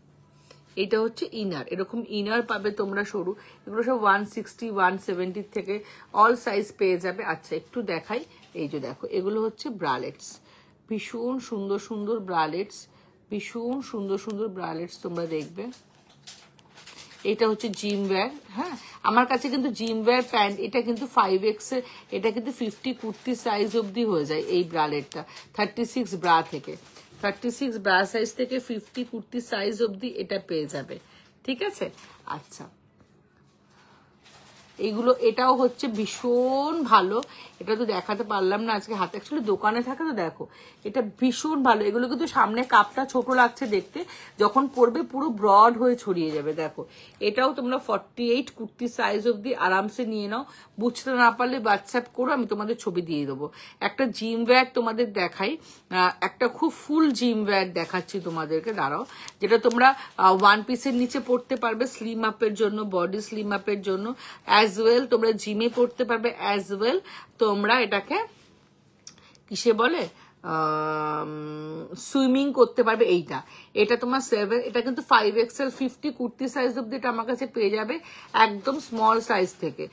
এটা হচ্ছে ইনার, এরকম ইনার পাবে তোমরা সরু, এগুলো সব 160 170 থেকে অল সাইজ পেয়ে যাবে। আচ্ছা একটু দেখাই, এই যে দেখো এগুলো হচ্ছে ব্রালেটস, ভীষণ সুন্দর সুন্দর ব্রালেটস, ভীষণ সুন্দর সুন্দর ব্রালেটস তোমরা দেখবে। এটা হচ্ছে জিম ওয়্যার, হ্যাঁ আমার কাছে কিন্তু জিম ওয়্যার প্যান্ট, এটা কিন্তু 5X এর, এটা কিন্তু 50 কুর্তি সাইজ অবধি হয়ে যায় এই ব্রালেটটা, 36 ব্রা থেকে, 36 ব্রা সাইজ থেকে 50 কুর্তি সাইজ অবধি এটা পেয়ে যাবে, ঠিক আছে। আচ্ছা এইগুলো, এটাও হচ্ছে ভীষণ ভালো, এটা তো দেখাতে পারলাম না আজকে হাতে, অ্যাকচুয়ালি দোকানে থাকে তো দেখো, এটা ভীষণ ভালো। এগুলো কিন্তু সামনে কাপটা ছোট লাগছে দেখতে, যখন পরবে পুরো ব্রড হয়ে ছড়িয়ে যাবে। দেখো এটাও তোমরা 48 কুর্তি সাইজ অবধি আরামসে নিয়ে নাও, বুঝতে না পারলে হোয়াটসঅ্যাপ করো, আমি তোমাদের ছবি দিয়ে দেবো। একটা জিম ওয়্যার তোমাদের দেখাই, একটা খুব ফুল জিম ওয়্যার দেখাচ্ছি তোমাদেরকে, দাঁড়াও, যেটা তোমরা ওয়ান পিসের নিচে পড়তে পারবে স্লিম আপের জন্য, বডি স্লিম আপের জন্য, অ্যাজ ওয়েল তোমরা জিমে পড়তে পারবে, অ্যাজ ওয়েল তোমরা এটাকে কিসে বলে সুইমিং করতে পারবে। এটা তোমার 7, এটা কিন্তু 5XL 50 কুর্তি সাইজ অব্দি এটা আমার কাছে পেয়ে যাবে, একদম স্মল সাইজ থেকে।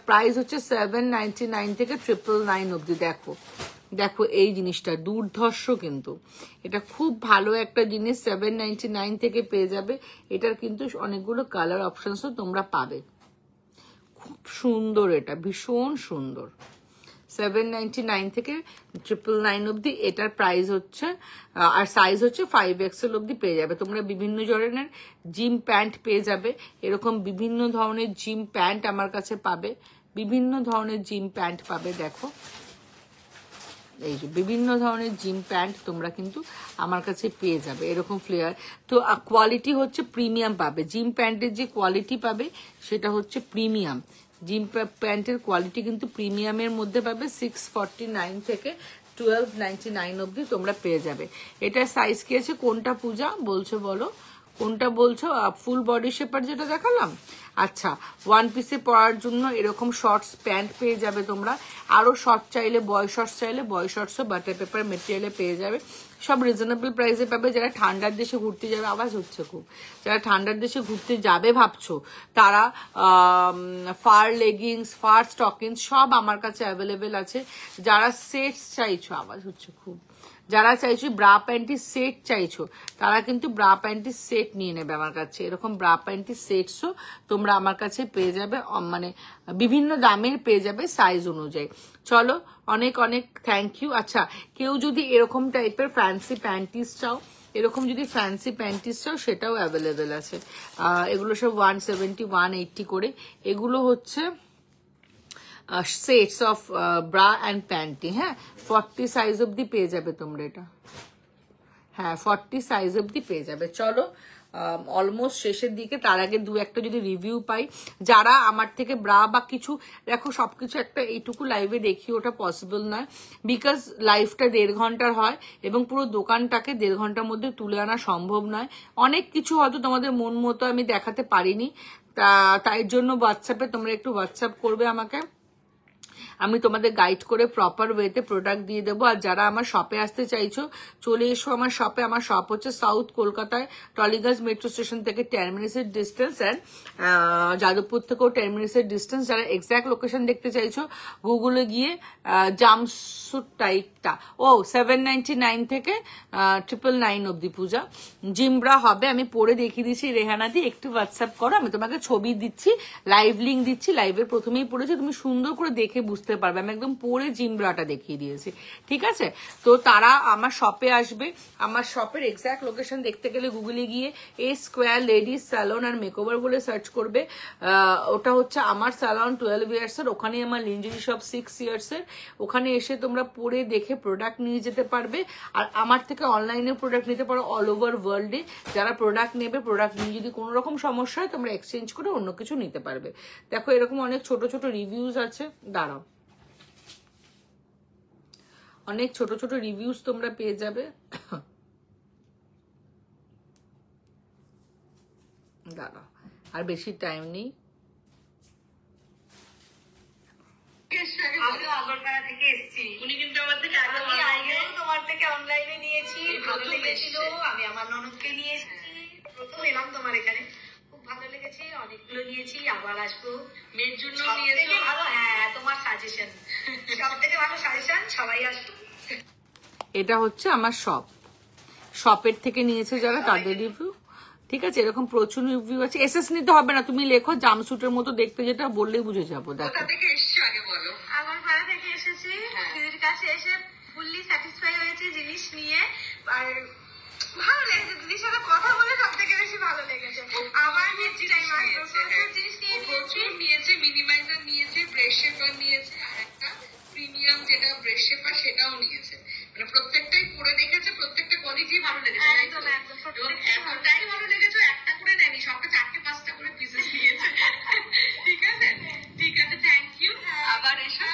প্রাইস হচ্ছে 799 থেকে 999 অব্দি। দেখো দেখো এই জিনিসটা দুর্ধর্ষ, কিন্তু এটা খুব ভালো একটা জিনিস, 799 থেকে পেয়ে যাবে। এটার কিন্তু অনেকগুলো কালার অপশনসও তোমরা পাবে, খুব সুন্দর, এটা ভীষণ সুন্দর। 799 থেকে 999 অব্দি এটার প্রাইস হচ্ছে, আর সাইজ হচ্ছে 5XL অব্দি পেয়ে যাবে। তোমরা বিভিন্ন ধরনের জিম প্যান্ট পেয়ে যাবে, এরকম বিভিন্ন ধরনের জিম প্যান্ট আমার কাছে পাবে, বিভিন্ন ধরনের জিম প্যান্ট পাবে। দেখো এই যে বিভিন্ন ধরনের জিম প্যান্ট তোমরা কিন্তু আমার কাছে পেয়ে যাবে, এরকম ফ্লেয়ার। তো কোয়ালিটি হচ্ছে প্রিমিয়াম পাবে, জিম প্যান্টের যে কোয়ালিটি পাবে সেটা হচ্ছে প্রিমিয়াম। জিম প্যান্টের কোয়ালিটি কিন্তু প্রিমিয়ামের মধ্যে পাবে। 649 থেকে 1299 অবধি তোমরা পেয়ে যাবে। এটার সাইজ কি আছে, কোনটা পূজা বলছো বলো, কোনটা বলছো? ফুল বডি শেপার যেটা দেখালাম। আচ্ছা ওয়ান পিসে পরার জন্য এরকম শর্টস প্যান্ট পেয়ে যাবে তোমরা, আরো শর্ট চাইলে বয় শর্টস চাইলে বয় শর্টসও বাটার পেপার মেটেরিয়ালে পেয়ে যাবে, সব রিজনেবল প্রাইসে পাবে। যারা ঠান্ডার দেশে ঘুরতে যাবে, আওয়াজ হচ্ছে খুব, যারা ঠান্ডার দেশে ঘুরতে যাবে ভাবছো, তারা ফার লেগিংস, ফার স্টকিংস সব আমার কাছে অ্যাভেলেবেল আছে। যারা সেটস চাইছো, আওয়াজ হচ্ছে খুব, যারা চাইছো ব্রা প্যান্টির সেট চাইছো, তারা কিন্তু ব্রা প্যান্টির সেট নিয়ে নেবে আমার কাছে। এরকম ব্রা প্যান্টির সেটসও তোমরা আমার কাছে পেয়ে যাবে, মানে বিভিন্ন দামের পেয়ে যাবে সাইজ অনুযায়ী। চলো অনেক অনেক থ্যাংক ইউ। আচ্ছা কেউ যদি এরকম টাইপের ফ্যান্সি প্যান্টিস চাও, এরকম যদি ফ্যান্সি প্যান্টিস চাও সেটাও অ্যাভেলেবেল আছে। এগুলো সব 170 180 করে, এগুলো হচ্ছে sets of bra and panty. হ্যাঁ 40 সাইজ অব্দি পেয়ে যাবে তোমরা এটা, হ্যাঁ 40 সাইজ অব্দি পেয়ে যাবে। চলো অলমোস্ট শেষের দিকে, তার আগে দু একটা যদি রিভিউ পাই, যারা আমার থেকে ব্রা বা কিছু, দেখো সবকিছু একটা এইটুকু লাইভে দেখি ওটা পসিবল নয়, বিকজ লাইভটা 1.5 ঘন্টার হয় এবং পুরো দোকানটাকে 1.5 ঘন্টার মধ্যে তুলে আনা সম্ভব নয়। অনেক কিছু হয়তো তোমাদের মন মতো আমি দেখাতে পারিনি, তাই জন্য হোয়াটসঅ্যাপে তোমরা একটু হোয়াটসঅ্যাপ করবে আমাকে, আমি তোমাদের গাইড করে প্রপার ওয়েতে প্রোডাক্ট দিয়ে দেবো। আর যারা আমার শপে আসতে চাইছো চলে এসো আমার শপে। আমার শপ হচ্ছে সাউথ কলকাতায়, টলিগঞ্জ মেট্রো স্টেশন থেকে 10 মিনিটের ডিস্টেন্স, অ্যান্ড যাদবপুর থেকেও 10 মিনিটের ডিস্টেন্স। যারা এক্স্যাক্ট লোকেশন দেখতে চাইছো গুগলে গিয়ে জাম্পস্যুট টাইপটা 799 থেকে 999 অব্দি পূজা জিমব্রা হবে। আমি পরে দেখিয়ে দিচ্ছি রেহানা দি, একটু হোয়াটসঅ্যাপ করো, আমি তোমাকে ছবি দিচ্ছি, লাইভ লিঙ্ক দিচ্ছি, লাইভের প্রথমেই পড়েছি, তুমি সুন্দর করে দেখে বুঝতে পারবে। আমি একদম পরে জিমব্রাটা দেখিয়ে দিয়েছি, ঠিক আছে। তো তারা আমার শপে আসবে, আমার শপের এক্স্যাক্ট লোকেশন দেখতে গেলে গুগলে গিয়ে A square ladies salon R makeover বলে সার্চ করবে। ওটা হচ্ছে আমার স্যালন 12 ইয়ার্সের, ওখানে আমার লিঞ্জেরি শপ 6 ইয়ার্সের। ওখানে এসে তোমরা পরে দেখে প্রোডাক্ট নিয়ে যেতে পারবে। আর আমার থেকে অনলাইনে প্রোডাক্ট নিতে পারো অল ওভার ওয়ার্ল্ডে। যারা প্রোডাক্ট নেবে, প্রোডাক্ট নিয়ে যদি কোনো রকম সমস্যা হয় তোমরা এক্সচেঞ্জ করে অন্য কিছু নিতে পারবে। দেখো এরকম অনেক ছোট ছোট রিভিউজ আছে, দাঁড়াও, অনেক ছোট ছোট রিভিউজ তোমরা পেয়ে যাবে। দাঁড়াও আর বেশি টাইম নেই। আমি আগরপাড়া থেকে এসেছি, উনি কিন্তু আমার থেকে আগে, তোমার থেকে অনলাইনে নিয়েছি, ভালো লেগেছিল। আমি আমার ননদকে নিয়ে এসেছি, প্রথম এলাম তোমার এখানে, খুব ভালো লেগেছে। অনেকগুলো নিয়েছি, আবার আসবো। মেয়ের জন্য নিয়েছি ভালো। হ্যাঁ, তোমার সাজেশন সব থেকে ভালো সাজেশন, সবাই আসবো। এটা হচ্ছে আমার শপের থেকে নিয়েছে যারা, তাদের রিভিউ। ঠিক আছে, এরকম প্রচুর রিভিউ আছে। এসএস নিতে হবে না, তুমি লেখো জামসুটের মতো দেখতে, যেটা বললেই বুঝে যাবো। দেখো কোথা থেকে এসেছো আগে বলো। আগরপাড়া থেকে এসেছি, দিদির কাছে এসে ফুললি স্যাটিসফাই হয়েছে জিনিস নিয়ে। আর ভালো লেগেছে, দিদির সাথে কথা বলে সব থেকে বেশি ভালো লেগেছে। আবার নেক্সট টাইম আসবো। প্রচুর জিনিস নিয়েছে, মিনিমাইজার নিয়েছে, ব্রেশ শেপার নিয়েছে, আর একটা প্রিমিয়াম যেটা ব্রেশ শেপার সেটাও নিয়েছে। মানে প্রত্যেকটাই পরে দেখেছে, প্রত্যেকটা কোয়ালিটি ভালো লেগেছে। একদম একদম, এতটাই ভালো লেগেছে, একটা করে নেয়নি, সবটা 4-5টা করে পিসেস নিয়েছে। ঠিক আছে, ঠিক আছে, থ্যাংক ইউ। আবার এসো।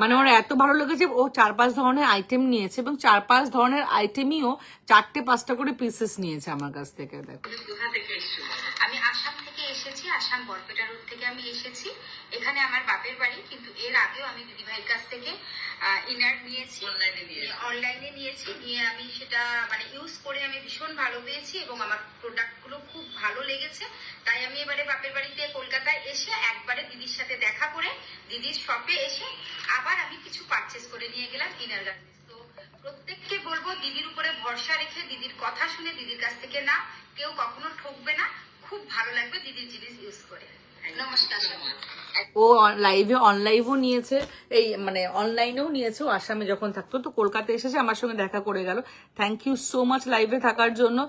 মানে ওর এত ভালো লেগেছে, ও 4-5 ধরনের আইটেম নিয়েছে, এবং 4-5 ধরনের আইটেমইও 4-5টা করে পিসেস নিয়েছে আমার কাছ থেকে। দেখো কোথা থেকে এসেছো? আমি আসাম থেকে এসেছি, আসাম বরপেটা রোড থেকে আমি এসেছি। এখানে আমার বাপের বাড়ি, কিন্তু এর আগেও আমি দিদি ভাইয়ের কাছ থেকে ইনার নিয়েছি, অনলাইনে নিয়েছি। নিয়ে আমি সেটা মানে ইউজ করে আমি ভীষণ ভালো পেয়েছি, এবং আমার প্রোডাক্টগুলো খুব ভালো লেগেছে। তাই আমি এবারে বাপের বাড়িতে কলকাতায় এসে একবারে দিদির সাথে দেখা করে দিদির শপে এসে আবার আমি কিছু পারচেস করে নিয়ে গেলাম ইনার গার্মেন্টস। তো প্রত্যেককে বলবো, দিদির উপরে ভরসা রেখে, দিদির কথা শুনে দিদির কাছ থেকে না, কেউ কখনো ঠকবে না। খুব ভালো লাগবে দিদির জিনিস ইউজ করে। নমস্কার। ও লাইভে অনলাইভও নিয়েছে, এই মানে অনলাইনেও নিয়েছে। ও আসামে যখন থাকতো, তো কলকাতায় এসেছে, আমার সঙ্গে দেখা করে গেল। থ্যাংক ইউ সো মাচ লাইভে থাকার জন্য।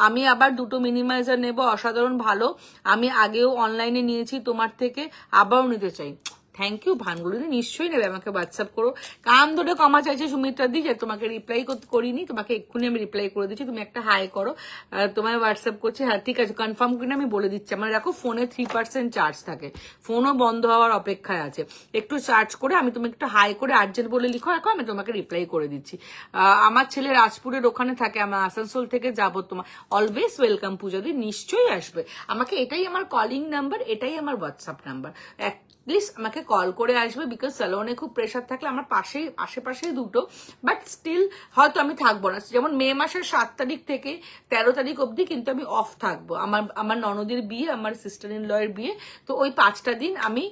আমি আবার 2টো মিনিমাইজার নেব, অসাধারণ ভালো। আমি আগেও অনলাইনে নিয়েছি তোমার থেকে, আবারও নিতে চাই। Thank you. ভানগুলিদি নিশ্চয়ই নেবে, আমাকে হোয়াটসঅ্যাপ করো। কান ধরে ক্ষমা চাইছে সুমিত্রা দি, যে তোমাকে রিপ্লাই করিনি, তোমাকে এক্ষুনি আমি রিপ্লাই করে দিচ্ছি। তুমি একটা হাই করো, তোমায় হোয়াটসঅ্যাপ করছি। হ্যাঁ ঠিক আছে, কনফার্ম কিনা আমি বলে দিচ্ছি। আমার দেখো ফোনে 3% চার্জ থাকে, ফোনও বন্ধ হওয়ার অপেক্ষায় আছে। একটু চার্জ করে আমি তুমি একটু হাই করে আর্জেন্ট বলে লিখো, এখন আমি তোমাকে রিপ্লাই করে দিচ্ছি। আমার ছেলে রাজপুরের ওখানে থাকে, আমার আসানসোল থেকে যাবো। তোমার অলওয়েজ ওয়েলকাম পূজা দি, নিশ্চয়ই আসবে। আমাকে এটাই আমার কলিং নাম্বার, এটাই আমার হোয়াটসঅ্যাপ নাম্বার। প্লিজ আমাকে কল করে আসবে, বিকজ স্যালনে খুব প্রেশার থাকলে আমার আশেপাশেই 2টো, বাট স্টিল হয়তো আমি থাকবো না। যেমন মে মাসের 7 তারিখ থেকে 13 তারিখ অবধি কিন্তু আমি অফ থাকবো। আমার ননদের বিয়ে, আমার সিস্টার ইন লয়ের বিয়ে, তো ওই 5টা দিন আমি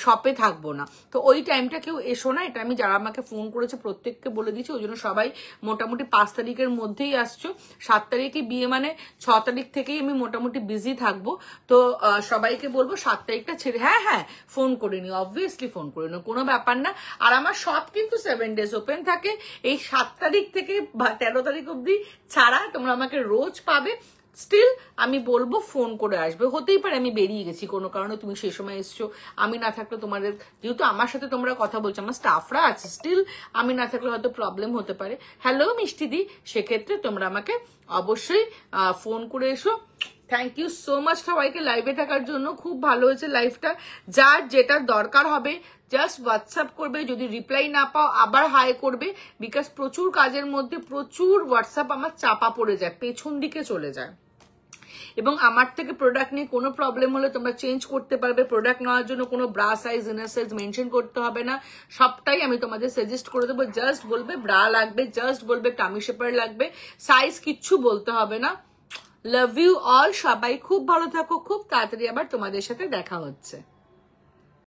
শপে থাকবো না। তো ওই টাইমটা কেউ এসো না, এটা আমি যারা আমাকে ফোন করেছে প্রত্যেককে বলে দিচ্ছি। ওই জন্য সবাই মোটামুটি 5 তারিখের মধ্যেই আসছো। 7 তারিখে বিয়ে, মানে 6 তারিখ থেকেই আমি মোটামুটি বিজি থাকবো। তো সবাইকে বলবো 7 তারিখটা ছেড়ে, হ্যাঁ ফোন করে নিও, অবভিয়াসলি ফোন করে নিও, কোনো ব্যাপার না। আর আমার শপ কিন্তু 7 ডেজ ওপেন থাকে, এই 7 তারিখ থেকে 13 তারিখ অব্দি ছাড়া তোমরা আমাকে রোজ পাবে। স্টিল আমি বলবো ফোন করে আসবে। হতেই পারে আমি বেরিয়ে গেছি কোনো কারণে, তুমি সেই সময় এসছো, আমি না থাকলে তোমাদের, যেহেতু আমার সাথে তোমরা কথা বলছো, আমার স্টাফরা আছে, স্টিল আমি না থাকলে হয়তো প্রবলেম হতে পারে। হ্যালো মিষ্টি দি, সেক্ষেত্রে তোমরা আমাকে অবশ্যই ফোন করে এসো। থ্যাংক ইউ সো মাচ সবাইকে লাইভে থাকার জন্য, খুব ভালো হয়েছে লাইভটা। যার যেটা দরকার হবে জাস্ট হোয়াটসঅ্যাপ করবে, যদি রিপ্লাই না পাও আবার হাই করবে, বিকজ প্রচুর কাজের মধ্যে প্রচুর হোয়াটসঅ্যাপ আমার চাপা পড়ে যায়, পেছন দিকে চলে যায়। এবং আমার থেকে প্রোডাক্ট নিয়ে কোনো প্রবলেম হলে তোমরা চেঞ্জ করতে পারবে। প্রোডাক্ট নেওয়ার জন্য কোনো bra size, inner size mention করতে হবে না, সবটাই আমি তোমাদের সাজেস্ট করে দেবো। জাস্ট বলবে ব্রা লাগবে, জাস্ট বলবে টামি শেপার লাগবে, সাইজ কিচ্ছু বলতে হবে না। লাভ ইউ অল, সবাই খুব ভালো থাকো, খুব তাড়াতাড়ি আবার তোমাদের সাথে দেখা হচ্ছে।